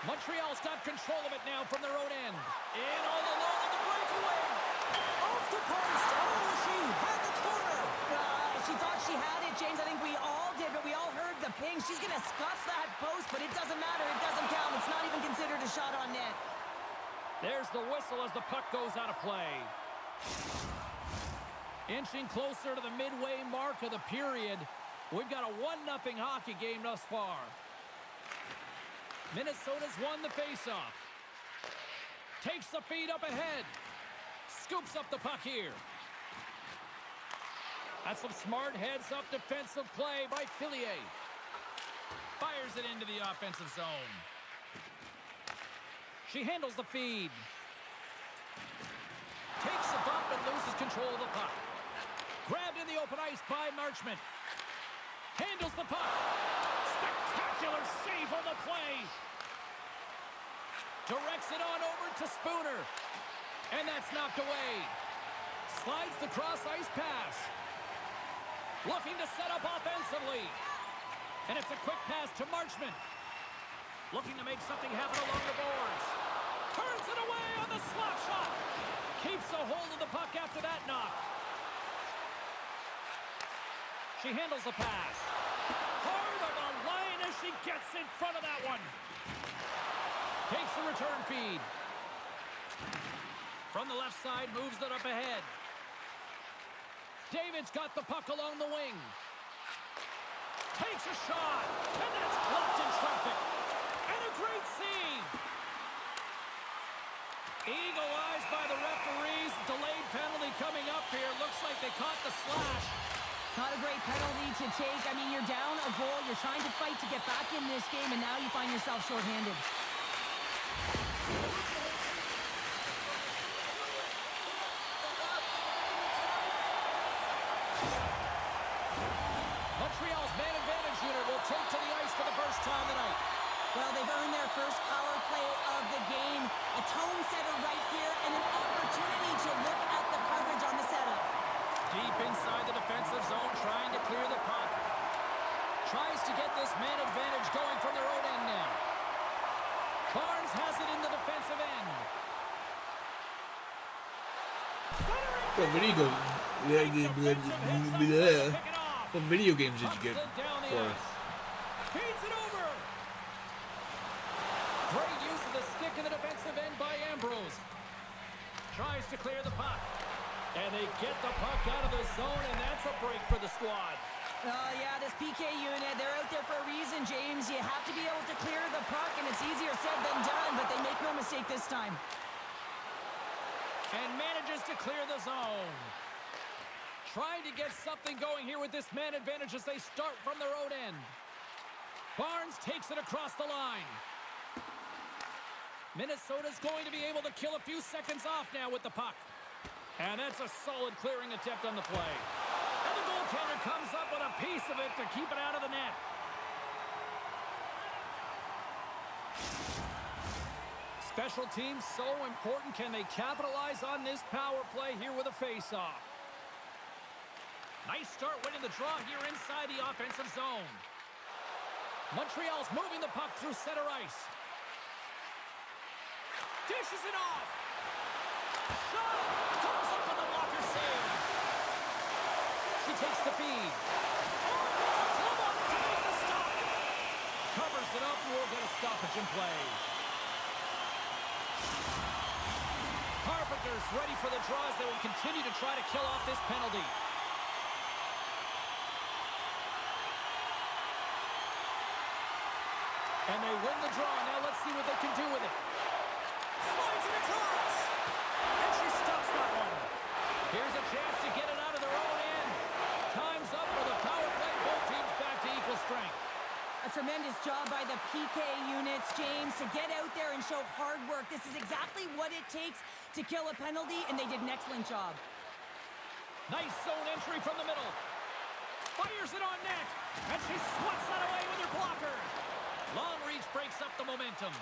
Speaker 2: Montreal's got control of it now from their own end. In all alone on the breakaway. Off the post. Oh, she had the corner.
Speaker 3: She thought she had it, James. I think we all did, but we all heard the ping. She's going to scuff that post, but it doesn't matter. It doesn't count. It's not even considered a shot on net.
Speaker 2: There's the whistle as the puck goes out of play. Inching closer to the midway mark of the period. We've got a 1-0 hockey game thus far. Minnesota's won the faceoff. Takes the feed up ahead. Scoops up the puck here. That's some smart heads-up defensive play by Fillier. Fires it into the offensive zone. She handles the feed. Takes a bump and loses control of the puck. Grabbed in the open ice by Marchment. Handles the puck. Spectacular save on the play. Directs it on over to Spooner. And that's knocked away. Slides the cross-ice pass. Looking to set up offensively. And it's a quick pass to Marchment. Looking to make something happen along the boards. Turns it away on the slap shot. Keeps a hold of the puck after that knock. She handles the pass. Hard on the line as she gets in front of that one. Takes the return feed. From the left side, moves it up ahead. David's got the puck along the wing. Takes a shot. And that's blocked in traffic. And a great save. Eagle eyes by the referees. Delayed penalty coming up here. Looks like they caught the slash.
Speaker 3: Not a great penalty to take. I mean, you're down a goal. You're trying to fight to get back in this game, and now you find yourself shorthanded.
Speaker 2: Montreal's man advantage unit will take to the ice for the first time tonight.
Speaker 3: Well, they've earned their first power play of the game. A tone setter right here, and an opportunity to look at the coverage on the setup.
Speaker 2: Deep inside the defensive zone, trying to clear the puck. Tries to get this man advantage going from their own end now. Barnes has it in the defensive end.
Speaker 1: What video What video games did you get for us?
Speaker 2: Feeds it over. Great use of the stick in the defensive end by Ambrose. Tries to clear the puck. And they get the puck out of the zone, and that's a break for the squad.
Speaker 3: Oh, yeah, this PK unit, they're out there for a reason, James. You have to be able to clear the puck, and it's easier said than done, but they make no mistake this time.
Speaker 2: And manages to clear the zone. Trying to get something going here with this man advantage as they start from their own end. Barnes takes it across the line. Minnesota's going to be able to kill a few seconds off now with the puck. And that's a solid clearing attempt on the play. And the goaltender comes up with a piece of it to keep it out of the net. Special teams so important. Can they capitalize on this power play here with a face-off? Nice start winning the draw here inside the offensive zone. Montreal's moving the puck through center ice. Dishes it off. Shot! Comes up with the blocker save. She takes the feed. Oh, it's a club on it to make the stop. Covers it up. We'll get a stoppage in play. Carpenter's ready for the draws. They will continue to try to kill off this penalty. And they win the draw. Now let's see what they can do with it. Slides it across. And she stops that one. Here's a chance to get it out of their own end. Time's up for the power play. Both teams back to equal strength.
Speaker 3: A tremendous job by the PK units, James, to get out there and show hard work. This is exactly what it takes to kill a penalty, and they did an excellent job.
Speaker 2: Nice zone entry from the middle. Fires it on net. And she swats that away with her blocker. Long reach breaks up the momentum.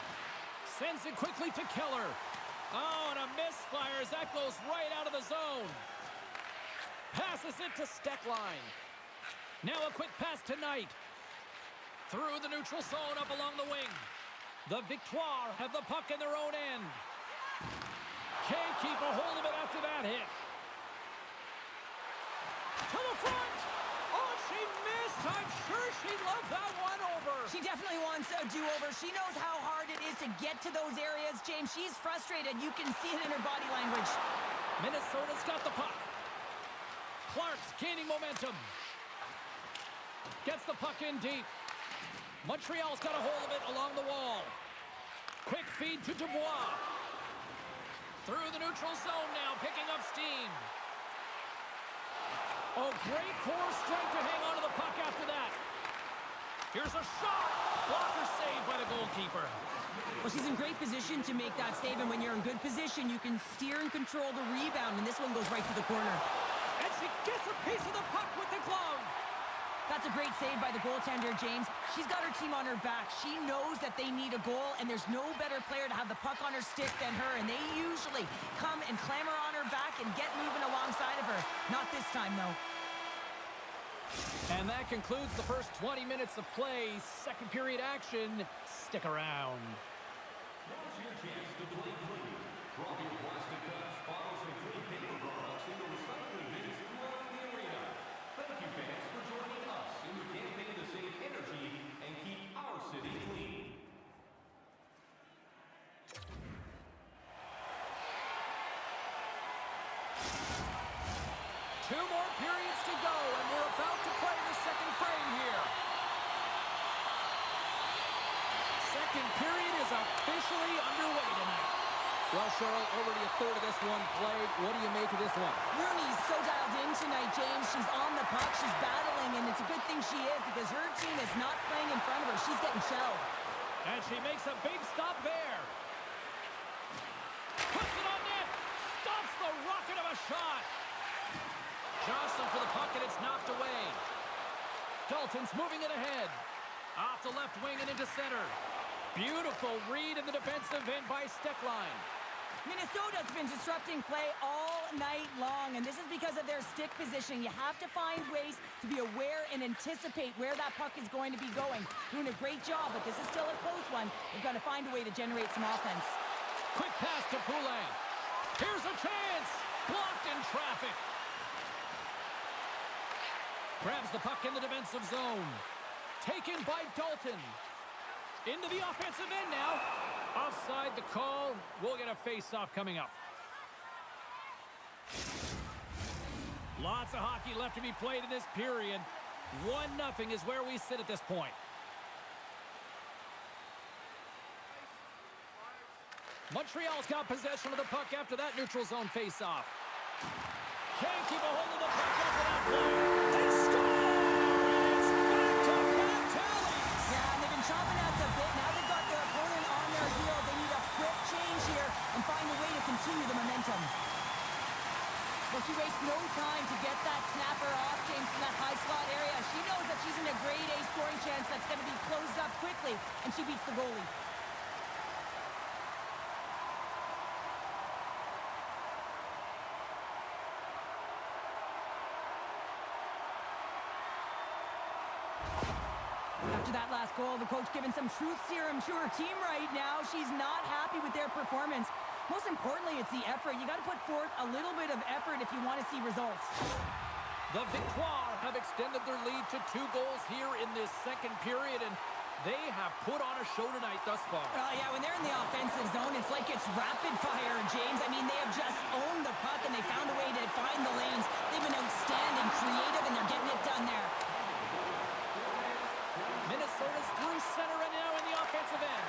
Speaker 2: Sends it quickly to Keller. Oh, and a misfire as that goes right out of the zone. Passes it to Steckline. Now a quick pass to Knight. Through the neutral zone up along the wing. The Victoire have the puck in their own end. Can't keep a hold of it after that hit. To the front. Oh, she missed. I'm sure she loved that one over.
Speaker 3: She definitely wants a do-over. She knows how hard it is to get to those areas, James. She's frustrated. You can see it in her body language.
Speaker 2: Minnesota's got the puck. Clark's gaining momentum. Gets the puck in deep. Montreal's got a hold of it along the wall. Quick feed to Dubois. Through the neutral zone now, picking up steam. Oh, great core strength to hang on to the puck after that. Here's a shot. Blocker saved by the goalkeeper.
Speaker 3: Well, she's in great position to make that save, and when you're in good position, you can steer and control the rebound, and this one goes right to the corner.
Speaker 2: And she gets a piece of the puck with the glove.
Speaker 3: That's a great save by the goaltender, James. She's got her team on her back. She knows that they need a goal, and there's no better player to have the puck on her stick than her, and they usually come and clamor on her back and get moving alongside of her. Not this time, though.
Speaker 2: And that concludes the first 20 minutes of play. Second period action. Stick around.
Speaker 4: Now's your chance to play clean. Drop your plastic cups, bottles, and clean paper products into recycling bins throughout the arena. Thank you, fans, for joining us in the campaign to save energy and keep our city clean.
Speaker 2: Two more periods to go, and we're about to play the second frame here. Second period is officially underway tonight. Well, Cheryl, already a third of this one played. What do you make of this one?
Speaker 3: Rooney's so dialed in tonight, James. She's on the puck. She's battling, and it's a good thing she is because her team is not playing in front of her. She's getting shelled.
Speaker 2: And she makes a big stop there. Puts it on net. Stops the rocket of a shot. Johnson for the puck, and it's knocked away. Dalton's moving it ahead. Off the left wing and into center. Beautiful read in the defensive end by Steckline.
Speaker 3: Minnesota's been disrupting play all night long, and this is because of their stick positioning. You have to find ways to be aware and anticipate where that puck is going to be going. Doing a great job, but this is still a close one. They've got to find a way to generate some offense.
Speaker 2: Quick pass to Poulin. Here's a chance. Blocked in traffic. Grabs the puck in the defensive zone. Taken by Dalton. Into the offensive end now. Offside the call. We'll get a face-off coming up. Lots of hockey left to be played in this period. 1-0 is where we sit at this point. Montreal's got possession of the puck after that neutral zone face-off. Can't keep a hold of the puck after that play. They score! It's back-to-back tallies!
Speaker 3: Yeah, and they've been chomping at the bit. Now they've got their opponent on their heel. They need a quick change here and find a way to continue the momentum. Well, she wastes no time to get that snapper off, James, from that high slot area. She knows that she's in a grade A scoring chance that's going to be closed up quickly, and she beats the goalie. After that last goal, the coach giving some truth serum to her team right now. She's not happy with their performance. Most importantly, it's the effort. You got to put forth a little bit of effort if you want to see results.
Speaker 2: The Victoire have extended their lead to 2 goals here in this second period, and they have put on a show tonight thus far.
Speaker 3: Yeah, when they're in the offensive zone, it's like it's rapid fire, James. I mean, they have just owned the puck, and they found a way to find the lanes. They've been outstanding, creative, and they're getting it done there.
Speaker 2: Minnesota's through center and now in the offensive end.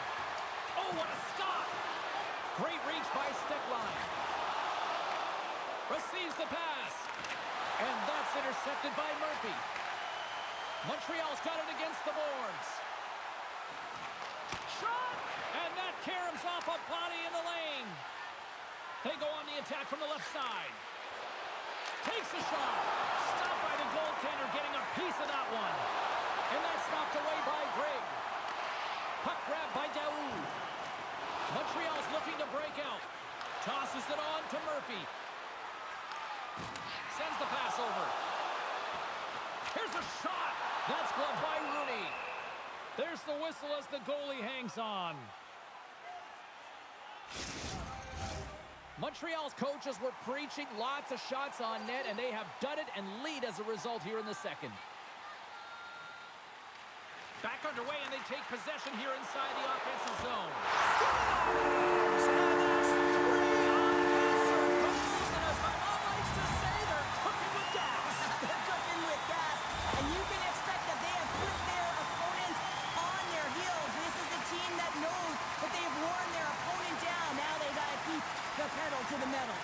Speaker 2: Oh, what a stop! Great reach by Steckline. Receives the pass. And that's intercepted by Murphy. Montreal's got it against the boards. Shot! And that caroms off a body in the lane. They go on the attack from the left side. Takes a shot. Stopped by the goaltender, getting a piece of that one. And that's knocked away by Grigg. Puck grab by Daoud. Montreal's looking to break out. Tosses it on to Murphy. Sends the pass over. Here's a shot. That's gloved by Rooney. There's the whistle as the goalie hangs on. Montreal's coaches were preaching lots of shots on net, and they have done it and lead as a result here in the second. Back underway, and they take possession here inside the offensive zone. Scores! And that's 3 unanswered goals, and as my mom likes to say, they're cooking with gas.
Speaker 3: They're cooking with gas, and you can expect that they have put their opponents on their heels. This is a team that knows that they've worn their opponent down. Now they got to keep the pedal to the metal.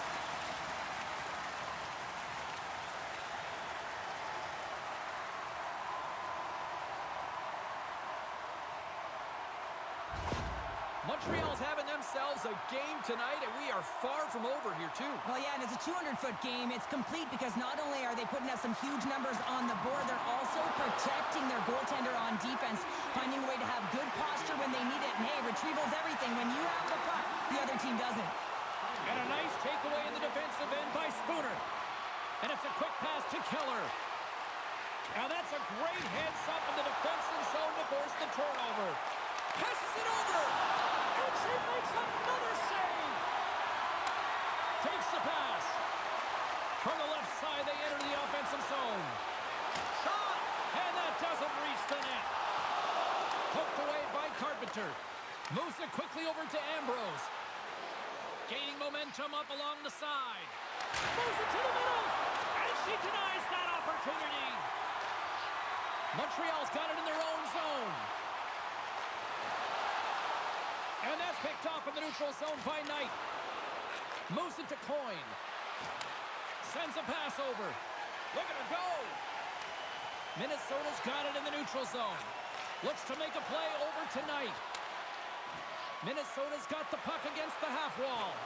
Speaker 2: Montreal's having themselves a game tonight, and we are far from over here, too.
Speaker 3: Well, yeah, and it's a 200-foot game. It's complete because not only are they putting up some huge numbers on the board, they're also protecting their goaltender on defense, finding a way to have good posture when they need it. And, hey, retrieval's everything. When you have the puck, the other team doesn't.
Speaker 2: And a nice takeaway in the defensive end by Spooner. And it's a quick pass to Keller. Now that's a great heads-up in the defensive zone to force the turnover. Passes it over. And she makes another save. Takes the pass. From the left side, they enter the offensive zone. Shot. And that doesn't reach the net. Poked away by Carpenter. Moves it quickly over to Ambrose. Gaining momentum up along the side. Moves it to the middle. And she denies that opportunity. Montreal's got it in their own zone. And that's picked off in the neutral zone by Knight. Moves it to Coyne. Sends a pass over. Look at her go. Minnesota's got it in the neutral zone. Looks to make a play over tonight. Minnesota's got the puck against the half wall.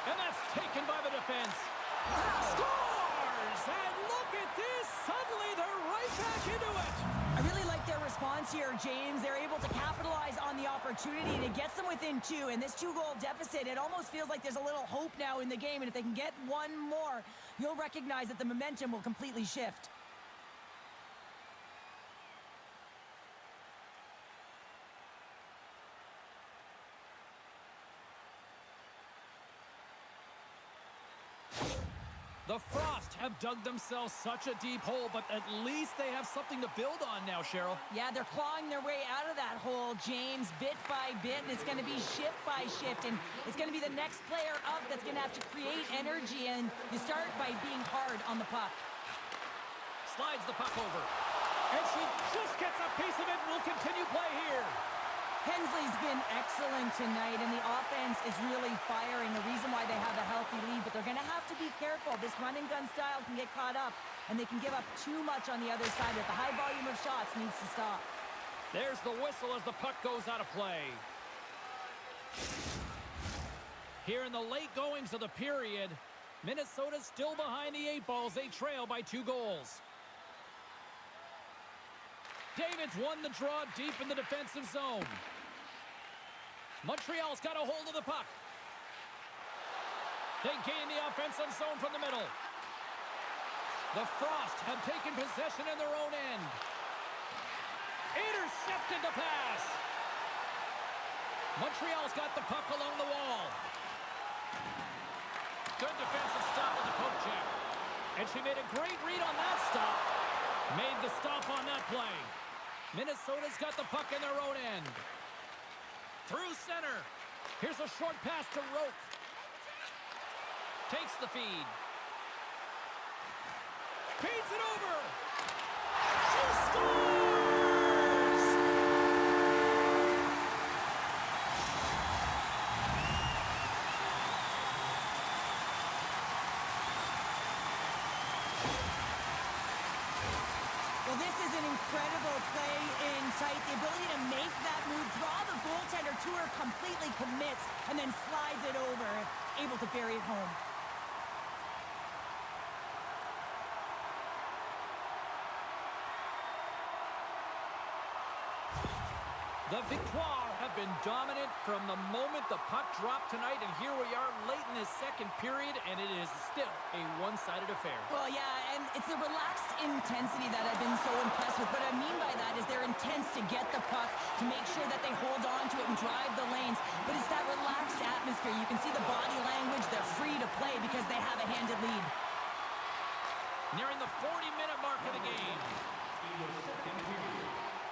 Speaker 2: And that's taken by the defense. Scores! And look at this. Suddenly they're right back into it.
Speaker 3: I really like their response here, James. They're able to capitalize on the opportunity, and it gets them within 2. And this 2-goal deficit, it almost feels like there's a little hope now in the game. And if they can get one more, you'll recognize that the momentum will completely shift.
Speaker 2: The Frost have dug themselves such a deep hole, but at least they have something to build on now, Cheryl.
Speaker 3: Yeah, they're clawing their way out of that hole, James, bit by bit, and it's going to be shift by shift, and it's going to be the next player up that's going to have to create energy, and you start by being hard on the puck.
Speaker 2: Slides the puck over, and she just gets a piece of it and will continue play here.
Speaker 3: Hensley's been excellent tonight, and the offense is really firing, the reason why they have a healthy lead, but they're going to have to be careful. This run-and-gun style can get caught up, and they can give up too much on the other side, but the high volume of shots needs to stop.
Speaker 2: There's the whistle as the puck goes out of play. Here in the late goings of the period, Minnesota's still behind the 8 balls. They trail by 2 goals. David's won the draw deep in the defensive zone. Montreal's got a hold of the puck. They gain the offensive zone from the middle. The Frost have taken possession in their own end. Intercepted the pass. Montreal's got the puck along the wall. Good defensive stop with the poke check. And she made a great read on that stop. Made the stop on that play. Minnesota's got the puck in their own end. Through center. Here's a short pass to Roque. Takes the feed. Feeds it over. She scores!
Speaker 3: Well, this is an incredible play in tight. The ability to make that move, draw the goaltender to her, completely commits, and then slides it over, able to bury it home.
Speaker 2: The Victoire have been dominant from the moment the puck dropped tonight, and here we are late in this second period, and it is still a one-sided affair.
Speaker 3: Well, yeah, and it's the relaxed intensity that I've been so impressed with. What I mean by that is they're intense to get the puck, to make sure that they hold on to it and drive the lanes, but it's that relaxed atmosphere. You can see the body language. They're free to play because they have a handed lead.
Speaker 2: Nearing the 40-minute mark of the game.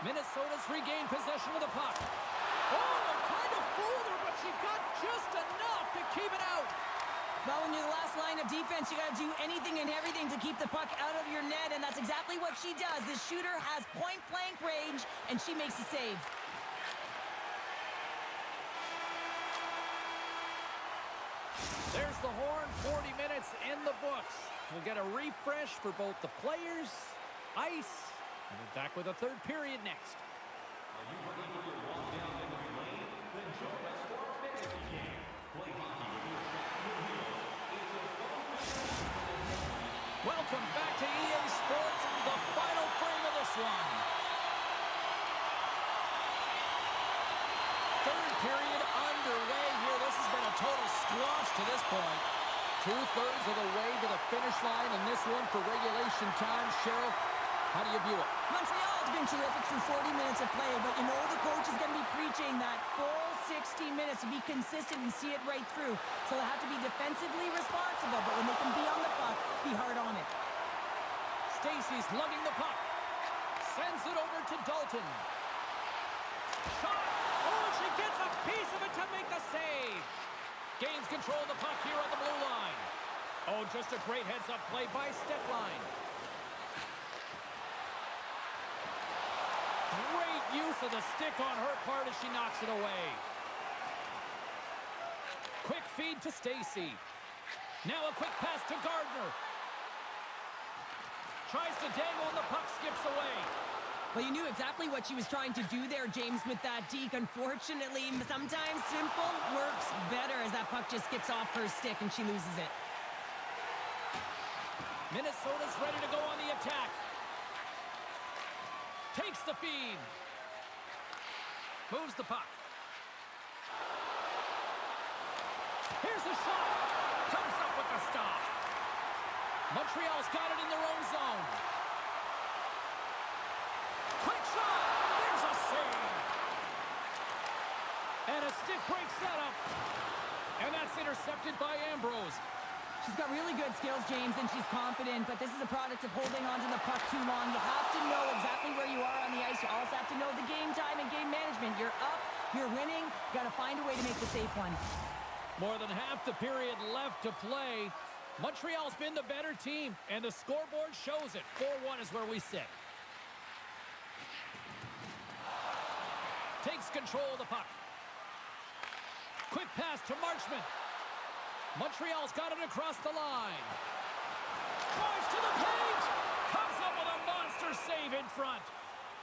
Speaker 2: Minnesota's regained possession of the puck. Oh, it kind of fooled her, but she got just enough to keep it out.
Speaker 3: Well, when you're the last line of defense, you got to do anything and everything to keep the puck out of your net, and that's exactly what she does. This shooter has point-blank range, and she makes the save.
Speaker 2: There's the horn, 40 minutes in the books. We'll get a refresh for both the players, ice, and we're back with a third period next.
Speaker 4: Are you ready for your walk down memory lane? Then join us for our fantasy game. Play hockey with your shot and your heels. It's a fun
Speaker 2: Welcome back to EA Sports, the final frame of this one. Third period underway here. This has been a total squash to this point. 2/3 of the way to the finish line in this one for regulation time. Cheryl, how do you view it?
Speaker 3: Montreal has been terrific through 40 minutes of play, but you know the coach is going to be preaching that full 60 minutes to be consistent and see it right through. So they have to be defensively responsible, but when they can be on the puck, be hard on it.
Speaker 2: Stacey's lugging the puck. Sends it over to Dalton. Shot! Oh, she gets a piece of it to make the save. Gains control of the puck here on the blue line. Oh, just a great heads-up play by Steckline. Great use of the stick on her part as she knocks it away. Quick feed to Stacey. Now a quick pass to Gardner. Tries to dangle and the puck skips away.
Speaker 3: Well, you knew exactly what she was trying to do there, James, with that deke. Unfortunately, sometimes simple works better as that puck just skips off her stick and she loses it.
Speaker 2: Minnesota's ready to go on the attack. Takes the feed. Moves the puck. Here's the shot. Comes up with the stop. Montreal's got it in their own zone. Quick shot. There's a save. And a stick break setup. And that's intercepted by Ambrose.
Speaker 3: She's got really good skills, James, and she's confident, but this is a product of holding onto the puck too long. You have to know exactly where you are on the ice. You also have to know the game time and game management. You're up, you're winning, you got to find a way to make the safe one.
Speaker 2: More than half the period left to play. Montreal's been the better team, and the scoreboard shows it. 4-1 is where we sit. Takes control of the puck. Quick pass to Marchment. Montreal's got it across the line. Drives to the paint. Comes up with a monster save in front.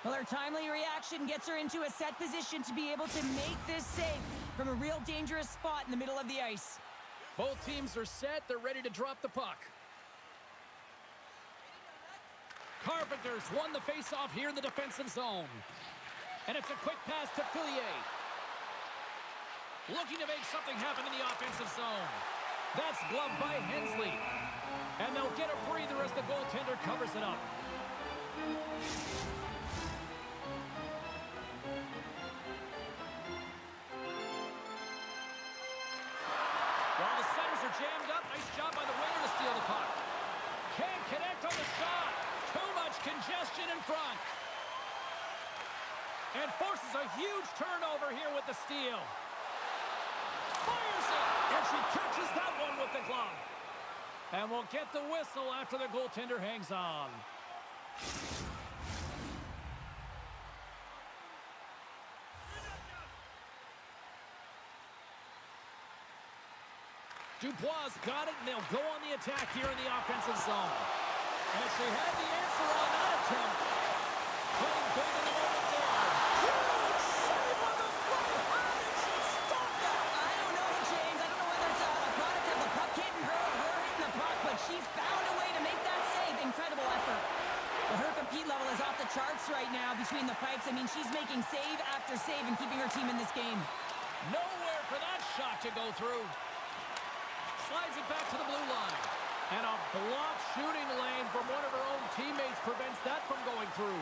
Speaker 3: Well, her timely reaction gets her into a set position to be able to make this save from a real dangerous spot in the middle of the ice.
Speaker 2: Both teams are set. They're ready to drop the puck. Carpenter's won the faceoff here in the defensive zone. And it's a quick pass to Fillier. Looking to make something happen in the offensive zone. That's gloved by Hensley. And they'll get a breather as the goaltender covers it up. While the setters are jammed up, nice job by the winger to steal the puck. Can't connect on the shot. Too much congestion in front. And forces a huge turnover here with the steal. Fires it, and she catches that one with the glove. And we'll get the whistle after the goaltender hangs on. Dubois got it, and they'll go on the attack here in the offensive zone. And she had the answer on that attempt. Playing big in the moment there. Huge save on the play. How did she stop that?
Speaker 3: I don't know, James. I don't know whether it's a product of the puck hitting her or her hitting the puck, but she found a way to make that save. Incredible effort. Well, her compete level is off the charts right now between the pipes. I mean, she's making save after save and keeping her team in this game.
Speaker 2: Nowhere for that shot to go through. Slides it back to the blue line. And a blocked shooting lane from one of her own teammates prevents that from going through.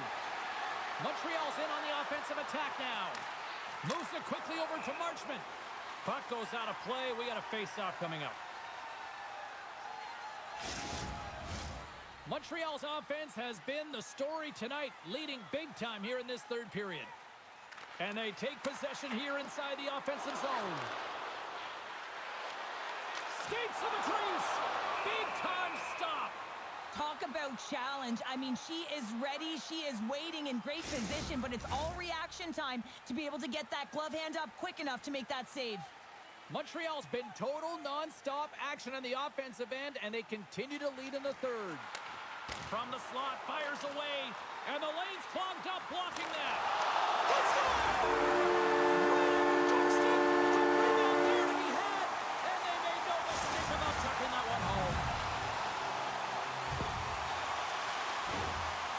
Speaker 2: Montreal's in on the offensive attack now. Moves it quickly over to Marchment. Puck goes out of play. We got a face-off coming up. Montreal's offense has been the story tonight, leading big time here in this third period. And they take possession here inside the offensive zone. Skates to the crease. Big time stop.
Speaker 3: Talk about challenge. I mean, she is ready. She is waiting in great position, but it's all reaction time to be able to get that glove hand up quick enough to make that save.
Speaker 2: Montreal's been total non-stop action on the offensive end, and they continue to lead in the third. From the slot, fires away, and the lane's clogged up, blocking that. Let's go!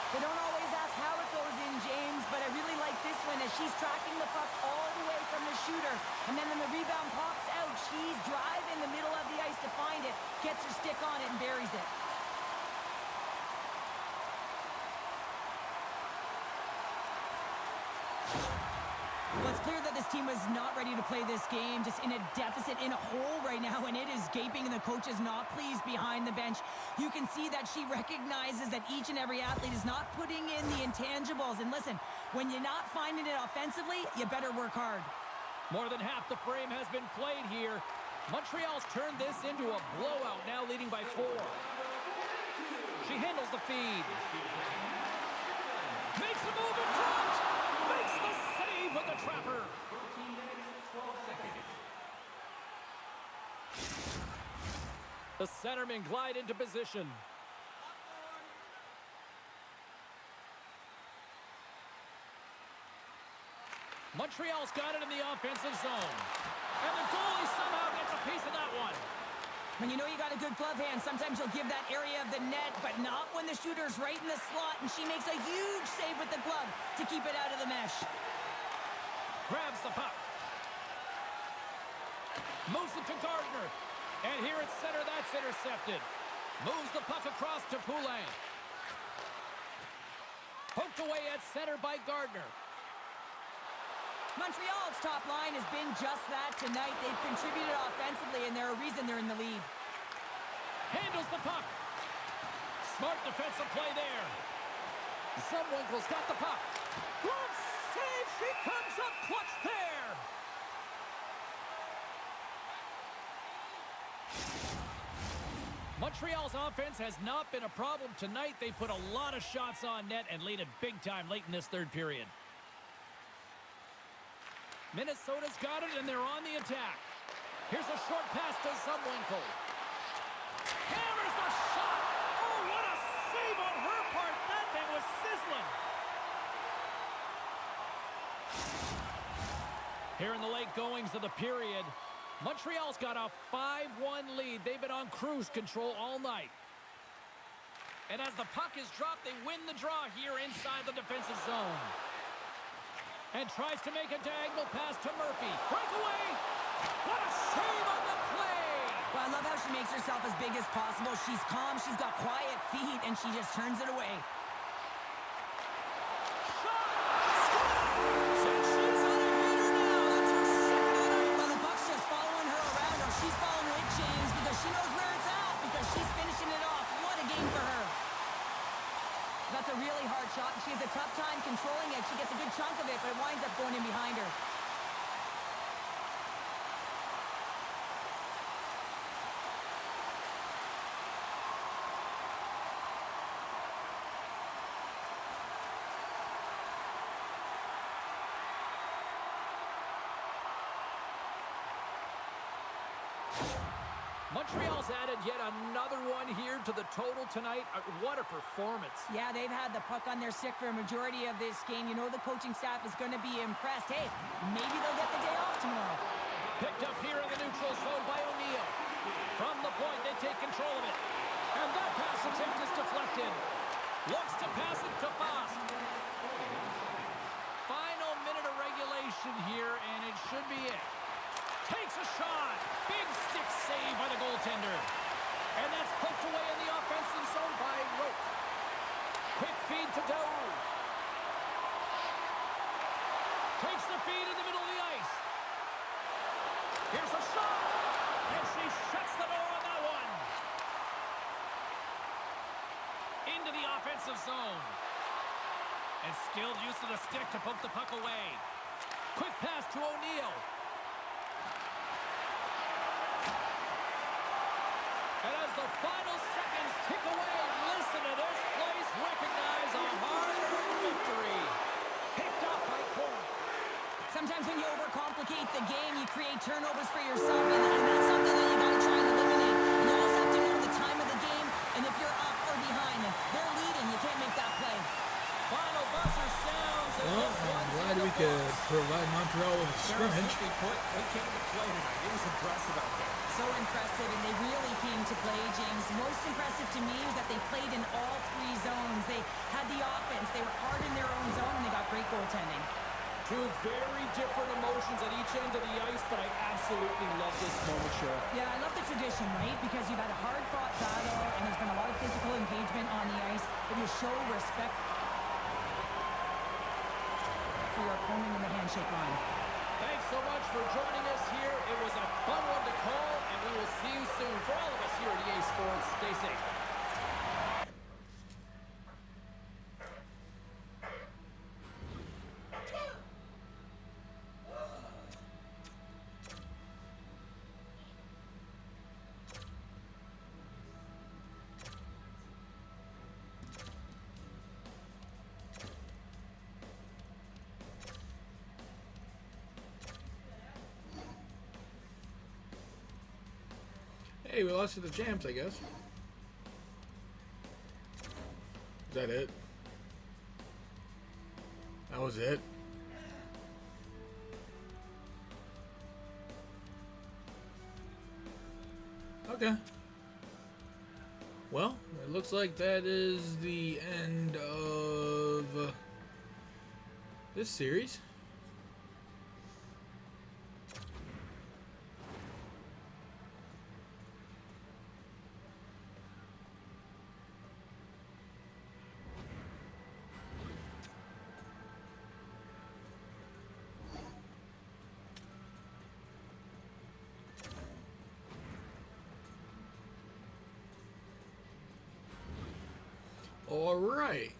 Speaker 3: They don't always ask how it goes in, James, but I really like this one as she's tracking the puck all the way from the shooter. And then when the rebound pops out, she's driving the middle of the ice to find it, gets her stick on it, and buries it. Well, it's clear that this team was not ready to play this game, just in a deficit, in a hole right now, and it is gaping, and the coach is not pleased behind the bench. You can see that she recognizes that each and every athlete is not putting in the intangibles. And listen, when you're not finding it offensively, you better work hard.
Speaker 2: More than half the frame has been played here. Montreal's turned this into a blowout, now leading by 4. She handles the feed. Makes a move in front. Makes the save with the trapper.
Speaker 4: 13 minutes, 12 seconds.
Speaker 2: The centermen glide into position. Montreal's got it in the offensive zone. And the goalie somehow gets a piece of that one.
Speaker 3: When you know you got a good glove hand, sometimes you'll give that area of the net, but not when the shooter's right in the slot, and she makes a huge save with the glove to keep it out of the mesh.
Speaker 2: Grabs the puck. Moves it to Gardner. And here at center, that's intercepted. Moves the puck across to Poulin. Poked away at center by Gardner.
Speaker 3: Montreal's top line has been just that tonight. They've contributed offensively, and they're a reason they're in the lead.
Speaker 2: Handles the puck. Smart defensive play there. Zumwinkle's got the puck. Glove save. She comes up clutch there. Montreal's offense has not been a problem tonight. They put a lot of shots on net and lead it big time late in this third period. Minnesota's got it, and they're on the attack. Here's a short pass to Zumwinkle. Hammers the shot. Oh, what a save on her part. That thing was sizzling. Here in the late goings of the period, Montreal's got a 5-1 lead. They've been on cruise control all night. And as the puck is dropped, they win the draw here inside the defensive zone. And tries to make a diagonal pass to Murphy. Breakaway! What a save on the play!
Speaker 3: Well, I love how she makes herself as big as possible. She's calm, she's got quiet feet, and she just turns it away.
Speaker 2: Shot! Said she's on a heater now. That's her second on ice.
Speaker 3: Well, the puck's just following her around, or she's following with James because she knows where it's at, because she's finishing it off. What a game for her. That's a really hard shot, and she has a tough time controlling it. She gets a good chunk of it, but it winds up going in behind her.
Speaker 2: Montreal's added yet another one here to the total tonight. What a performance.
Speaker 3: Yeah, they've had the puck on their stick for a majority of this game. You know the coaching staff is going to be impressed. Hey, maybe they'll get the day off tomorrow.
Speaker 2: Picked up here in the neutral zone by O'Neill. From the point, they take control of it. And that pass attempt is deflected. Looks to pass it to Fost. Final minute of regulation here, and it should be it. Takes a shot. Big stick save by the goaltender. And that's poked away in the offensive zone by Roque. Quick feed to Doe. Takes the feed in the middle of the ice. Here's a shot. And she shuts the door on that one. Into the offensive zone. And skilled use of the stick to poke the puck away. Quick pass to O'Neill. And as the final seconds tick away, listen to this place recognize a hard-earned victory. Picked up by Corey.
Speaker 3: Sometimes when you overcomplicate the game, you create turnovers for yourself, and that's something that you got to try and eliminate. And you also have to know the time of the game, and if you're up or behind them, they're leading, you can't make that play.
Speaker 2: Final buzzer sounds.
Speaker 1: Well, I'm glad we could provide Montreal with a scrimmage.
Speaker 5: They came to play tonight. It was impressive out there.
Speaker 3: So impressive, and they really came to play, James. Most impressive to me is that they played in all three zones. They had the offense, they were hard in their own zone, and they got great goaltending.
Speaker 5: Two very different emotions at each end of the ice, but I absolutely love this moment, Cheryl.
Speaker 3: Yeah, I love the tradition, right? Because you've had a hard-fought battle, and there's been a lot of physical engagement on the ice, but you show respect for your opponent in the handshake line.
Speaker 2: Thanks so much for joining us here. It was a fun one to call, and we will see you soon. For all of us here at EA Sports, stay safe.
Speaker 1: Hey, we lost to the champs, I guess. Is that it? That was it? Okay. Well, it looks like that is the end of this series. All right.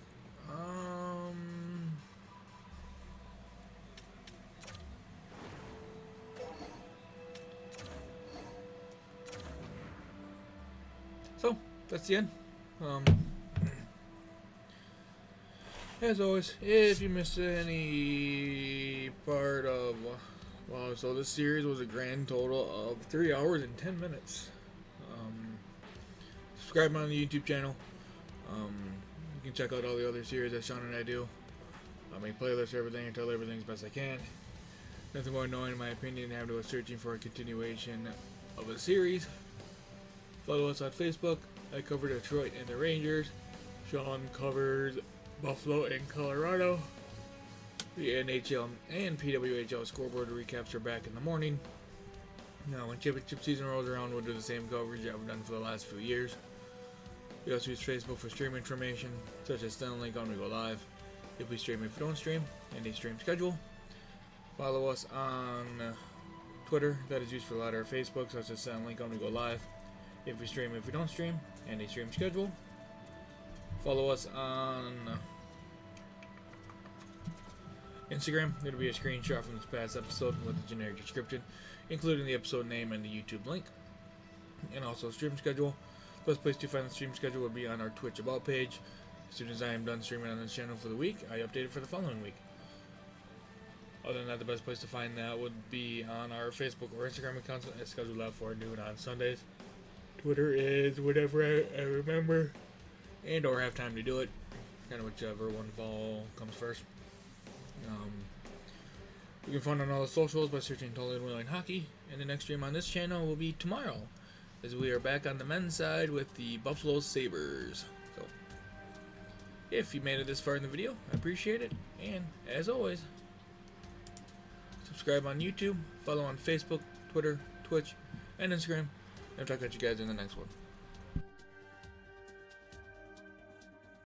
Speaker 1: So that's the end. As always, if you missed any part of, wow, so this series was a grand total of 3 hours and 10 minutes. Subscribe on the YouTube channel. You can check out all the other series that Sean and I do. I make playlists, everything, and tell everything as best I can. Nothing more annoying, in my opinion, than having to go searching for a continuation of a series. Follow us on Facebook. I cover Detroit and the Rangers. Sean covers Buffalo and Colorado. The NHL and PWHL scoreboard recaps are back in the morning. Now, when championship season rolls around, we'll do the same coverage that we've done for the last few years. We also use Facebook for stream information, such as send a link on we go live. If we stream, if we don't stream, and a stream schedule. Follow us on Twitter, that is used for the latter of Facebook, such as send a link on we go live. If we stream, if we don't stream, and a stream schedule. Follow us on Instagram. It'll be a screenshot from this past episode with a generic description, including the episode name and the YouTube link. And also stream schedule. The best place to find the stream schedule will be on our Twitch About page. As soon as I am done streaming on this channel for the week, I update it for the following week. Other than that, the best place to find that would be on our Facebook or Instagram accounts as scheduled out for noon on Sundays. Twitter is whatever I remember and or have time to do it. Kind of whichever one fall comes first. You can find on all the socials by searching Totally Unwilling Hockey. And the next stream on this channel will be tomorrow, as we are back on the men's side with the Buffalo Sabres. So, if you made it this far in the video, I appreciate it. And, as always, subscribe on YouTube, follow on Facebook, Twitter, Twitch, and Instagram. And I'll talk to you guys in the next one.